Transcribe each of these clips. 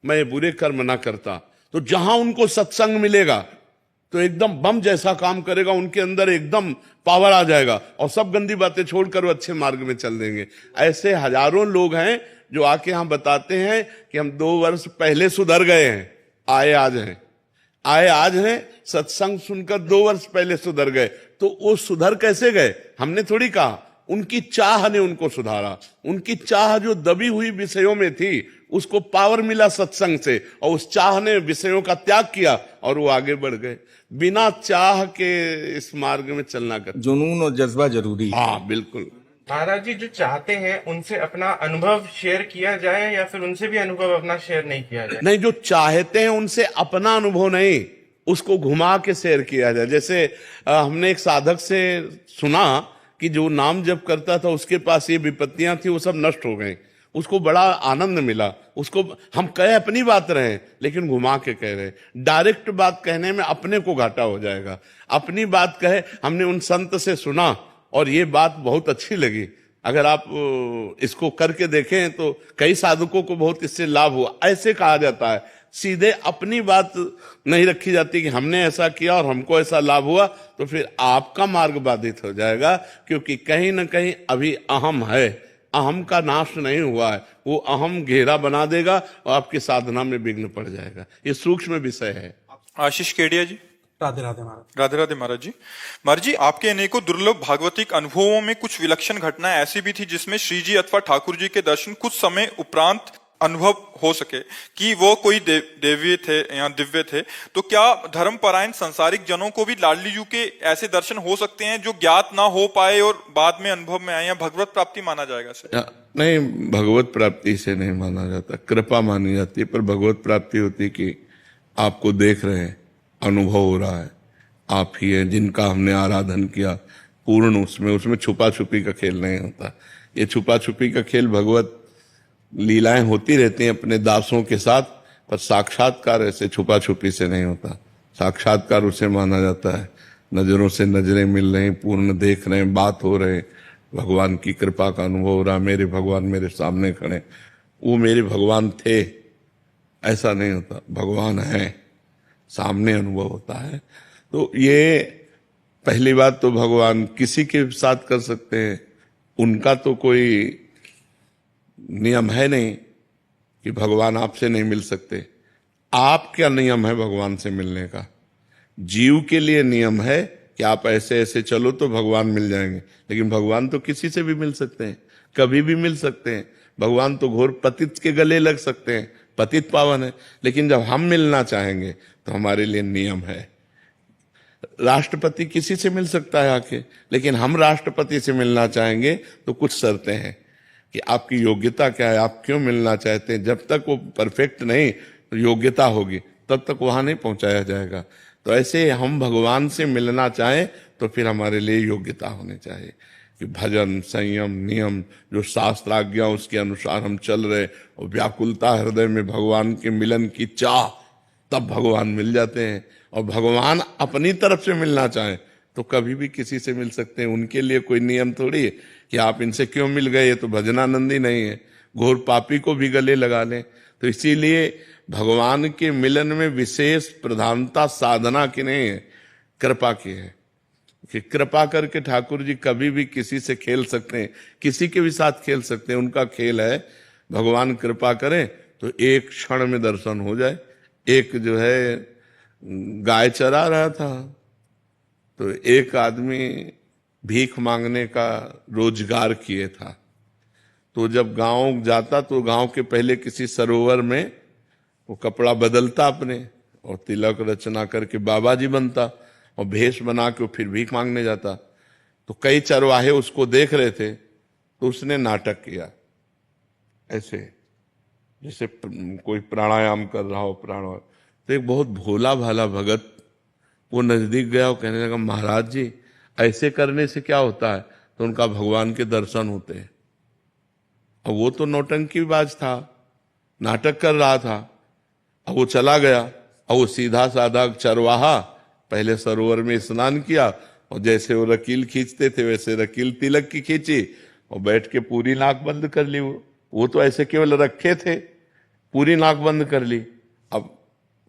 मैं ये बुरे कर्म ना करता। तो जहां उनको सत्संग मिलेगा तो एकदम बम जैसा काम करेगा, उनके अंदर एकदम पावर आ जाएगा और सब गंदी बातें छोड़कर वो अच्छे मार्ग में चल देंगे। ऐसे हजारों लोग हैं जो आके यहां बताते हैं कि हम 2 वर्ष पहले सुधर गए हैं, आए आज हैं, सत्संग सुनकर 2 वर्ष पहले सुधर गए। तो वो सुधर कैसे गए? हमने थोड़ी कहा, उनकी चाह ने उनको सुधारा। उनकी चाह जो दबी हुई विषयों में थी, उसको पावर मिला सत्संग से, और उस चाह ने विषयों का त्याग किया और वो आगे बढ़ गए। बिना चाह के इस मार्ग में चलना कर, जुनून और जज्बा जरूरी है। हाँ बिल्कुल। महाराज जी, जो चाहते हैं उनसे अपना अनुभव शेयर किया जाए या फिर उनसे भी अनुभव अपना शेयर नहीं किया जाए? नहीं, जो चाहते हैं उनसे अपना अनुभव नहीं, उसको घुमा के शेयर किया जाए। जैसे हमने एक साधक से सुना कि जो नाम जप करता था उसके पास ये विपत्तियां थी, वो सब नष्ट हो गई। उसको बड़ा आनंद मिला। उसको हम कहे अपनी बात रहे, लेकिन घुमा के कह रहे। डायरेक्ट बात कहने में अपने को घाटा हो जाएगा। अपनी बात कहे, हमने उन संत से सुना और ये बात बहुत अच्छी लगी। अगर आप इसको करके देखें तो कई साधकों को बहुत इससे लाभ हुआ, ऐसे कहा जाता है। सीधे अपनी बात नहीं रखी जाती कि हमने ऐसा किया और हमको ऐसा लाभ हुआ, तो फिर आपका मार्ग बाधित हो जाएगा। क्योंकि कहीं ना कहीं अभी अहम है, अहम का नाश नहीं हुआ है। वो अहम घेरा बना देगा और आपकी साधना में विघ्न पड़ जाएगा। ये सूक्ष्म विषय है। आशीष केडिया जी। राधे राधे महाराज। राधे राधे महाराज जी। महाराज जी, आपके अनेकों दुर्लभ भागवतिक अनुभवों में कुछ विलक्षण घटनाएं ऐसी भी थी जिसमें श्री जी अथवा ठाकुर जी के दर्शन कुछ समय उपरांत अनुभव हो सके कि वो कोई देवीय थे या दिव्य थे। तो क्या धर्मपरायण संसारिक जनों को भी लाडली जी के ऐसे दर्शन हो सकते हैं जो ज्ञात ना हो पाए और बाद में अनुभव में आए, या भगवत प्राप्ति माना जाएगा सर? नहीं, भगवत प्राप्ति से नहीं माना जाता, कृपा मानी जाती है। पर भगवत प्राप्ति होती कि आपको देख रहे हैं, अनुभव हो रहा है, आप ही हैं जिनका हमने आराधन किया पूर्ण। उसमें छुपा छुपी का खेल नहीं होता। ये छुपा छुपी का खेल भगवत लीलाएं होती रहती हैं अपने दासों के साथ, पर साक्षात्कार ऐसे छुपा छुपी से नहीं होता। साक्षात्कार उसे माना जाता है नजरों से नजरें मिल रही, पूर्ण देख रहे हैं, बात हो रहे, भगवान की कृपा का अनुभव हो रहा। मेरे भगवान मेरे सामने खड़े, वो मेरे भगवान थे ऐसा नहीं होता। भगवान है, सामने अनुभव होता है। तो ये पहली बात तो भगवान किसी के साथ कर सकते हैं, उनका तो कोई नियम है नहीं कि भगवान आपसे नहीं मिल सकते। आप क्या नियम है भगवान से मिलने का? जीव के लिए नियम है कि आप ऐसे ऐसे चलो तो भगवान मिल जाएंगे, लेकिन भगवान तो किसी से भी मिल सकते हैं, कभी भी मिल सकते हैं। भगवान तो घोर पतित के गले लग सकते हैं, पतित पावन है। लेकिन जब हम मिलना चाहेंगे तो हमारे लिए नियम है। राष्ट्रपति किसी से मिल सकता है आके, लेकिन हम राष्ट्रपति से मिलना चाहेंगे तो कुछ शर्तें हैं कि आपकी योग्यता क्या है, आप क्यों मिलना चाहते हैं। जब तक वो परफेक्ट नहीं योग्यता होगी तब तक वहां नहीं पहुंचाया जाएगा। तो ऐसे हम भगवान से मिलना चाहें तो फिर हमारे लिए योग्यता होनी चाहिए कि भजन, संयम, नियम, जो शास्त्र आज्ञा उसके अनुसार हम चल रहे, और व्याकुलता हृदय में भगवान के मिलन की चाह, तब भगवान मिल जाते हैं। और भगवान अपनी तरफ से मिलना चाहें तो कभी भी किसी से मिल सकते हैं। उनके लिए कोई नियम थोड़ी है कि आप इनसे क्यों मिल गए, ये तो भजनानंदी नहीं है, घोर पापी को भी गले लगा लें। तो इसीलिए भगवान के मिलन में विशेष प्रधानता साधना की नहीं है, कृपा की है। कि कृपा करके ठाकुर जी कभी भी किसी से खेल सकते हैं, किसी के भी साथ खेल सकते हैं। उनका खेल है, भगवान कृपा करें तो एक क्षण में दर्शन हो जाए। एक जो है गाय चरा रहा था, तो एक आदमी भीख मांगने का रोजगार किए था। तो जब गांव जाता तो गांव के पहले किसी सरोवर में वो कपड़ा बदलता अपने, और तिलक रचना करके बाबा जी बनता, और भेष बना के फिर भीख मांगने जाता। तो कई चरवाहे उसको देख रहे थे, तो उसने नाटक किया ऐसे, जैसे कोई प्राणायाम कर रहा हो, प्राणायाम। तो एक बहुत भोला भाला भगत वो नजदीक गया और कहने लगा, महाराज जी ऐसे करने से क्या होता है? तो उनका भगवान के दर्शन होते हैं। और वो तो नौटंकीबाज था, नाटक कर रहा था। और वो चला गया, और वो सीधा साधा चरवाहा पहले सरोवर में स्नान किया, और जैसे वो रकील खींचते थे वैसे रकील तिलक की खींची, और बैठ के पूरी नाक बंद कर ली। वो तो ऐसे केवल रखे थे, पूरी नाक बंद कर ली। अब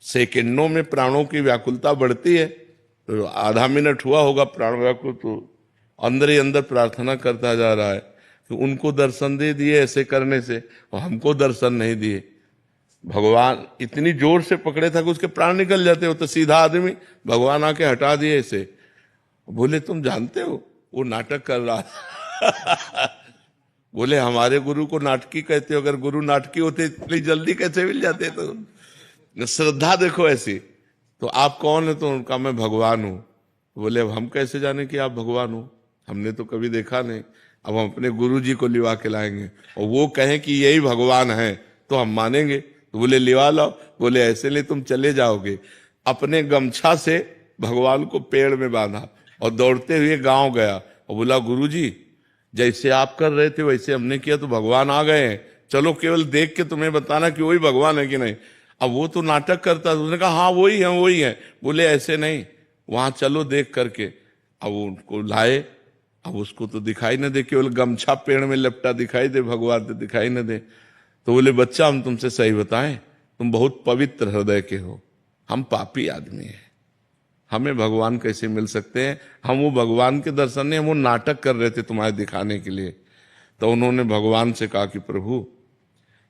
सेकंडों में प्राणों की व्याकुलता बढ़ती है, तो आधा मिनट हुआ होगा प्राण व्याकुल, तो अंदर ही अंदर प्रार्थना करता जा रहा है कि उनको दर्शन दे दिए ऐसे करने से, और हमको दर्शन नहीं दिए। भगवान इतनी जोर से पकड़े था कि उसके प्राण निकल जाते हो, तो सीधा आदमी भगवान आके हटा दिए इसे। बोले तुम जानते हो वो नाटक कर रहा था। बोले हमारे गुरु को नाटकी कहते हो, अगर गुरु नाटकी होते इतनी जल्दी कैसे मिल जाते? तो श्रद्धा देखो ऐसी। तो आप कौन है? तो उनका मैं भगवान हूं। बोले अब हम कैसे जाने कि आप भगवान हो, हमने तो कभी देखा नहीं। अब हम अपने गुरु जी को लिवा के लाएंगे और वो कहें कि यही भगवान है तो हम मानेंगे। तो बोले लिवा लाओ। बोले ऐसे नहीं, तुम चले जाओगे। अपने गमछा से भगवान को पेड़ में बांधा और दौड़ते हुए गांव गया और बोला गुरुजी जैसे आप कर रहे थे वैसे हमने किया तो भगवान आ गए हैं, चलो केवल देख के तुम्हें बताना कि वही भगवान है कि नहीं। अब वो तो नाटक करता था, उसने कहा हाँ वही है वही है। बोले ऐसे नहीं, वहां चलो देख करके। अब उनको लाए, अब उसको तो दिखाई न दे, केवल गमछा पेड़ में लपटा दिखाई दे, भगवान तो दिखाई न दे। तो बोले बच्चा हम तुमसे सही बताएं, तुम बहुत पवित्र हृदय के हो, हम पापी आदमी हैं, हमें भगवान कैसे मिल सकते हैं? हम वो भगवान के दर्शन नहीं, हम वो नाटक कर रहे थे तुम्हारे दिखाने के लिए। तो उन्होंने भगवान से कहा कि प्रभु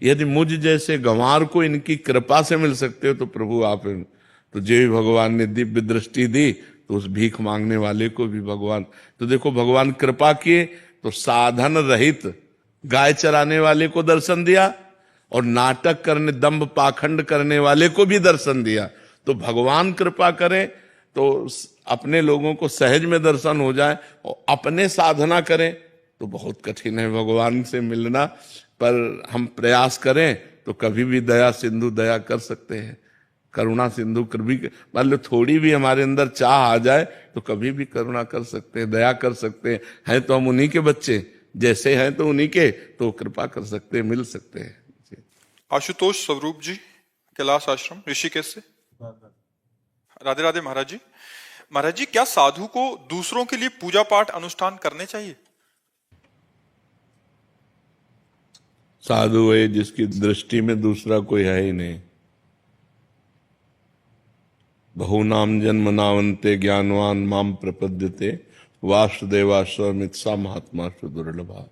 यदि मुझ जैसे गंवार को इनकी कृपा से मिल सकते हो तो प्रभु आप हैं। तो जो भी भगवान ने दिव्य दृष्टि दी तो उस भीख मांगने वाले को भी भगवान, तो देखो भगवान कृपा किए तो साधन रहित गाय चराने वाले को दर्शन दिया और नाटक करने दंभ पाखंड करने वाले को भी दर्शन दिया। तो भगवान कृपा करें तो अपने लोगों को सहज में दर्शन हो जाए, और अपने साधना करें तो बहुत कठिन है भगवान से मिलना। पर हम प्रयास करें तो कभी भी दया सिंधु दया कर सकते हैं, करुणा सिंधु कभी मान लो थोड़ी भी हमारे अंदर चाह आ जाए तो कभी भी करुणा कर सकते हैं, दया कर सकते हैं तो हम उन्हीं के बच्चे, जैसे हैं तो उन्हीं के, तो कृपा कर सकते हैं, मिल सकते हैं। आशुतोष स्वरूप जी, कैलाश आश्रम ऋषिकेश से। राधे राधे महाराज जी। महाराज जी, क्या साधु को दूसरों के लिए पूजा पाठ अनुष्ठान करने चाहिए? साधु है जिसकी दृष्टि में दूसरा कोई है ही नहीं। बहुनाम जन्म नावंते ज्ञानवान माम प्रपद्यते वासुदेवाश्रमित सा महात्मा सुदुर्लभा।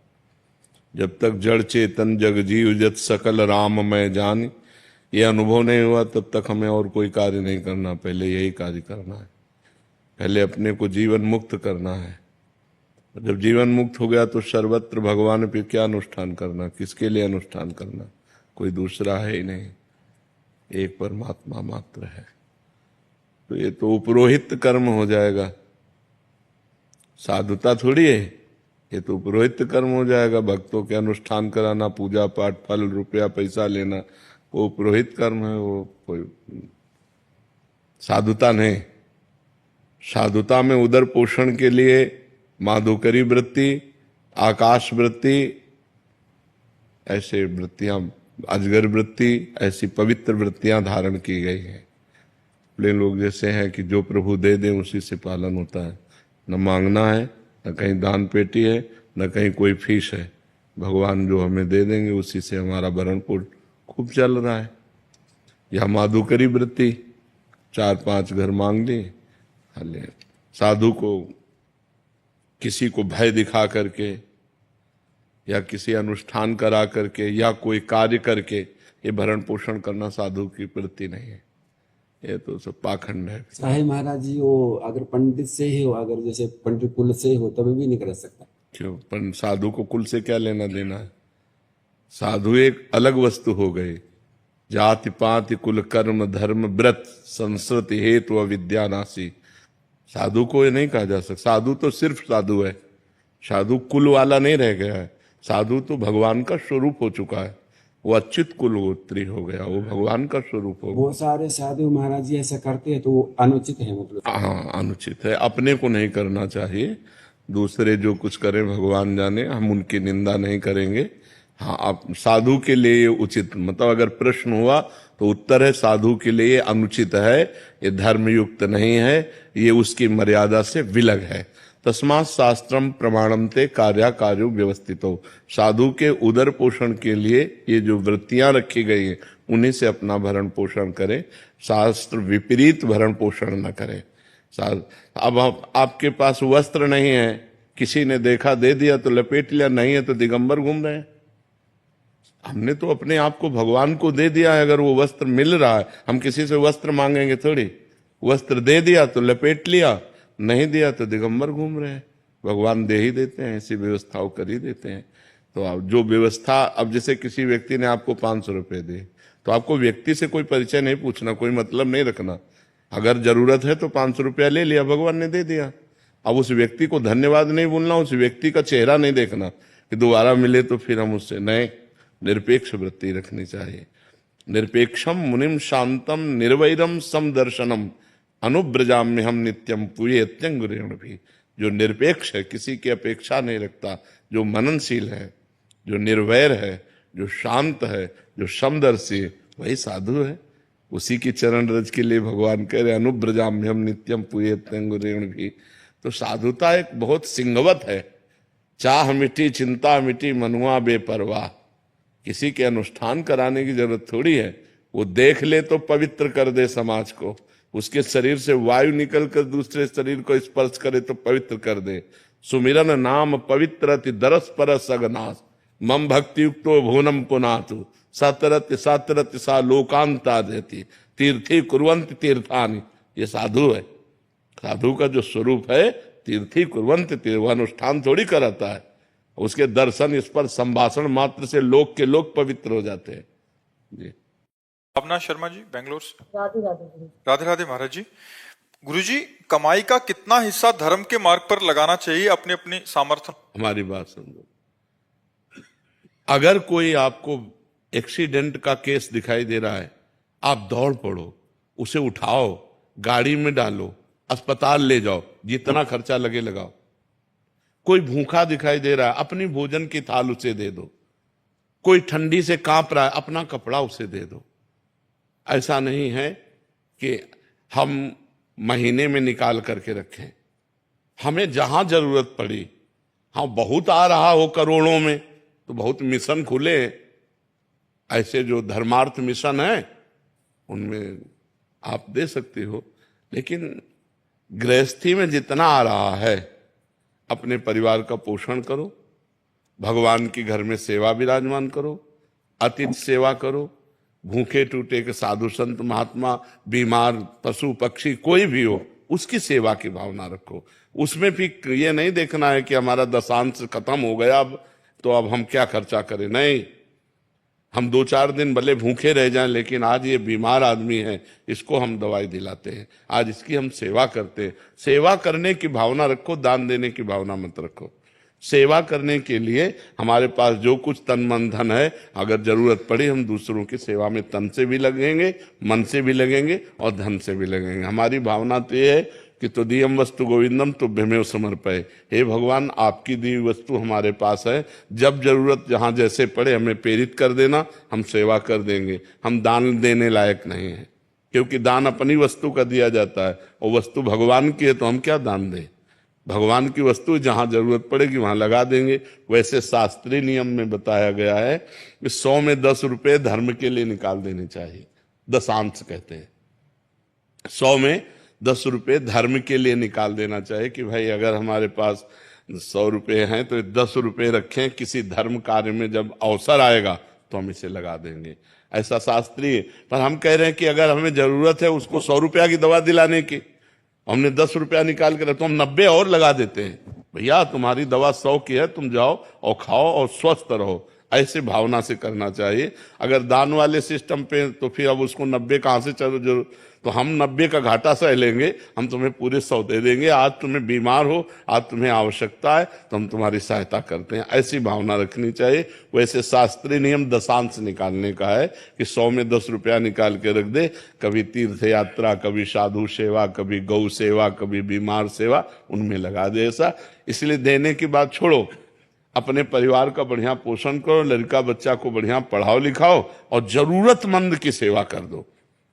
जब तक जड़ चेतन जग जीव जत सकल राम मैं जान, ये अनुभव नहीं हुआ तब तक हमें और कोई कार्य नहीं करना, पहले यही कार्य करना है। पहले अपने को जीवन मुक्त करना है। जब जीवन मुक्त हो गया तो सर्वत्र भगवान पे क्या अनुष्ठान करना, किसके लिए अनुष्ठान करना? कोई दूसरा है ही नहीं, एक परमात्मा मात्र है। तो ये तो उपरोहित कर्म हो जाएगा, साधुता थोड़ी है, ये तो उपरोहित कर्म हो जाएगा। भक्तों के अनुष्ठान कराना, पूजा पाठ, फल रुपया पैसा लेना, वो उपरोहित कर्म है, वो कोई साधुता नहीं। साधुता में उदर पोषण के लिए माधुकरी वृत्ति, आकाश वृत्ति, ऐसे वृत्तियां, अजगर वृत्ति, ऐसी पवित्र वृत्तियां धारण की गई हैं। प्लेन लोग जैसे हैं कि जो प्रभु दे दे उसी से पालन होता है, न मांगना है, न कहीं दान पेटी है, न कहीं कोई फीस है। भगवान जो हमें दे देंगे उसी से हमारा भरण पोषण खूब चल रहा है। या माधुकरी वृत्ति, 4-5 घर मांग लिए, हाले साधु को किसी को भय दिखा करके या किसी अनुष्ठान करा करके या कोई कार्य करके ये भरण पोषण करना साधु की वृत्ति नहीं है, ये तो सब पाखंड है। चाहे महाराज जी वो अगर पंडित से ही हो, अगर जैसे पंडित कुल से हो तभी भी नहीं कर सकता। क्यों? पर साधु को कुल से क्या लेना देना है? साधु एक अलग वस्तु हो गई। जाति पाति कुल कर्म धर्म व्रत संस्कृति हेतु अविद्या नासी। साधु को ये नहीं कहा जा सकता। साधु तो सिर्फ साधु है, साधु कुल वाला नहीं रह गया है। साधु तो भगवान का स्वरूप हो चुका है, वो अच्युत कुलगोत्री हो गया, वो भगवान का स्वरूप हो गया। बहुत सारे साधु महाराज जी ऐसा करते हैं तो वो अनुचित है, मतलब हाँ अनुचित है, अपने को नहीं करना चाहिए। दूसरे जो कुछ करें भगवान जाने, हम उनकी निंदा नहीं करेंगे। हाँ, आप साधु के लिए उचित, मतलब अगर प्रश्न हुआ तो उत्तर है साधु के लिए अनुचित है, ये धर्मयुक्त नहीं है, ये उसकी मर्यादा से विलग है। तस्मात् शास्त्रम प्रमाणमते कार्याकार्यो व्यवस्थितो। साधु के उदर पोषण के लिए ये जो वृत्तियां रखी गई हैं उन्हीं से अपना भरण पोषण करें, शास्त्र विपरीत भरण पोषण न करें। अब आपके पास वस्त्र नहीं है, किसी ने देखा दे दिया तो लपेट लिया, नहीं है तो दिगंबर घूम रहे हैं। हमने तो अपने आप को भगवान को दे दिया है। अगर वो वस्त्र मिल रहा है, हम किसी से वस्त्र मांगेंगे थोड़ी। वस्त्र दे दिया तो लपेट लिया, नहीं दिया तो दिगंबर घूम रहे हैं। भगवान दे ही देते हैं, ऐसी व्यवस्थाओं कर ही देते हैं। तो अब जो व्यवस्था, अब जैसे किसी व्यक्ति ने आपको 500 रुपए दिए तो आपको व्यक्ति से कोई परिचय नहीं पूछना, कोई मतलब नहीं रखना। अगर जरूरत है तो 500 रुपया ले लिया, भगवान ने दे दिया। अब उस व्यक्ति को धन्यवाद नहीं बोलना, उस व्यक्ति का चेहरा नहीं देखना कि दोबारा मिले तो फिर हम उससे, नहीं, निरपेक्ष वृत्ति रखनी चाहिए। निरपेक्षम मुनिम शांतम निर्वैरम समदर्शनम अनुब्रजाम्य हम नित्यम पूयत्यंगुरेण भी। जो निरपेक्ष है, किसी की अपेक्षा नहीं रखता, जो मननशील है, जो निर्वैर है, जो शांत है, जो समदर्शी है, वही साधु है। उसी की चरण रज के लिए भगवान कह रहे अनुब्रजाम्य हम नित्यम पूयत्यंगुरेण भी। तो साधुता एक बहुत सिंहवत है। चाह मिटी चिंता मिटी मनुआ बेपरवाह। किसी के अनुष्ठान कराने की जरूरत थोड़ी है, वो देख ले तो पवित्र कर दे समाज को। उसके शरीर से वायु निकल कर दूसरे शरीर को स्पर्श करे तो पवित्र कर दे। सुमिरन नाम पवित्र दरस परस अगनाश मम भक्ति युक्तो भुवनम पुनातु सतरत सतरत सा लोकांता देती तीर्थी कुर्वंत तीर्थानि। ये साधु है। साधु का जो स्वरूप है तीर्थी कुर्वंत तीर्थ, वह अनुष्ठान थोड़ी कराता है। उसके दर्शन स्पर्श संभाषण मात्र से लोक के लोग पवित्र हो जाते हैं। जी। भावना शर्मा जी, बेंगलोर से। राधे राधे गुरु। राधे राधे महाराज जी। गुरुजी, कमाई का कितना हिस्सा धर्म के मार्ग पर लगाना चाहिए अपने अपने सामर्थ्य? हमारी बात समझो। अगर कोई आपको एक्सीडेंट का केस दिखाई दे रहा है, आप दौड़ पड़ो, उसे उठाओ, गाड़ी में डालो, अस्पताल ले जाओ, जितना खर्चा लगे लगाओ। कोई भूखा दिखाई दे रहा है, अपनी भोजन की थाल उसे दे दो। कोई ठंडी से कांप रहा है, अपना कपड़ा उसे दे दो। ऐसा नहीं है कि हम महीने में निकाल करके रखें। हमें जहां जरूरत पड़ी, हाँ बहुत आ रहा हो करोड़ों में तो बहुत मिशन खुले, ऐसे जो धर्मार्थ मिशन है उनमें आप दे सकते हो। लेकिन गृहस्थी में जितना आ रहा है, अपने परिवार का पोषण करो, भगवान की घर में सेवा विराजमान करो, अतिथि सेवा करो, भूखे टूटे के साधु संत महात्मा, बीमार पशु पक्षी कोई भी हो, उसकी सेवा की भावना रखो। उसमें भी ये नहीं देखना है कि हमारा दशांश खत्म हो गया अब तो अब हम क्या खर्चा करें। नहीं, हम 2-4 दिन भले भूखे रह जाएं, लेकिन आज ये बीमार आदमी है, इसको हम दवाई दिलाते हैं, आज इसकी हम सेवा करते हैं। सेवा करने की भावना रखो, दान देने की भावना मत रखो। सेवा करने के लिए हमारे पास जो कुछ तन मन धन है, अगर जरूरत पड़ी हम दूसरों की सेवा में तन से भी लगेंगे, मन से भी लगेंगे और धन से भी लगेंगे। हमारी भावना तो ये है कि तो दियम वस्तु गोविंदम तो भ्यमेव समर्पय। हे भगवान, आपकी दी वस्तु हमारे पास है, जब जरूरत जहां जैसे पड़े हमें प्रेरित कर देना, हम सेवा कर देंगे। हम दान देने लायक नहीं है, क्योंकि दान अपनी वस्तु का दिया जाता है और वस्तु भगवान की है, तो हम क्या दान दें। भगवान की वस्तु जहां जरूरत पड़ेगी वहां लगा देंगे। वैसे शास्त्रीय नियम में बताया गया है कि 100 में 10 रुपए धर्म के लिए निकाल देने चाहिए। दशांश कहते हैं। 100 में 10 रुपए धर्म के लिए निकाल देना चाहिए कि भाई अगर हमारे पास 100 रुपए हैं तो 10 रुपए रखें, किसी धर्म कार्य में जब अवसर आएगा तो हम इसे लगा देंगे। ऐसा शास्त्रीय। पर हम कह रहे हैं कि अगर हमें जरूरत है उसको 100 रुपया की दवा दिलाने की, हमने 10 रुपया निकाल कर तो हम 90 और लगा देते हैं। भैया तुम्हारी दवा 100 की है, तुम जाओ और खाओ और स्वस्थ रहो। ऐसे भावना से करना चाहिए। अगर दान वाले सिस्टम पे तो फिर अब उसको 90 कहां से चलो, तो हम 90 का घाटा सह लेंगे, हम तुम्हें पूरे 100 दे देंगे। आज तुम्हें बीमार हो, आज तुम्हें आवश्यकता है तो हम तुम्हारी सहायता करते हैं। ऐसी भावना रखनी चाहिए। वैसे शास्त्रीय नियम दशांश निकालने का है कि 100 में 10 रुपया निकाल के रख दे। कभी तीर्थ यात्रा, कभी साधु सेवा, कभी गौ सेवा, कभी बीमार सेवा, उनमें लगा दे। ऐसा इसलिए देने की बात छोड़ो, अपने परिवार का बढ़िया पोषण करो, लड़का बच्चा को बढ़िया पढ़ाओ लिखाओ और जरूरतमंद की सेवा कर दो।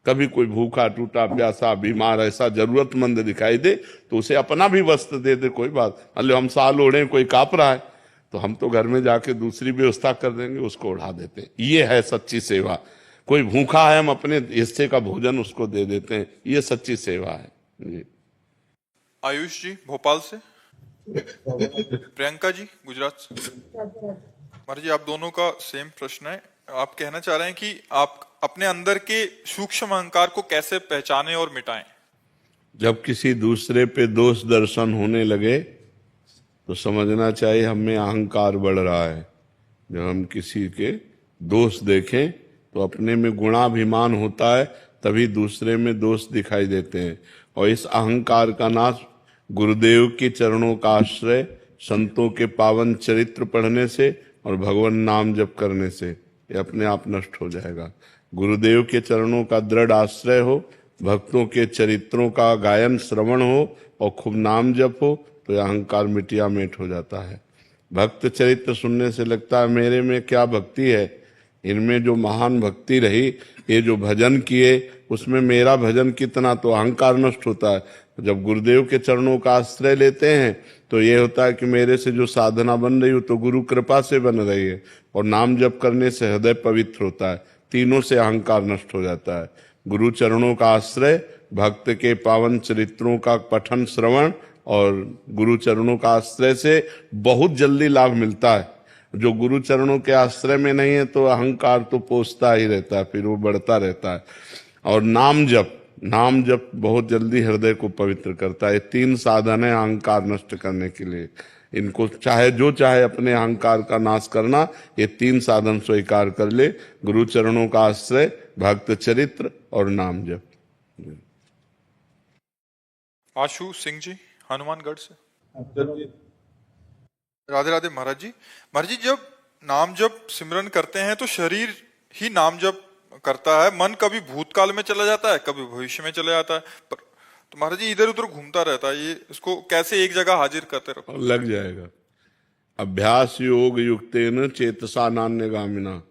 कभी कोई भूखा टूटा प्यासा बीमार ऐसा जरूरतमंद दिखाई दे तो उसे अपना भी वस्त्र दे दे, कोई बात। मतलब हम साल ओढ़े, कोई कांप रहा है तो हम तो घर में जाके दूसरी व्यवस्था कर देंगे, उसको उड़ा देते हैं। ये है सच्ची सेवा। कोई भूखा है, हम अपने हिस्से का भोजन उसको दे देते हैं, ये सच्ची सेवा है जी। आयुष जी भोपाल से, प्रियंका जी गुजरात से। महाराज जी आप दोनों का सेम प्रश्न है। आप कहना चाह रहे हैं कि आप अपने अंदर के सूक्ष्म अहंकार को कैसे पहचानें और मिटाएं। जब किसी दूसरे पे दोष दर्शन होने लगे तो समझना चाहिए हम में अहंकार बढ़ रहा है। जब हम किसी के दोष देखें तो अपने में गुणाभिमान होता है, तभी दूसरे में दोष दिखाई देते हैं। और इस अहंकार का नाश गुरुदेव के चरणों का आश्रय, संतों के पावन चरित्र पढ़ने से और भगवान नाम जप करने से ये अपने आप नष्ट हो जाएगा। गुरुदेव के चरणों का दृढ़ आश्रय हो, भक्तों के चरित्रों का गायन श्रवण हो और खूब नाम जप हो तो यह अहंकार मिटिया मेट हो जाता है। भक्त चरित्र सुनने से लगता है मेरे में क्या भक्ति है, इनमें जो महान भक्ति रही, ये जो भजन किए उसमें मेरा भजन कितना, तो अहंकार नष्ट होता है। जब गुरुदेव के चरणों का आश्रय लेते हैं तो ये होता है कि मेरे से जो साधना बन रही हो तो गुरु कृपा से बन रही है, और नाम जप करने से हृदय पवित्र होता है। तीनों से अहंकार नष्ट हो जाता है। गुरु चरणों का आश्रय, भक्त के पावन चरित्रों का पठन श्रवण और गुरु चरणों का आश्रय से बहुत जल्दी लाभ मिलता है। जो गुरु चरणों के आश्रय में नहीं है तो अहंकार तो पोसता ही रहता है, फिर वो बढ़ता रहता है। और नाम जप बहुत जल्दी हृदय को पवित्र करता है। 3 साधन है अहंकार नष्ट करने के लिए। इनको चाहे अपने अहंकार का नाश करना, ये 3 साधन स्वीकार कर ले, गुरु चरणों का आश्रय, भक्त चरित्र और नाम जप। आशु सिंह जी हनुमानगढ़ से। राधे राधे महाराज जी। महाराज जी जब नाम जप सिमरन करते हैं तो शरीर ही नाम जप करता है, मन कभी भूतकाल में चला जाता है, कभी भविष्य में चला जाता है, पर तो महाराज जी इधर उधर घूमता रहता है। ये इसको कैसे एक जगह हाजिर करते रहो? लग जाएगा। अभ्यास योग युक्तेन चेतसा नान्यगामिना।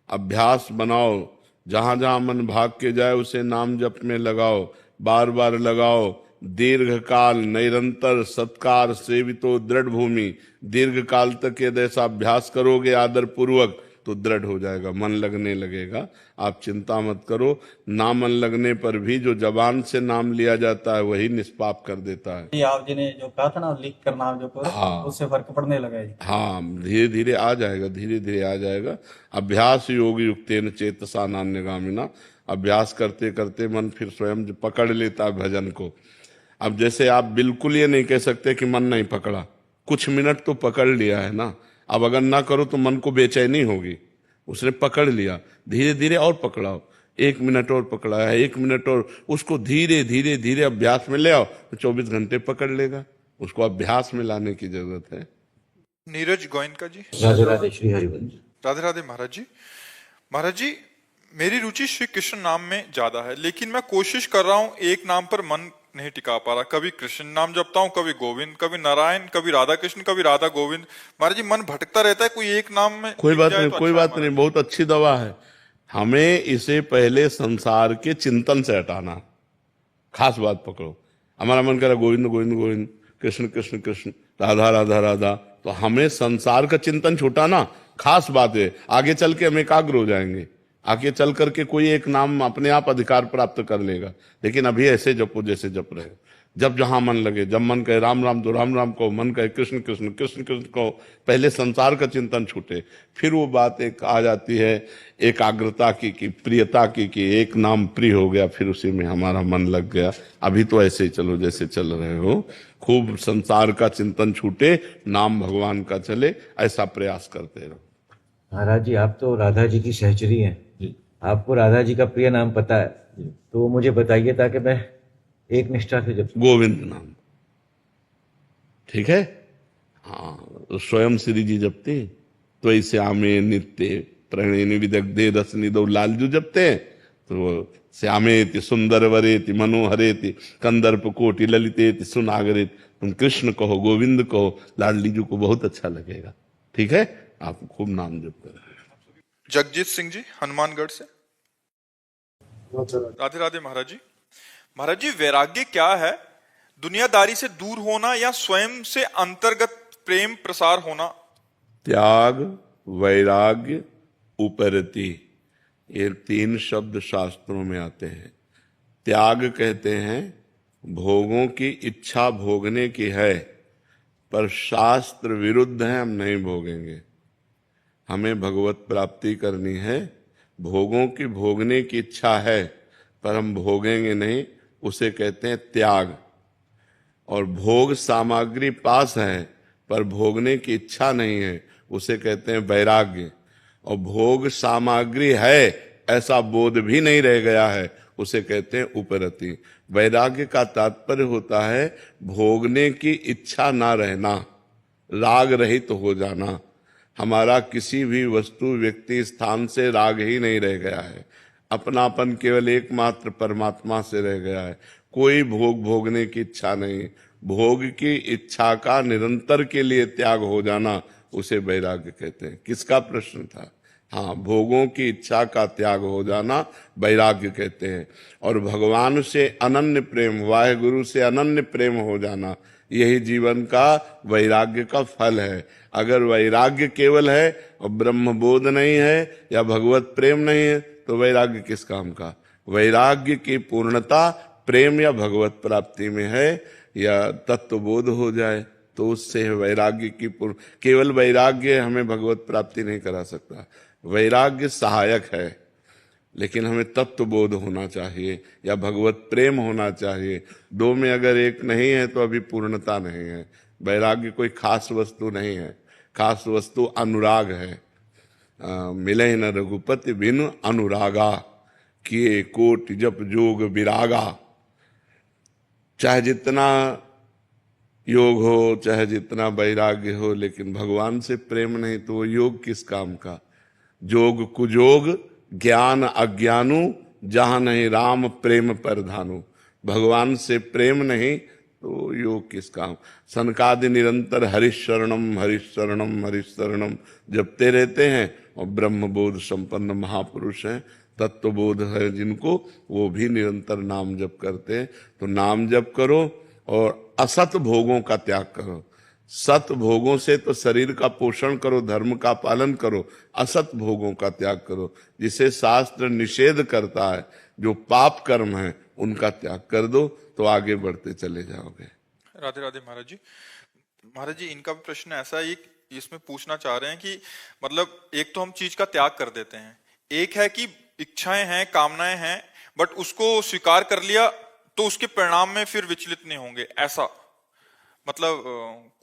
अभ्यास बनाओ, जहां जहां मन भाग के जाए उसे नाम जप में लगाओ, बार बार लगाओ। दीर्घ काल निरंतर सत्कार सेवितो दृढ़ भूमि। दीर्घ काल तक यदि ऐसा अभ्यास करोगे आदर पूर्वक तो दृढ़ हो जाएगा, मन लगने लगेगा। आप चिंता मत करो। ना मन लगने पर भी जो जबान से नाम लिया जाता है वही निष्पाप कर देता है। ये आप जी ने जो कहा था ना लिख कर नाम जो करो, हाँ। उससे फर्क पड़ने लगा है। हाँ, धीरे धीरे आ जाएगा, धीरे धीरे आ जाएगा। अभ्यास योग युक्तेन चेतसा नान्यगामिना। अभ्यास करते करते मन फिर स्वयं पकड़ लेता है भजन को। अब जैसे आप बिल्कुल ये नहीं कह सकते कि मन नहीं पकड़ा, कुछ मिनट तो पकड़ लिया है ना। अब अगर ना करो तो मन को बेचैनी होगी। उसने पकड़ लिया, धीरे धीरे और पकड़ाओ, 1 मिनट और पकड़ा है, 1 मिनट और, उसको धीरे धीरे धीरे अभ्यास में ले आओ तो 24 घंटे पकड़ लेगा। उसको अभ्यास में लाने की जरूरत है। नीरज गोयनका जी। राधे राधे श्री हरिवंश। राधे राधे महाराज जी। महाराज जी मेरी रुचि श्री कृष्ण नाम में ज्यादा है, लेकिन मैं कोशिश कर रहा हूँ एक नाम पर मन नहीं टिका पा रहा। कभी कृष्ण नाम जपता हूँ, कभी गोविंद, कभी नारायण, कभी राधा कृष्ण, कभी राधा गोविंद। महाराज जी मन भटकता रहता है, कोई एक नाम में कोई बात नहीं, तो कोई अच्छा बात नहीं, बहुत अच्छी दवा है। हमें इसे पहले संसार के चिंतन से हटाना। खास बात पकड़ो, हमारा मन करा गोविंद गोविंद गोविंद, कृष्ण कृष्ण कृष्ण, राधा राधा राधा, तो हमें संसार का चिंतन छुटाना खास बात है। आगे चल के हम एकाग्र हो जाएंगे, आगे चल करके कोई एक नाम अपने आप अधिकार प्राप्त कर लेगा। लेकिन अभी ऐसे जपो जैसे जप रहे हो। जब जहां मन लगे, जब मन कहे राम राम तो राम राम को, मन कहे कृष्ण कृष्ण कृष्ण कृष्ण को, पहले संसार का चिंतन छूटे। फिर वो बात एक आ जाती है एकाग्रता की प्रियता की एक नाम प्रिय हो गया, फिर उसी में हमारा मन लग गया। अभी तो ऐसे ही चलो जैसे चल रहे हो, खूब संसार का चिंतन छूटे, नाम भगवान का चले, ऐसा प्रयास करते रहो। महाराज जी आप तो राधा जी की सहचरी हैं, आपको राधा जी का प्रिय नाम पता है तो वो मुझे बताइए ताकि मैं एक निष्ठा से जप। गोविंद नाम, ठीक है। हाँ, तो स्वयं श्री जी जपते, तो ऐसे आमे नित्य प्रणयनि विदग्धे रस निदौ लालजू जपते हैं। तो श्यामेति सुंदर वरेति मनोहरेति कंदर्प कोटि ललितेति सुनागरेति। तुम कृष्ण कहो, गोविंद कहो, लाडली जी को बहुत अच्छा लगेगा। ठीक है, आप खूब नाम जप करें। जगजीत सिंह जी हनुमानगढ़ से। राधे राधे महाराज जी। महाराज जी, वैराग्य क्या है? दुनियादारी से दूर होना या स्वयं से अंतर्गत प्रेम प्रसार होना? त्याग, वैराग्य, उपरति, ये 3 शब्द शास्त्रों में आते हैं। त्याग कहते हैं भोगों की इच्छा भोगने की है, पर शास्त्र विरुद्ध है, हम नहीं भोगेंगे। हमें भगवत प्राप्ति करनी है, भोगों की भोगने की इच्छा है पर हम भोगेंगे नहीं, उसे कहते हैं त्याग। और भोग सामग्री पास है पर भोगने की इच्छा नहीं है, उसे कहते हैं वैराग्य। और भोग सामग्री है ऐसा बोध भी नहीं रह गया है, उसे कहते हैं उपरति। वैराग्य का तात्पर्य होता है भोगने की इच्छा ना रहना, राग रहित हो जाना। हमारा किसी भी वस्तु, व्यक्ति, स्थान से राग ही नहीं रह गया है। अपनापन केवल एकमात्र परमात्मा से रह गया है। कोई भोग भोगने की इच्छा नहीं। भोग की इच्छा का निरंतर के लिए त्याग हो जाना, उसे वैराग्य कहते हैं। किसका प्रश्न था? हाँ, भोगों की इच्छा का त्याग हो जाना वैराग्य कहते हैं। और भगवान से अनन्य प्रेम, वाहेगुरु से अनन्य प्रेम हो जाना, यही जीवन का वैराग्य का फल है। अगर वैराग्य केवल है और ब्रह्मबोध नहीं है या भगवत प्रेम नहीं है, तो वैराग्य किस काम का? वैराग्य की पूर्णता प्रेम या भगवत प्राप्ति में है, या तत्वबोध हो जाए तो उससे वैराग्य की केवल वैराग्य हमें भगवत प्राप्ति नहीं करा सकता। वैराग्य सहायक है, लेकिन हमें तत्वबोध होना चाहिए या भगवत प्रेम होना चाहिए। 2 में अगर एक नहीं है तो अभी पूर्णता नहीं है। वैराग्य कोई खास वस्तु नहीं है, खास वस्तु अनुराग है। मिले न रघुपति बिनु अनुरागा, किए कोट जप जोग विरागा। चाहे जितना योग हो, चाहे जितना वैराग्य हो, लेकिन भगवान से प्रेम नहीं तो वो योग किस काम का? जोग कुजोग ज्ञान अज्ञानु, जहां नहीं राम प्रेम परधानु। भगवान से प्रेम नहीं तो योग किस काम? सनकादि निरंतर हरिशरणम हरिशरणम हरिशरणम जपते रहते हैं और ब्रह्मबोध संपन्न महापुरुष हैं, तत्वबोध है जिनको, वो भी निरंतर नाम जप करते हैं। तो नाम जप करो और असत भोगों का त्याग करो। सत भोगों से तो शरीर का पोषण करो, धर्म का पालन करो, असत भोगों का त्याग करो। जिसे शास्त्र निषेध करता है, जो पाप कर्म है, उनका त्याग कर दो, तो आगे बढ़ते चले जाओगे। राधे राधे महाराज जी। महाराज जी, इनका भी प्रश्न ऐसा है, इसमें पूछना चाह रहे हैं कि मतलब एक तो हम चीज का त्याग कर देते हैं, एक है कि इच्छाएं हैं, कामनाएं हैं, बट उसको स्वीकार कर लिया तो उसके परिणाम में फिर विचलित नहीं होंगे, ऐसा मतलब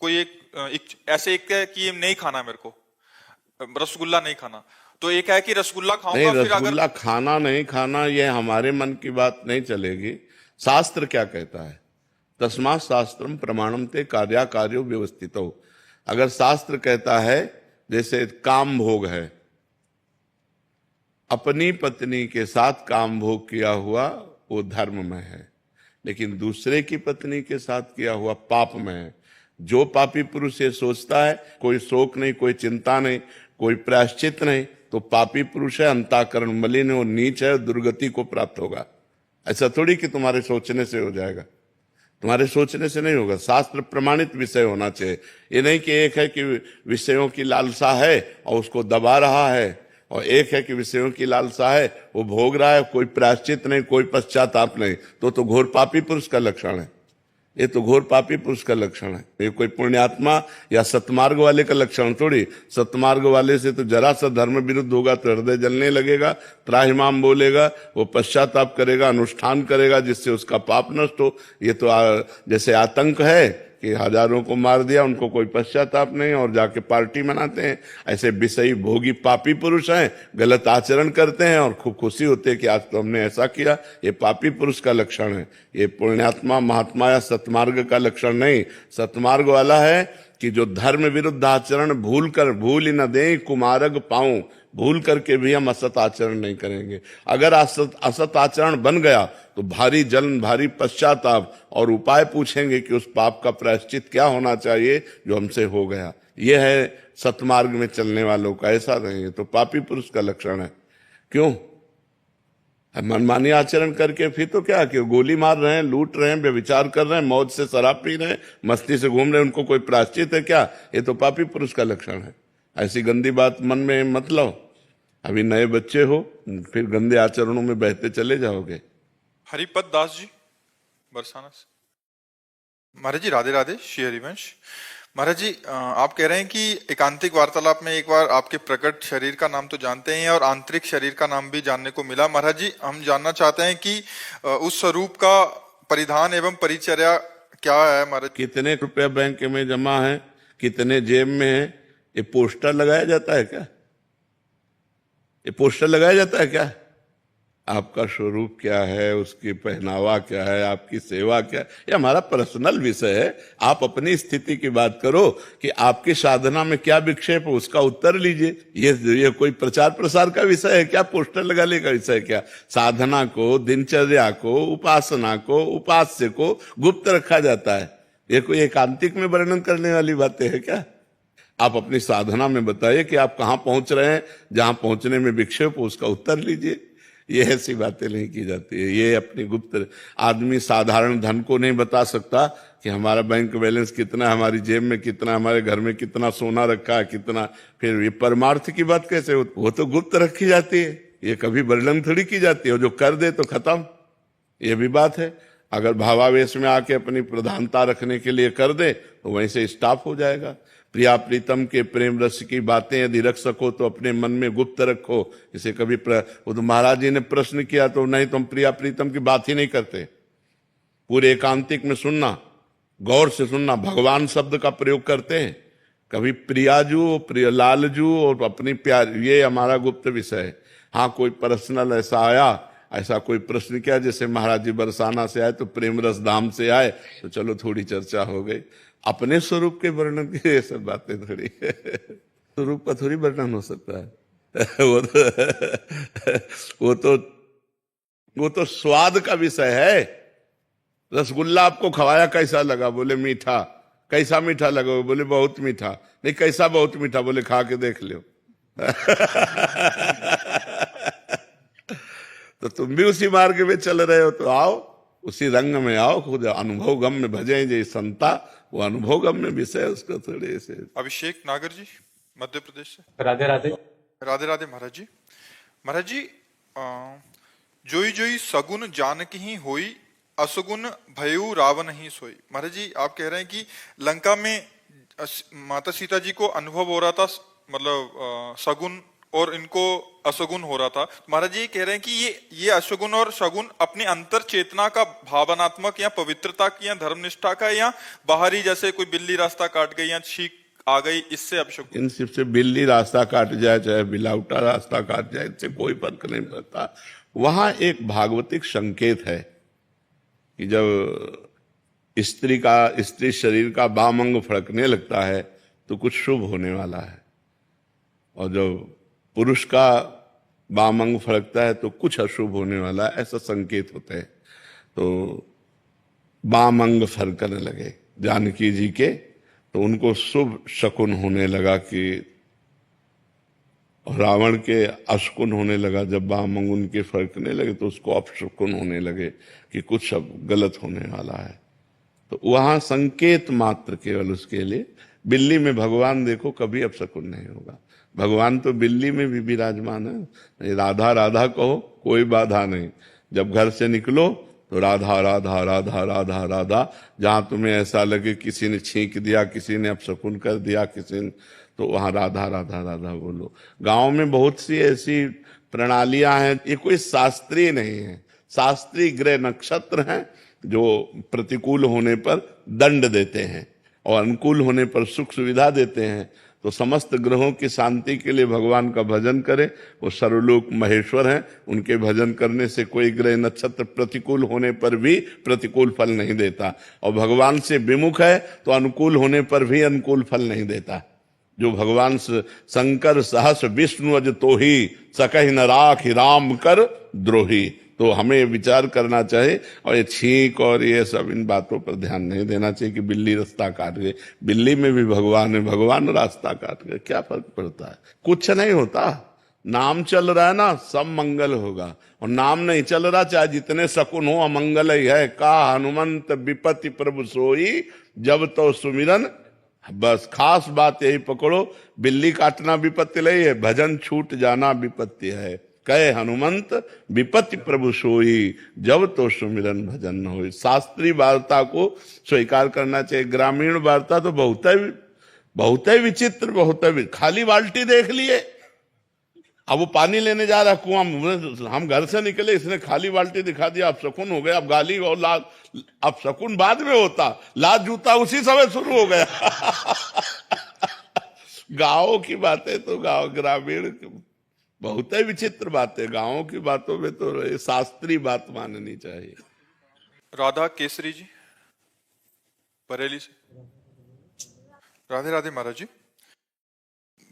कोई एक ऐसे एक है कि नहीं खाना, मेरे को रसगुल्ला नहीं खाना, तो एक है कि रसगुल्ला खाऊंगा। नहीं, फिर रसगुल्ला खाना नहीं खाना, ये हमारे मन की बात नहीं चलेगी। शास्त्र क्या कहता है? तस्मात् शास्त्रम प्रमाणम ते कार्या कार्यो व्यवस्थितो। अगर शास्त्र कहता है, जैसे काम भोग है, अपनी पत्नी के साथ काम भोग किया हुआ वो धर्म में है, लेकिन दूसरे की पत्नी के साथ किया हुआ पाप में है। जो पापी पुरुष ये सोचता है कोई शोक नहीं, कोई चिंता नहीं, कोई प्रायश्चित नहीं, तो पापी पुरुष है, अंतःकरण मलिन है, वो नीच है, दुर्गति को प्राप्त होगा। ऐसा थोड़ी कि तुम्हारे सोचने से हो जाएगा, तुम्हारे सोचने से नहीं होगा। शास्त्र प्रमाणित विषय होना चाहिए। ये नहीं कि एक है कि विषयों की लालसा है और उसको दबा रहा है, और एक है कि विषयों की लालसा है, वो भोग रहा है, कोई प्रायश्चित नहीं, कोई पश्चाताप नहीं, तो घोर पापी पुरुष का लक्षण है। ये तो घोर पापी पुरुष का लक्षण है। ये कोई पुण्यात्मा या सतमार्ग वाले का लक्षण थोड़ी। सतमार्ग वाले से तो जरा सा धर्म विरुद्ध होगा तो हृदय जलने लगेगा, त्राहिमाम बोलेगा, वो पश्चाताप करेगा, अनुष्ठान करेगा जिससे उसका पाप नष्ट हो। ये तो जैसे आतंक है कि हजारों को मार दिया, उनको कोई पश्चाताप नहीं और जाके पार्टी मनाते हैं। ऐसे विषयी भोगी पापी पुरुष हैं, गलत आचरण करते हैं और खूब खुशी होते हैं कि आज तो हमने ऐसा किया। ये पापी पुरुष का लक्षण है, ये पुण्यात्मा महात्मा या सतमार्ग का लक्षण नहीं। सतमार्ग वाला है कि जो धर्म विरुद्ध आचरण भूल ही न दे कुमारग पाऊं, भूल करके भी हम असत आचरण नहीं करेंगे। अगर असत आचरण बन गया तो भारी जलन, भारी पश्चाताप और उपाय पूछेंगे कि उस पाप का प्रायश्चित क्या होना चाहिए जो हमसे हो गया। यह है सतमार्ग में चलने वालों का, ऐसा नहीं है। तो पापी पुरुष का लक्षण है। क्यों? मनमानी आचरण करके फिर तो क्या कि गोली मार रहे हैं, लूट रहे हैं, व्यभिचार कर रहे हैं, मौज से शराब पी रहे हैं, मस्ती से घूम रहे हैं, उनको कोई प्रायश्चित है क्या? ये तो पापी पुरुष का लक्षण है। ऐसी गंदी बात मन में मत लो। अभी नए बच्चे हो, फिर गंदे आचरणों में बहते चले जाओगे। हरिपत दास जी बरसाना से। महाराज जी राधे राधे। श्री हरिवंश। महाराज जी आप कह रहे हैं कि एकांतिक वार्तालाप में एक बार आपके प्रकट शरीर का नाम तो जानते हैं और आंतरिक शरीर का नाम भी जानने को मिला। महाराज जी हम जानना चाहते हैं कि उस स्वरूप का परिधान एवं परिचर्या क्या है महाराज? कितने रुपया बैंक में जमा है, कितने जेब में है, ये पोस्टर लगाया जाता है क्या? ये पोस्टर लगाया जाता है क्या? आपका स्वरूप क्या है, उसकी पहनावा क्या है, आपकी सेवा क्या है, ये हमारा पर्सनल विषय है। आप अपनी स्थिति की बात करो कि आपकी साधना में क्या विक्षेप है, उसका उत्तर लीजिए। ये कोई प्रचार प्रसार का विषय है क्या? पोस्टर लगाने का विषय है क्या? साधना को, दिनचर्या को, उपासना को, उपास्य को गुप्त रखा जाता है। ये कोई एकांतिक में वर्णन करने वाली बातें है क्या? आप अपनी साधना में बताइए कि आप कहाँ पहुंच रहे हैं, जहां पहुंचने में विक्षेप हो उसका उत्तर लीजिए। ये ऐसी बातें नहीं की जाती है। ये अपनी गुप्त, आदमी साधारण धन को नहीं बता सकता कि हमारा बैंक बैलेंस कितना है, हमारी जेब में कितना, हमारे घर में कितना सोना रखा है, कितना। फिर ये परमार्थ की बात कैसे हो? वो तो गुप्त रखी जाती है, ये कभी वर्णन थोड़ी की जाती है। जो कर दे तो खत्म, ये भी बात है। अगर भावावेश में आके अपनी प्रधानता रखने के लिए कर दे तो वहीं से स्टॉप हो जाएगा। प्रिया प्रीतम के प्रेम रस की बातें यदि रख सको तो अपने मन में गुप्त रखो। इसे कभी वो तो महाराज जी ने प्रश्न किया तो नहीं, तुम प्रिया प्रीतम की बात ही नहीं करते। पूरे एकांतिक में सुनना, गौर से सुनना, भगवान शब्द का प्रयोग करते हैं। कभी प्रियाजू, प्रिय लालजू और अपनी प्यार, ये हमारा गुप्त विषय है। हाँ, कोई पर्सनल ऐसा आया, ऐसा कोई प्रश्न किया, जैसे महाराज जी बरसाना से आए तो प्रेम रस धाम से आए, तो चलो थोड़ी चर्चा हो गई। अपने स्वरूप के वर्णन की ये सब बातें थोड़ी स्वरूप का थोड़ी वर्णन हो सकता है। वो तो स्वाद का विषय है। रसगुल्ला आपको खवाया, कैसा लगा? बोले मीठा। कैसा मीठा लगा? बोले बहुत मीठा। नहीं, कैसा बहुत मीठा? बोले खा के देख लो। तो तुम भी उसी मार्ग में चल रहे हो, तो आओ उसी रंग में आओ, खुद अनुभव गम में भजे जे संता। वो अनुभव गम में विषय उसको थोड़े से। अभिषेक नागर जी मध्य प्रदेश से। राधे राधे। राधे राधे महाराज जी। महाराज जी जोई जोई सगुन जानकी ही होई, असगुन भयु रावण ही सोई। महाराज जी आप कह रहे हैं कि लंका में माता सीता जी को अनुभव हो रहा था, मतलब सगुन, और इनको असगुन हो रहा था। महाराज जी कह रहे हैं कि ये असगुन और सगुन अपनी अंतर चेतना का, भावनात्मक या पवित्रता की या धर्मनिष्ठा का, या बाहरी जैसे कोई बिल्ली रास्ता काट गई या छींक आ गई, इससे अपशगुन। इन सबसे बिल्ली रास्ता काट जाए चाहे बिलाउटा रास्ता काट जाए, इससे कोई फर्क नहीं पड़ता। वहां एक भागवतिक संकेत है कि जब स्त्री शरीर का बाम अंग फड़कने लगता है तो कुछ शुभ होने वाला है, और जब पुरुष का बाम अंग फड़कता है तो कुछ अशुभ होने वाला है, ऐसा संकेत होते हैं। तो बाम अंग फड़कने लगे जानकी जी के, तो उनको शुभ शकुन होने लगा कि, रावण के अशकुन होने लगा। जब बाम अंग उनके फड़कने लगे तो उसको अपशकुन होने लगे कि कुछ अब गलत होने वाला है। तो वहां संकेत मात्र केवल उसके लिए। बिल्ली में भगवान देखो कभी अपशकुन नहीं होगा। भगवान तो बिल्ली में भी विराजमान है। राधा राधा कहो, कोई बाधा नहीं। जब घर से निकलो तो राधा राधा राधा राधा राधा। जहां तुम्हें ऐसा लगे किसी ने छींक दिया, किसी ने अपशकुन कर दिया, किसी ने, तो वहां राधा राधा राधा बोलो। गांव में बहुत सी ऐसी प्रणालियां हैं, ये कोई शास्त्रीय नहीं है। शास्त्रीय ग्रह नक्षत्र हैं जो प्रतिकूल होने पर दंड देते हैं और अनुकूल होने पर सुख सुविधा देते हैं। तो समस्त ग्रहों की शांति के लिए भगवान का भजन करें। वो सर्वलोक महेश्वर हैं, उनके भजन करने से कोई ग्रह नक्षत्र प्रतिकूल होने पर भी प्रतिकूल फल नहीं देता, और भगवान से विमुख है तो अनुकूल होने पर भी अनुकूल फल नहीं देता। जो भगवान शंकर सहस विष्णु अज तो ही सकहि न राख राम कर द्रोही। तो हमें विचार करना चाहिए, और ये छींक और ये सब इन बातों पर ध्यान नहीं देना चाहिए कि बिल्ली रास्ता काट गई। बिल्ली में भी भगवान है, भगवान रास्ता काट गए, क्या फर्क पड़ता है? कुछ नहीं होता। नाम चल रहा है ना, सब मंगल होगा। और नाम नहीं चल रहा, चाहे जितने शकुन हो, अमंगल ही है। का हनुमंत विपत्ति प्रभु सोई, जब तो सुमिरन। बस खास बात यही पकड़ो, बिल्ली काटना विपत्ति नहीं है, भजन छूट जाना विपत्ति है। कहे हनुमंत विपत्ति प्रभु सोई, जब तो सुमिरन भजन न होई। शास्त्रीय वार्ता को स्वीकार करना चाहिए। ग्रामीण वार्ता तो बहुत ही विचित्र, खाली बाल्टी देख लिए, अब वो पानी लेने जा रहा कुआं में, हम घर से निकले, इसने खाली बाल्टी दिखा दिया, अब शकुन हो गया। अब गाली और लाज, अब शकुन बाद में होता, लाज जूता उसी समय शुरू हो गया। गांव की बातें तो ग्रामीण बहुत ही विचित्र बातें। गांवों की बातों में तो शास्त्रीय बात माननी चाहिए। राधा केसरी जी बरेली से। राधे राधे महाराज जी।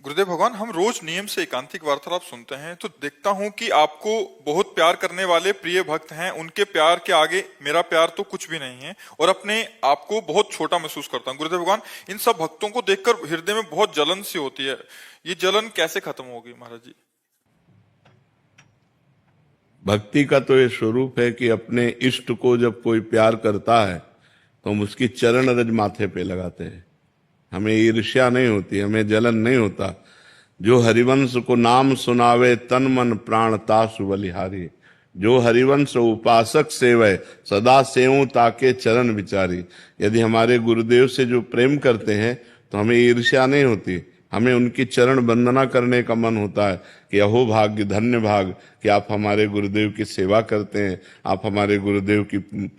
गुरुदेव भगवान, हम रोज नियम से एकांतिक वार्तालाप सुनते हैं तो देखता हूं कि आपको बहुत प्यार करने वाले प्रिय भक्त हैं, उनके प्यार के आगे मेरा प्यार तो कुछ भी नहीं है, और अपने आप को बहुत छोटा महसूस करता हूं। गुरुदेव भगवान, इन सब भक्तों को देखकर हृदय में बहुत जलन सी होती है, ये जलन कैसे खत्म होगी महाराज जी? भक्ति का तो ये स्वरूप है कि अपने इष्ट को जब कोई प्यार करता है तो हम उसकी चरण रज माथे पे लगाते हैं। हमें ईर्ष्या नहीं होती, हमें जलन नहीं होता। जो हरिवंश को नाम सुनावे, तन मन प्राण तासु बलिहारी। जो हरिवंश उपासक सेवै, सदा सेवूं ताके चरण विचारी। यदि हमारे गुरुदेव से जो प्रेम करते हैं तो हमें ईर्ष्या नहीं होती, हमें उनकी चरण वंदना करने का मन होता है कि अहो भाग्य, धन्य भाग कि आप हमारे गुरुदेव की सेवा करते हैं, आप हमारे गुरुदेव की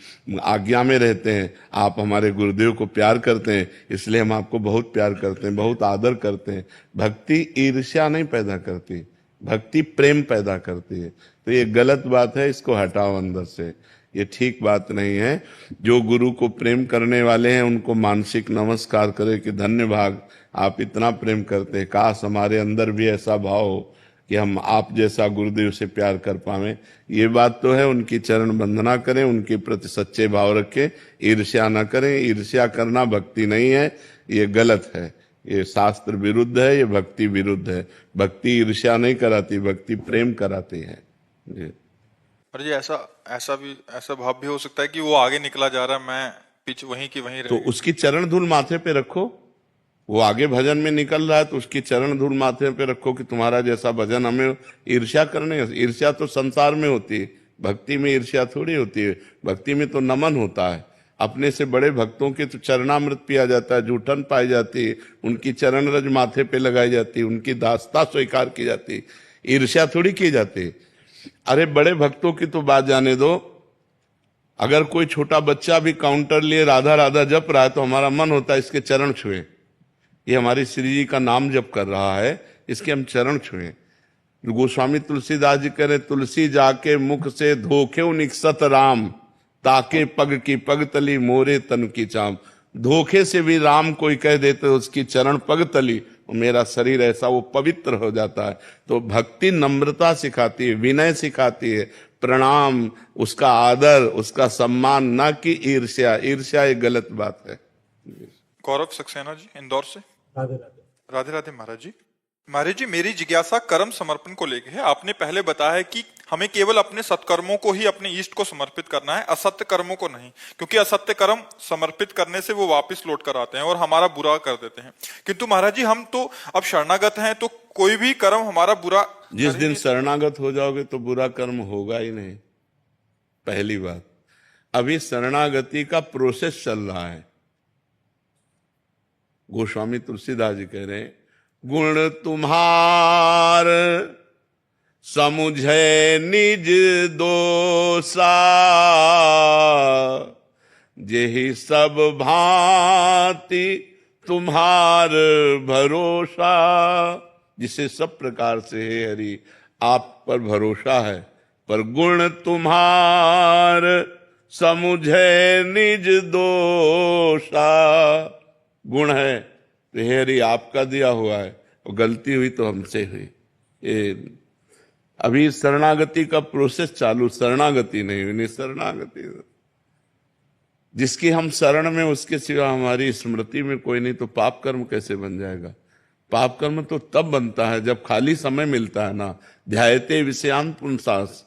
आज्ञा में रहते हैं, आप हमारे गुरुदेव को प्यार करते हैं, इसलिए हम आपको बहुत प्यार करते हैं, बहुत आदर करते हैं। भक्ति ईर्ष्या नहीं पैदा करती, भक्ति प्रेम पैदा करती है। तो ये गलत बात है, इसको हटाओ अंदर से, ये ठीक बात नहीं है। जो गुरु को प्रेम करने वाले हैं उनको मानसिक नमस्कार करे कि धन्य भाग, आप इतना प्रेम करते हैं, काश हमारे अंदर भी ऐसा भाव हो कि हम आप जैसा गुरुदेव से प्यार कर पावे। ये बात तो है, उनकी चरण वंदना करें, उनके प्रति सच्चे भाव रखें, ईर्ष्या न करें। ईर्ष्या करना भक्ति नहीं है, ये गलत है, ये शास्त्र विरुद्ध है, ये भक्ति विरुद्ध है। भक्ति ईर्ष्या नहीं कराती, भक्ति प्रेम कराती है जी। पर जी ऐसा भाव भी हो सकता है कि वो आगे निकला जा रहा है, मैं पीछे वहीं की वहीं रह तो गई। उसकी चरण धूल माथे पे रखो। वो आगे भजन में निकल रहा है तो उसकी चरण धूल माथे पे रखो कि तुम्हारा जैसा भजन। हमें ईर्ष्या करने, ईर्ष्या तो संसार में होती है, भक्ति में ईर्ष्या थोड़ी होती है। भक्ति में तो नमन होता है। अपने से बड़े भक्तों के तो चरणामृत पिया जाता है, जूठन पाई जाती है, उनकी चरण रज माथे पे लगाई जाती है, उनकी दास्ता स्वीकार की जाती है, ईर्ष्या थोड़ी की जाती है। अरे बड़े भक्तों की तो बात जाने दो, अगर कोई छोटा बच्चा भी काउंटर लिए राधा राधा जप रहा है तो हमारा मन होता है इसके चरण छुए, ये हमारी श्री जी का नाम जप कर रहा है, इसके हम चरण छुए। गोस्वामी तुलसीदास जी कह रहे, तुलसी जाके मुख से धोखे निकसत राम, ताके पग की पग तली मोरे तन की चाम। धोखे से भी राम कोई कह देते उसकी चरण पग तली, मेरा शरीर ऐसा वो पवित्र हो जाता है। तो भक्ति नम्रता सिखाती है, विनय सिखाती है, प्रणाम, उसका आदर, उसका सम्मान, ना कि ईर्ष्या। ईर्ष्या एक गलत बात है। गौरव सक्सेना जी इंदौर से। राधे राधे। राधे राधे महाराज जी। महाराज जी, मेरी जिज्ञासा कर्म समर्पण को लेकर है। आपने पहले बताया है कि हमें केवल अपने सत्कर्मों को ही अपने इष्ट को समर्पित करना है, असत्य कर्मों को नहीं, क्योंकि असत्य कर्म समर्पित करने से वो वापस लौट कर आते हैं और हमारा बुरा कर देते हैं। किंतु महाराज जी, हम तो अब शरणागत हैं, तो कोई भी कर्म हमारा बुरा, जिस दिन शरणागत हो जाओगे तो बुरा कर्म होगा ही नहीं, पहली बात। अभी शरणागति का प्रोसेस चल रहा है। गोस्वामी तुलसीदास जी कह रहे हैं, गुण तुम्हार समुझे निज दोषा, जेहि सब भांति तुम्हार भरोसा। जिसे सब प्रकार से हे हरि आप पर भरोसा है, पर गुण तुम्हार समुझे निज दोषा। गुण है तो हे हरि आपका दिया हुआ है, और गलती हुई तो हमसे हुई। ये अभी शरणागति का प्रोसेस चालू, शरणागति नहीं हुई, शरणागति। जिसकी हम शरण में उसके सिवा हमारी स्मृति में कोई नहीं, तो पाप कर्म कैसे बन जाएगा? पाप कर्म तो तब बनता है जब खाली समय मिलता है ना, ध्यायते विषयान पुंसास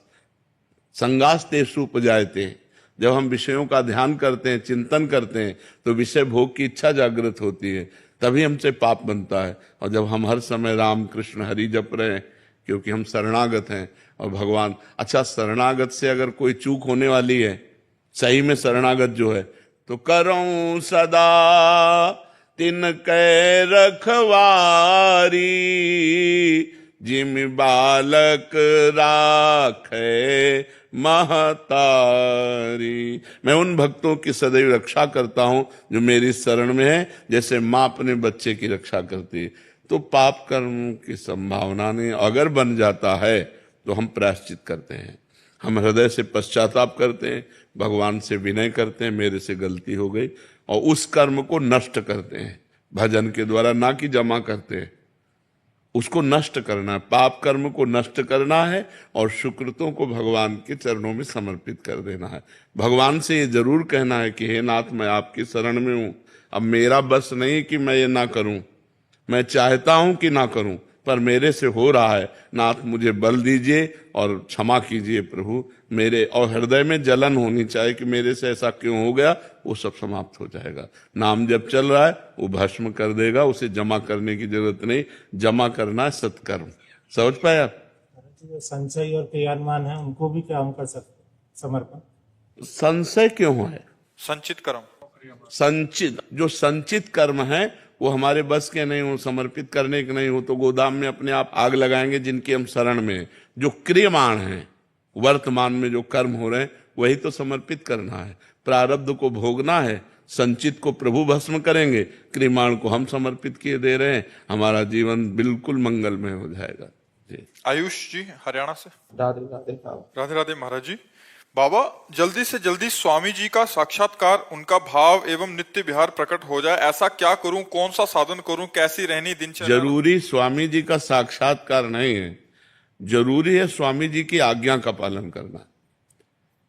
संगास्तेषु उपजायते, जब हम विषयों का ध्यान करते हैं, चिंतन करते हैं, तो विषय भोग की इच्छा जागृत होती है, तभी हमसे पाप बनता है। और जब हम हर समय राम कृष्ण हरि जप रहे हैं, क्योंकि हम शरणागत हैं और भगवान, अच्छा शरणागत से अगर कोई चूक होने वाली है, सही में शरणागत जो है, तो करऊं सदा तिनकै रखवारी, जिम बालक राखे महतारी। मैं उन भक्तों की सदैव रक्षा करता हूं जो मेरी शरण में है, जैसे माँ अपने बच्चे की रक्षा करती है। तो पाप कर्म की संभावना नहीं, अगर बन जाता है तो हम प्रायश्चित करते हैं, हम हृदय से पश्चाताप करते हैं, भगवान से विनय करते हैं, मेरे से गलती हो गई, और उस कर्म को नष्ट करते हैं भजन के द्वारा, ना कि जमा करते हैं। उसको नष्ट करना है, पाप कर्म को नष्ट करना है और सुकृतों को भगवान के चरणों में समर्पित कर देना है। भगवान से ये जरूर कहना है कि हे नाथ, मैं आपकी शरण में हूं, अब मेरा बस नहीं कि मैं ये ना करूं, मैं चाहता हूं कि ना करूं, पर मेरे से हो रहा है, नाथ मुझे बल दीजिए और क्षमा कीजिए प्रभु मेरे। और हृदय में जलन होनी चाहिए कि मेरे से ऐसा क्यों हो गया, वो सब समाप्त हो जाएगा। नाम जब चल रहा है वो भस्म कर देगा, उसे जमा करने की जरूरत नहीं, जमा करना है सत्कर्म। समझ पाए आप? जो संशय और क्रियान्मान है उनको भी क्या हम कर सकते, समर्पण? संशय क्यों है? संचित कर्म, संचित, जो संचित कर्म है वो हमारे बस के नहीं हो, समर्पित करने के नहीं हो, तो गोदाम में अपने आप आग लगाएंगे जिनकी हम शरण में हैं। जो क्रियमाण है, वर्तमान में जो कर्म हो रहे हैं, वही तो समर्पित करना है। प्रारब्ध को भोगना है, संचित को प्रभु भस्म करेंगे, क्रियमाण को हम समर्पित किए दे रहे हैं, हमारा जीवन बिल्कुल मंगलमय हो जाएगा। जी। आयुष जी हरियाणा से। राधे राधे। राधे राधे महाराज जी। बाबा, जल्दी से जल्दी स्वामी जी का साक्षात्कार, उनका भाव एवं नित्य विहार प्रकट हो जाए, ऐसा क्या करूं, कौन सा साधन करूं, कैसी रहनी दिनचर्या? जरूरी स्वामी जी का साक्षात्कार नहीं है, जरूरी है स्वामी जी की आज्ञा का पालन करना।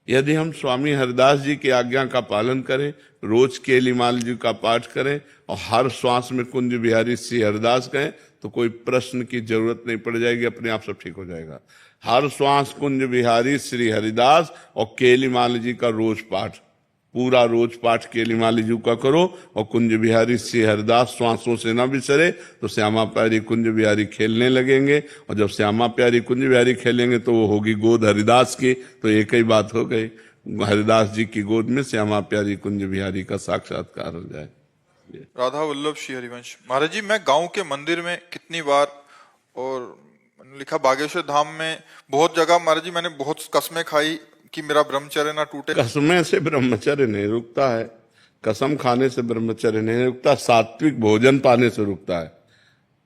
यदि हम स्वामी हरिदास जी की आज्ञा का पालन करें, रोज केलीमाल जी का पाठ करें और हर श्वास में कुंज बिहारी श्री हरिदास कहें, तो कोई प्रश्न की जरूरत नहीं पड़ जाएगी, अपने आप सब ठीक हो जाएगा। हर श्वास कुंज बिहारी श्री हरिदास और केलीमाल जी का रोज पाठ, पूरा रोज पाठ केलीमाल जी का करो और कुंज बिहारी श्री हरिदास श्वासों से ना बिसरे, तो श्यामा प्यारी कुंज बिहारी खेलने लगेंगे। और जब श्यामा प्यारी कुंज बिहारी खेलेंगे तो वो होगी गोद हरिदास की, तो एक ही बात हो गई, हरिदास जी की गोद में श्यामा प्यारी कुंज बिहारी का साक्षात्कार हो जाए। राधा वल्लभ श्री हरिवंश। महाराज जी, मैं गांव के मंदिर में कितनी बार, और लिखा बागेश्वर धाम में बहुत जगह, महाराज जी मैंने बहुत कसमें खाई कि मेरा ब्रह्मचर्य ना टूटे। कसमें से ब्रह्मचर्य नहीं रुकता है, कसम खाने से ब्रह्मचर्य नहीं रुकता, सात्विक भोजन पाने से रुकता है।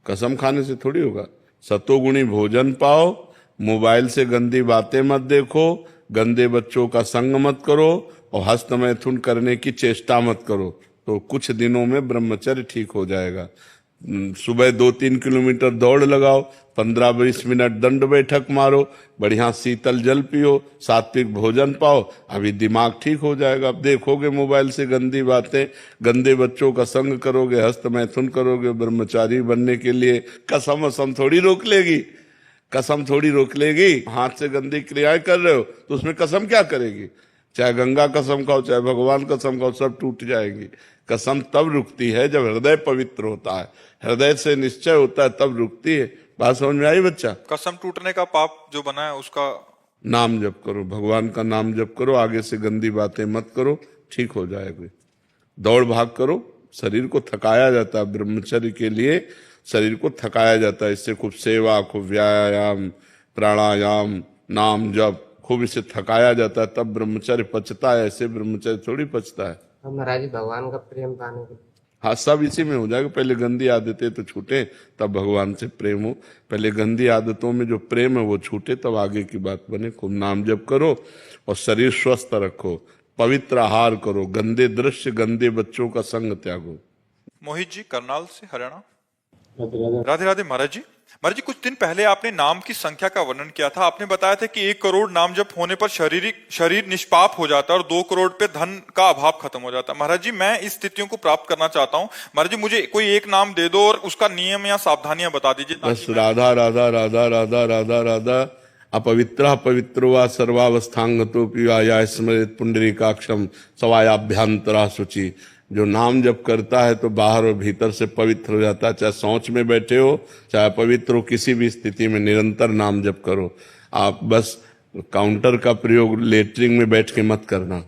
कसम खाने से थोड़ी होगा। सतोगुणी भोजन पाओ, मोबाइल से गंदी बातें मत देखो, गंदे बच्चों का संग मत करो और हस्त मैथुन करने की चेष्टा मत करो, तो कुछ दिनों में ब्रह्मचर्य ठीक हो जाएगा। सुबह 2-3 किलोमीटर दौड़ लगाओ, 15-20 मिनट दंड बैठक मारो, बढ़िया शीतल जल पियो, सात्विक भोजन पाओ, अभी दिमाग ठीक हो जाएगा। अब देखोगे मोबाइल से गंदी बातें, गंदे बच्चों का संग करोगे, हस्त मैथुन करोगे, ब्रह्मचारी बनने के लिए कसम वसम थोड़ी रोक लेगी, कसम थोड़ी रोक लेगी। हाथ से गंदी क्रियाएं कर रहे हो तो उसमें कसम क्या करेगी? चाहे गंगा कसम खाओ, चाहे भगवान कसम खाओ, सब टूट जाएंगी। कसम तब रुकती है जब हृदय पवित्र होता है, हृदय से निश्चय होता है, तब रुकती है। बात समझ में आई बच्चा? कसम टूटने का पाप जो बना है उसका नाम जप करो, भगवान का नाम जप करो, आगे से गंदी बातें मत करो, ठीक हो जाएगा। दौड़ भाग करो, शरीर को थकाया जाता है, ब्रह्मचर्य के लिए शरीर को थकाया जाता है। इससे खूब सेवा, खूब व्यायाम, प्राणायाम, नाम जप, खूब इसे थकाया जाता है, तब ब्रह्मचर्य पचता है। ऐसे ब्रह्मचर्य थोड़ी पचता है। महाराज जी, भगवान का प्रेम पाने के लिए हाँ, सब इसी में हो जाएगा। पहले गंदी आदतें तो छूटे, तब भगवान से प्रेम हो। पहले गंदी आदतों में जो प्रेम है वो छूटे, तब आगे की बात बने। खूब नाम जप करो और शरीर स्वस्थ रखो, पवित्र आहार करो, गंदे दृश्य, गंदे बच्चों का संग त्यागो। मोहित जी करनाल से हरियाणा। राधे राधे। राधे राधे महाराज जी। महाराज जी, कुछ दिन पहले आपने नाम की संख्या का वर्णन किया था। आपने बताया था कि 1 करोड़ नाम जप होने पर शरीर निष्पाप हो जाता है और 2 करोड़ पे धन का अभाव खत्म हो जाता है। महाराज जी, मैं इस स्थितियों को प्राप्त करना चाहता हूँ। महाराज जी, मुझे कोई एक नाम दे दो और उसका नियम या सावधानियां बता दीजिए। बस राधा राधा राधा राधा राधा राधा अपवित्र पवित्रो वा सर्वावस्थांगतो पिया स्मृत पुंडरीकाक्षम सवायाभ्यंतरा शुचि। जो नाम जप करता है तो बाहर और भीतर से पवित्र हो जाता है। चाहे शौच में बैठे हो, चाहे पवित्र हो, किसी भी स्थिति में निरंतर नाम जप करो। आप बस काउंटर का प्रयोग लेटरिंग में बैठ के मत करना।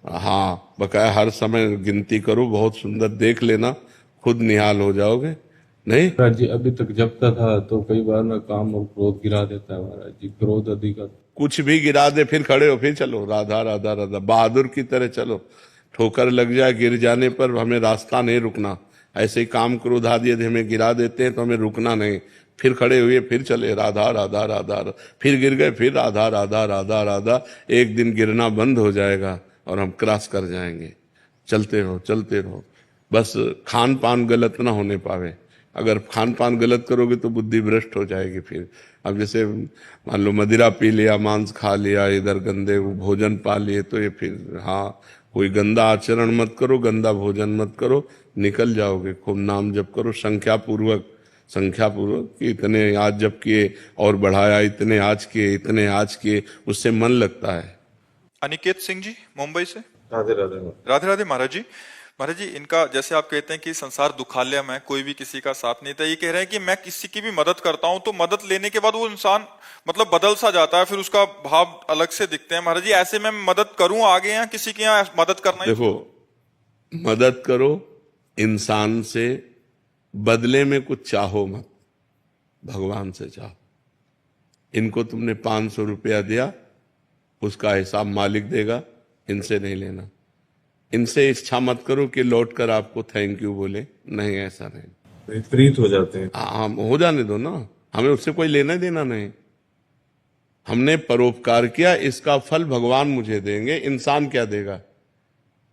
हाँ, बकाया हर समय गिनती करो, बहुत सुंदर देख लेना, खुद निहाल हो जाओगे। नहीं महाराज जी, अभी तक जपता था तो कई बार ना काम और क्रोध गिरा देता है महाराज जी, क्रोध अधिक। कुछ भी गिरा दे, फिर खड़े हो, फिर चलो, राधा राधा राधा, बहादुर की तरह चलो। ठोकर लग जाए, गिर जाने पर हमें रास्ता नहीं रुकना। ऐसे ही काम क्रोध आदि यदि हमें गिरा देते हैं तो हमें रुकना नहीं, फिर खड़े हुए, फिर चले, राधा राधा राधा, फिर गिर गए, फिर राधा राधा राधा राधा। एक दिन गिरना बंद हो जाएगा और हम क्रॉस कर जाएंगे। चलते रहो, चलते रहो, बस खान पान गलत ना होने पावे। अगर खान पान गलत करोगे तो बुद्धि भ्रष्ट हो जाएगी। फिर अब जैसे मान लो मदिरा पी लिया, मांस खा लिया, इधर गंदे भोजन पा लिए, तो ये फिर हाँ, कोई गंदा आचरण मत करो, गंदा भोजन मत करो, निकल जाओगे। खूब नाम जप करो संख्या पूर्वक कि इतने आज जप किए और बढ़ाया, इतने आज किए, इतने आज किए, उससे मन लगता है। अनिकेत सिंह जी, मुंबई से। राधे राधे। राधे राधे महाराज जी। महाराज जी, इनका जैसे आप कहते हैं कि संसार दुखालय में, कोई भी किसी का साथ नहीं था। ये कह रहे हैं कि मैं किसी की भी मदद करता हूं तो मदद लेने के बाद वो इंसान मतलब बदल सा जाता है, फिर उसका भाव अलग से दिखते हैं। महाराज जी, ऐसे में मदद करूं आगे या किसी की यहाँ मदद करना ही? देखो, मदद करो इंसान से, बदले में कुछ चाहो मत, भगवान से चाहो। इनको तुमने 500 रुपया दिया, उसका हिसाब मालिक देगा, इनसे नहीं लेना। इनसे इच्छा मत करो कि लौट कर आपको थैंक यू बोले, नहीं, ऐसा नहीं। विपरीत हो जाते हैं। हाँ, हो जाने दो ना, हमें उससे कोई लेना देना नहीं। हमने परोपकार किया, इसका फल भगवान मुझे देंगे, इंसान क्या देगा?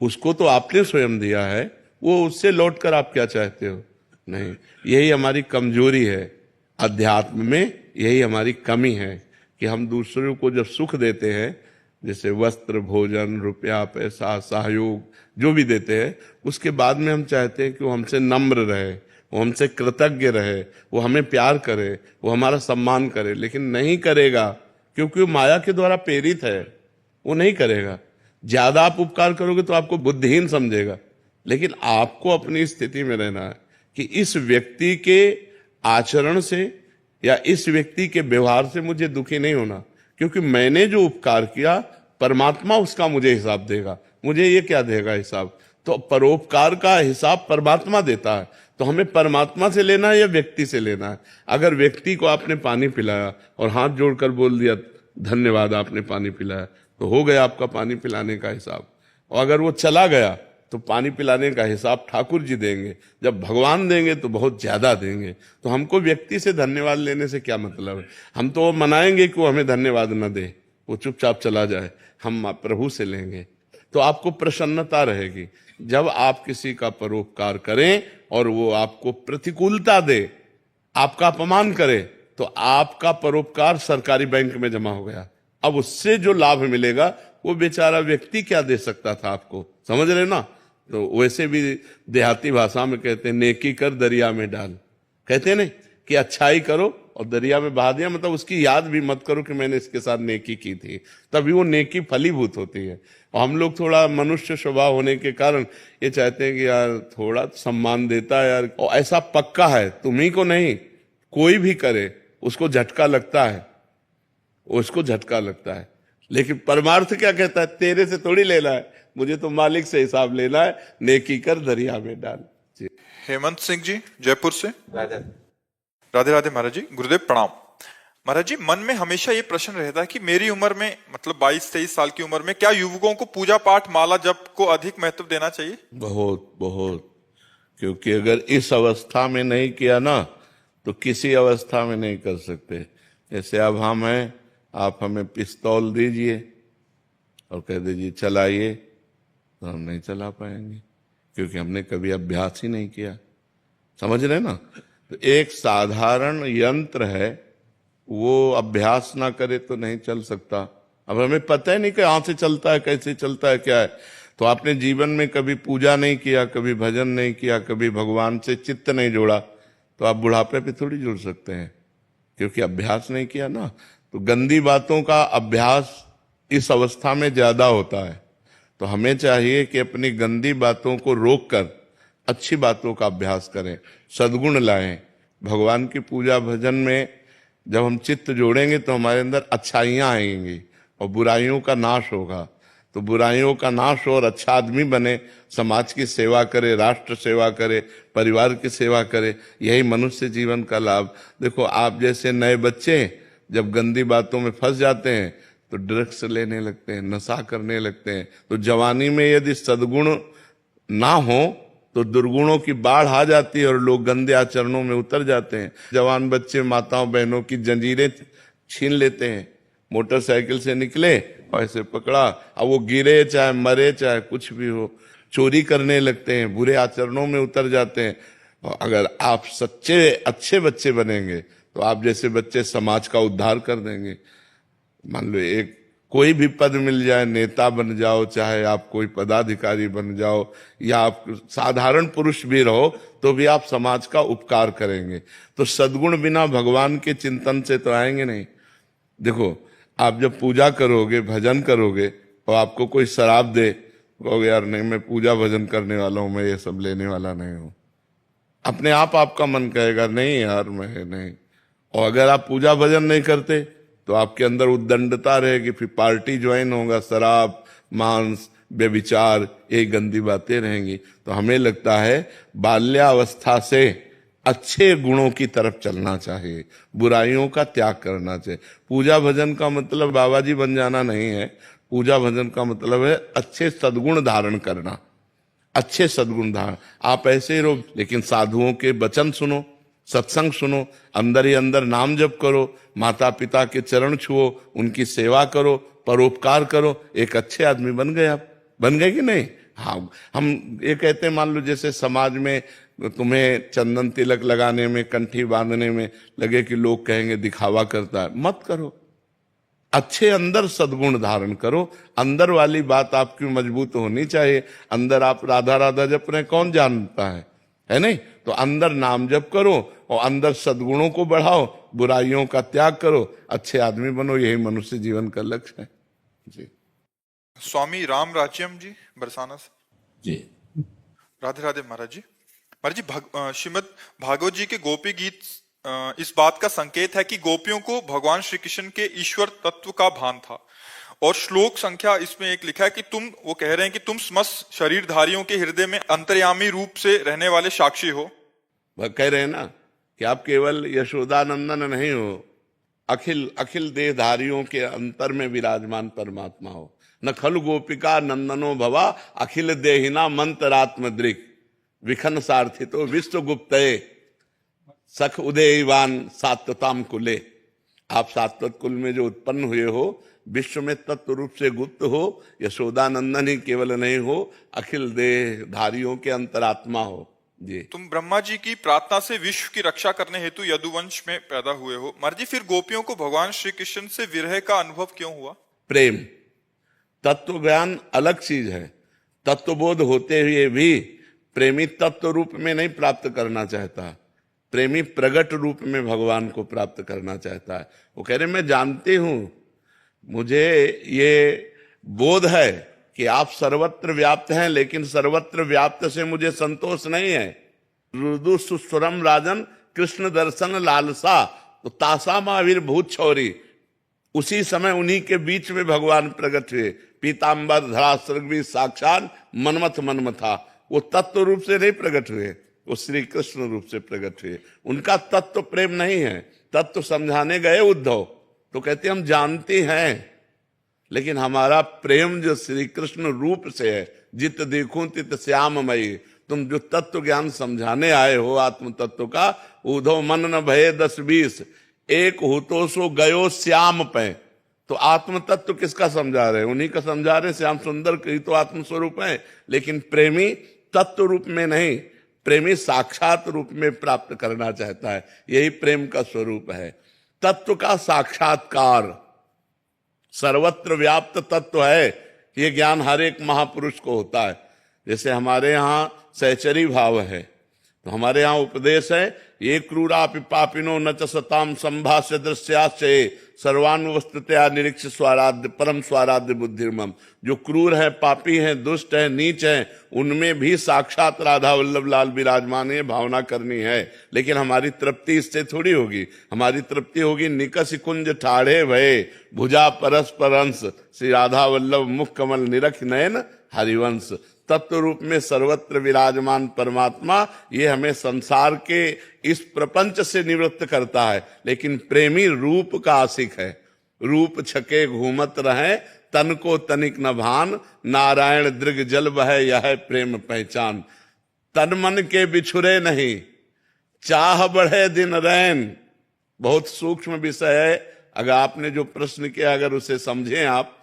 उसको तो आपने स्वयं दिया है, वो उससे लौट कर आप क्या चाहते हो? नहीं, यही हमारी कमजोरी है अध्यात्म में, यही हमारी कमी है कि हम दूसरों को जब सुख देते हैं, जैसे वस्त्र, भोजन, रुपया, पैसा, सहयोग जो भी देते हैं, उसके बाद में हम चाहते हैं कि वो हमसे नम्र रहे, वो हमसे कृतज्ञ रहे, वो हमें प्यार करे, वो हमारा सम्मान करे। लेकिन नहीं करेगा, क्योंकि वो माया के द्वारा प्रेरित है, वो नहीं करेगा। ज्यादा आप उपकार करोगे तो आपको बुद्धिहीन समझेगा। लेकिन आपको अपनी स्थिति में रहना है कि इस व्यक्ति के आचरण से या इस व्यक्ति के व्यवहार से मुझे दुखी नहीं होना, क्योंकि मैंने जो उपकार किया, परमात्मा उसका मुझे हिसाब देगा। मुझे ये क्या देगा हिसाब? तो परोपकार का हिसाब परमात्मा देता है, तो हमें परमात्मा से लेना है या व्यक्ति से लेना है? अगर व्यक्ति को आपने पानी पिलाया और हाथ जोड़कर बोल दिया धन्यवाद आपने पानी पिलाया, तो हो गया आपका पानी पिलाने का हिसाब। और अगर वो चला गया तो पानी पिलाने का हिसाब ठाकुर जी देंगे। जब भगवान देंगे तो बहुत ज्यादा देंगे। तो हमको व्यक्ति से धन्यवाद लेने से क्या मतलब है? हम तो मनाएंगे कि वो हमें धन्यवाद न दे, वो चुपचाप चला जाए, हम प्रभु से लेंगे, तो आपको प्रसन्नता रहेगी। जब आप किसी का परोपकार करें और वो आपको प्रतिकूलता दे, आपका अपमान करे, तो आपका परोपकार सरकारी बैंक में जमा हो गया। अब उससे जो लाभ मिलेगा वो बेचारा व्यक्ति क्या दे सकता था आपको, समझ रहे ना? तो वैसे भी देहाती भाषा में कहते हैं नेकी कर दरिया में डाल, कहते हैं नहीं कि अच्छाई करो और दरिया में बहा दिया, मतलब उसकी याद भी मत करो कि मैंने इसके साथ नेकी की थी, तभी वो नेकी फलीभूत होती है। और हम लोग थोड़ा मनुष्य स्वभाव होने के कारण ये चाहते हैं कि यार थोड़ा सम्मान देता है यार, और ऐसा पक्का है तुम्ही को नहीं, कोई भी करे उसको झटका लगता है, उसको झटका लगता है। लेकिन परमार्थ क्या कहता है? तेरे से थोड़ी लेना है, मुझे तो मालिक से हिसाब लेना है, नेकी कर दरिया में डाल। जी। हेमंत सिंह जी, जयपुर से। राधा राधे राधे महाराज जी, गुरुदेव प्रणाम। महाराज जी, मन में हमेशा ये प्रश्न रहता है कि मेरी उम्र में, मतलब 22-23 साल की उम्र में, क्या युवकों को पूजा पाठ, माला जप को अधिक महत्व देना चाहिए? बहुत बहुत, क्योंकि अगर इस अवस्था में नहीं किया ना तो किसी अवस्था में नहीं कर सकते। जैसे अब हम हैं, आप हमें पिस्तौल दीजिए और कह दीजिए चलाइए, तो हम नहीं चला पाएंगे, क्योंकि हमने कभी अभ्यास ही नहीं किया। समझ रहे ना? तो एक साधारण यंत्र है, वो अभ्यास ना करे तो नहीं चल सकता। अब हमें पता ही नहीं कि कहाँ से चलता है, कैसे चलता है, क्या है। तो आपने जीवन में कभी पूजा नहीं किया, कभी भजन नहीं किया, कभी भगवान से चित्त नहीं जोड़ा, तो आप बुढ़ापे पे थोड़ी जुड़ सकते हैं, क्योंकि अभ्यास नहीं किया ना। तो गंदी बातों का अभ्यास इस अवस्था में ज्यादा होता है। तो हमें चाहिए कि अपनी गंदी बातों को रोककर अच्छी बातों का अभ्यास करें, सद्गुण लाएं। भगवान की पूजा भजन में जब हम चित्त जोड़ेंगे तो हमारे अंदर अच्छाइयाँ आएंगी और बुराइयों का नाश होगा। तो बुराइयों का नाश हो और अच्छा आदमी बने, समाज की सेवा करे, राष्ट्र सेवा करे, परिवार की सेवा करे, यही मनुष्य जीवन का लाभ। देखो, आप जैसे नए बच्चे जब गंदी बातों में फंस जाते हैं तो ड्रग्स लेने लगते हैं, नशा करने लगते हैं। तो जवानी में यदि सद्गुण ना हो तो दुर्गुणों की बाढ़ आ जाती है और लोग गंदे आचरणों में उतर जाते हैं। जवान बच्चे माताओं बहनों की जंजीरें छीन लेते हैं, मोटरसाइकिल से निकले और ऐसे पकड़ा, अब वो गिरे चाहे मरे चाहे कुछ भी हो, चोरी करने लगते हैं, बुरे आचरणों में उतर जाते हैं। और अगर आप सच्चे अच्छे बच्चे बनेंगे तो आप जैसे बच्चे समाज का उद्धार कर देंगे। मान लो एक कोई भी पद मिल जाए, नेता बन जाओ, चाहे आप कोई पदाधिकारी बन जाओ, या आप साधारण पुरुष भी रहो, तो भी आप समाज का उपकार करेंगे। तो सद्गुण बिना भगवान के चिंतन से तो आएंगे नहीं। देखो, आप जब पूजा करोगे, भजन करोगे और आपको कोई शराब दे, कहोगे यार नहीं, मैं पूजा भजन करने वाला हूं, मैं ये सब लेने वाला नहीं हूं। अपने आप आपका मन कहेगा नहीं यार मैं नहीं। और अगर आप पूजा भजन नहीं करते तो आपके अंदर उद्दंडता रहेगी, फिर पार्टी ज्वाइन होगा, शराब, मांस, व्यभिचार, ये गंदी बातें रहेंगी। तो हमें लगता है बाल्यावस्था से अच्छे गुणों की तरफ चलना चाहिए, बुराइयों का त्याग करना चाहिए। पूजा भजन का मतलब बाबा जी बन जाना नहीं है। पूजा भजन का मतलब है अच्छे सद्गुण धारण करना, अच्छे सद्गुण धारण। आप ऐसे ही रहो, लेकिन साधुओं के वचन सुनो, सत्संग सुनो, अंदर ही अंदर नाम जप करो, माता पिता के चरण छुओ, उनकी सेवा करो, परोपकार करो, एक अच्छे आदमी बन गए। आप बन गए कि नहीं? हाँ, हम ये कहते हैं, मान लो जैसे समाज में तुम्हें चंदन तिलक लगाने में, कंठी बांधने में लगे कि लोग कहेंगे दिखावा करता है, मत करो। अच्छे अंदर सद्गुण धारण करो। अंदर वाली बात आपकी मजबूत होनी चाहिए। अंदर आप राधा राधा जप रहे, कौन जानता है नहीं? तो अंदर नाम जप करो और अंदर सद्गुणों को बढ़ाओ, बुराइयों का त्याग करो, अच्छे आदमी बनो। यही मनुष्य जीवन का लक्ष्य है जी। स्वामी राम राज्यम जी बरसाना से जी। राधे राधे महाराज जी। महाराज जी, श्रीमद भागवत जी के गोपी गीत इस बात का संकेत है कि गोपियों को भगवान श्री कृष्ण के ईश्वर तत्व का भान था। और श्लोक संख्या इसमें एक लिखा है कि वो कह रहे हैं कि तुम समस्त शरीरधारियों के हृदय में अंतर्यामी रूप से रहने वाले साक्षी हो। वह कह रहे हैं ना कि आप केवल यशोदानंदन नहीं हो, अखिल अखिल देहधारियों के अंतर में विराजमान परमात्मा हो। न खलु गोपिका नंदनो भवा अखिल देहिना मंत्रात्मदृक् विखन सार्थितो विश्व गुप्तये सख उदयवान सात्वताम कुले। आप सात्वत कुल में जो उत्पन्न हुए हो, विश्व में तत्व रूप से गुप्त हो, यशोदानंदन ही केवल नहीं हो, अखिल देहधारियों के अंतरात्मा हो जी। तुम ब्रह्मा जी की प्रार्थना से विश्व की रक्षा करने हेतु यदुवंश में पैदा हुए हो। महाराज जी, फिर गोपियों को भगवान श्री कृष्ण से विरह का अनुभव क्यों हुआ? प्रेम। तत्व ज्ञान अलग चीज है। तत्वबोध होते हुए भी प्रेमी तत्व रूप में नहीं प्राप्त करना चाहता, प्रेमी प्रगट रूप में भगवान को प्राप्त करना चाहता है। वो कह रहे मैं जानती हूं, मुझे ये बोध है कि आप सर्वत्र व्याप्त हैं, लेकिन सर्वत्र व्याप्त से मुझे संतोष नहीं है। रुदु सुस्वरम राजन कृष्ण दर्शन लालसा, तो तासा महावीरभूत छौरी। उसी समय उन्हीं के बीच में भगवान प्रकट हुए। पीताम्बर धरा सर्गवी साक्षात मनमथ मनमथा। वो तत्व रूप से नहीं प्रकट हुए, वो श्री कृष्ण रूप से प्रकट हुए। उनका तत्व प्रेम नहीं है। तत्व समझाने गए उद्धव तो कहते हम जानते हैं, लेकिन हमारा प्रेम जो श्री कृष्ण रूप से है, जित देखूं तित श्याममयी। तुम जो तत्व ज्ञान समझाने आए हो आत्म तत्व का, उद्धव मन न भये 10-20 एक हो तो सो गयो श्याम पे। तो आत्म तत्व किसका समझा रहे? उन्हीं का समझा रहे। श्याम सुंदर की तो आत्म स्वरूप है, लेकिन प्रेमी तत्व रूप में नहीं, प्रेमी साक्षात रूप में प्राप्त करना चाहता है, यही प्रेम का स्वरूप है। तत्व का साक्षात्कार सर्वत्र व्याप्त तत्व है, ये ज्ञान हर एक महापुरुष को होता है। जैसे हमारे यहाँ सहचरी भाव है, तो हमारे यहाँ उपदेश है, ये क्रूरापि पापिनो न च सताम संभाष्य दृश्याश्चये सर्वान्वस्तुतया निरीक्ष स्वाराध्य परम स्वाराध्य बुद्धिर्मम। जो क्रूर है, पापी है, दुष्ट है, नीच है, उनमें भी साक्षात राधा वल्लभ लाल विराजमान है, भावना करनी है। लेकिन हमारी तृप्ति इससे थोड़ी होगी, हमारी तृप्ति होगी निकष कुंज ठाढ़े भये भुजा परस्पर अंश श्री राधा वल्लभ मुख कमल निरख नयन हरिवंश। तत्व रूप में सर्वत्र विराजमान परमात्मा ये हमें संसार के इस प्रपंच से निवृत्त करता है। लेकिन प्रेमी रूप का आशिक है, रूप छके घूमत रहे तन को तनिक न भान, नारायण दृग जल बहे यह प्रेम पहचान। तन मन के बिछुरे नहीं, चाह बढ़े दिन रैन। बहुत सूक्ष्म विषय है, अगर आपने जो प्रश्न किया अगर उसे समझें आप,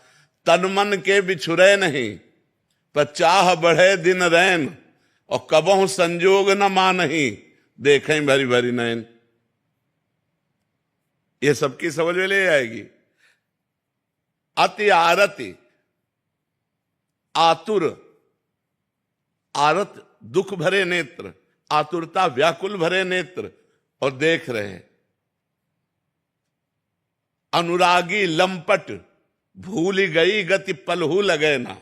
तन मन के बिछुरे नहीं पर चाह बढ़े दिन रैन, और कबहु संजोग न मानही देखें भरी भरी नैन। ये सबकी समझ में ले आएगी। अति आरति, आतुर, आरत दुख भरे नेत्र, आतुरता व्याकुल भरे नेत्र और देख रहे हैं। अनुरागी लंपट, भूल गई गति पलहू लगे ना,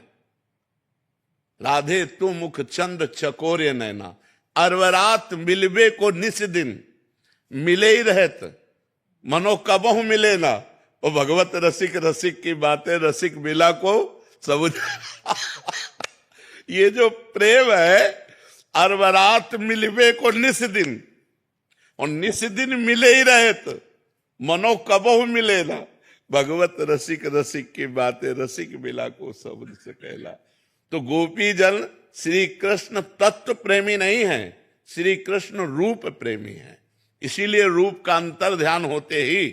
राधे तू मुख चंद्र चकोरे नैना। अरवरात मिलबे को निस दिन, मिले ही रहत मनो कबहु मिले ना। ओ भगवत रसिक रसिक की बातें रसिक मिला को सब ये जो प्रेम है, अरवरात मिलबे को निस दिन, और निस दिन मिले ही रहत मनो कबहु मिले ना। भगवत रसिक रसिक की बातें रसिक मिला को शब्द से कहला। तो गोपी जन श्री कृष्ण तत्व प्रेमी नहीं है, श्री कृष्ण रूप प्रेमी है। इसीलिए रूप का अंतर ध्यान होते ही,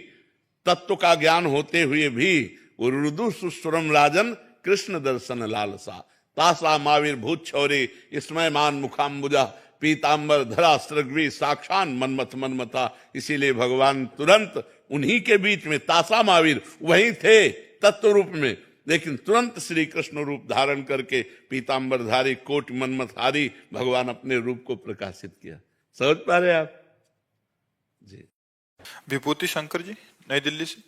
तत्व का ज्ञान होते हुए भी वो रुदु सुस्वरम राजन कृष्ण दर्शन लालसा। तासा माविर भूत छौरी इसमय मान मुखाम्बुजा पीतांबर धरा सृग्वी साक्षान मनमथ मनमथा। इसीलिए भगवान तुरंत उन्हीं के बीच में, तासा माविर वहीं थे तत्व रूप में, लेकिन तुरंत श्री कृष्ण रूप धारण करके पीतांबरधारी कोट मनमथहारी भगवान अपने रूप को प्रकाशित किया। समझ पा रहे आप जी। विभूति शंकर जी, नई दिल्ली से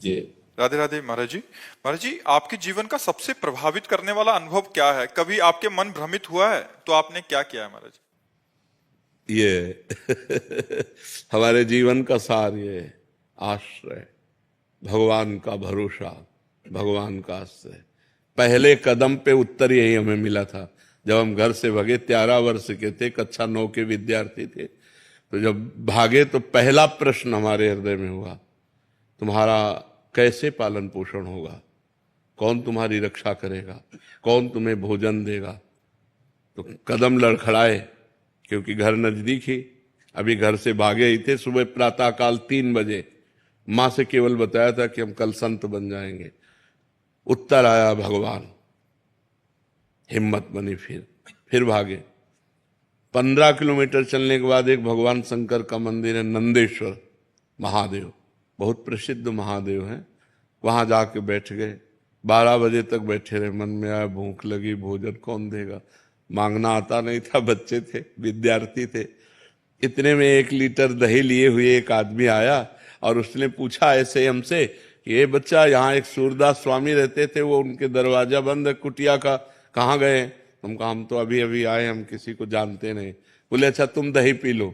जी। राधे राधे महाराज जी। महाराज जी, आपके जीवन का सबसे प्रभावित करने वाला अनुभव क्या है? कभी आपके मन भ्रमित हुआ है तो आपने क्या किया है महाराज? ये हमारे जीवन का सार, ये आश्रय, भगवान का भरोसा, भगवान का आश्रय। पहले कदम पे उत्तर यही हमें मिला था जब हम घर से भागे। 13 वर्ष के थे, कक्षा 9 के विद्यार्थी थे। तो जब भागे तो पहला प्रश्न हमारे हृदय में हुआ, तुम्हारा कैसे पालन पोषण होगा, कौन तुम्हारी रक्षा करेगा, कौन तुम्हें भोजन देगा। तो कदम लड़खड़ाए, क्योंकि घर नजदीक ही, अभी घर से भागे ही थे। सुबह प्रातःकाल 3 बजे माँ से केवल बताया था कि हम कल संत बन जाएंगे। उत्तर आया भगवान, हिम्मत बनी, फिर भागे। 15 किलोमीटर चलने के बाद एक भगवान शंकर का मंदिर है, नंदेश्वर महादेव, बहुत प्रसिद्ध महादेव हैं। वहां जाके बैठ गए, 12 बजे तक बैठे रहे। मन में आया भूख लगी, भोजन कौन देगा, मांगना आता नहीं था, बच्चे थे, विद्यार्थी थे। इतने में 1 लीटर दही लिए हुए एक आदमी आया और उसने पूछा ऐसे हमसे कि ये बच्चा, यहाँ एक सूरदास स्वामी रहते थे, वो उनके दरवाजा बंद है कुटिया का, कहाँ गए? हम कहा हम तो अभी अभी आए, हम किसी को जानते नहीं। बोले अच्छा तुम दही पी लो।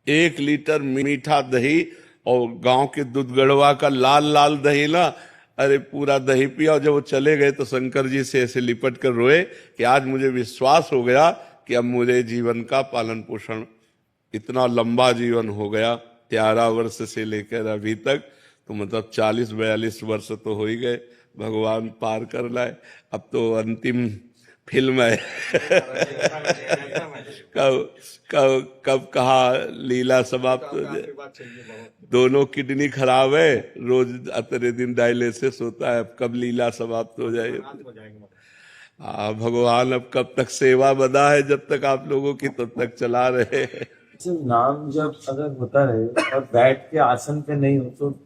1 लीटर मीठा दही और गांव के दूध गढ़वा का लाल लाल दही ना, अरे पूरा दही पिया। और जब वो चले गए तो शंकर जी से ऐसे लिपट कर रोए कि आज मुझे विश्वास हो गया कि अब मुझे जीवन का पालन पोषण, इतना लंबा जीवन हो गया 13 वर्ष से लेकर अभी तक, तो मतलब 40-42 वर्ष तो हो ही गए, भगवान पार कर लाए। अब तो अंतिम फिल्म है कब कहा लीला समाप्त हो जाए। दोनों किडनी खराब है, रोज अतरे दिन डायलिसिस होता है, अब कब लीला समाप्त हो जाएगी। भगवान अब कब तक सेवा बदा है, जब तक आप लोगों की तब तक चला रहे हैं। नाम जब अगर होता रहे और बैठ के आसन पे नहीं हो तो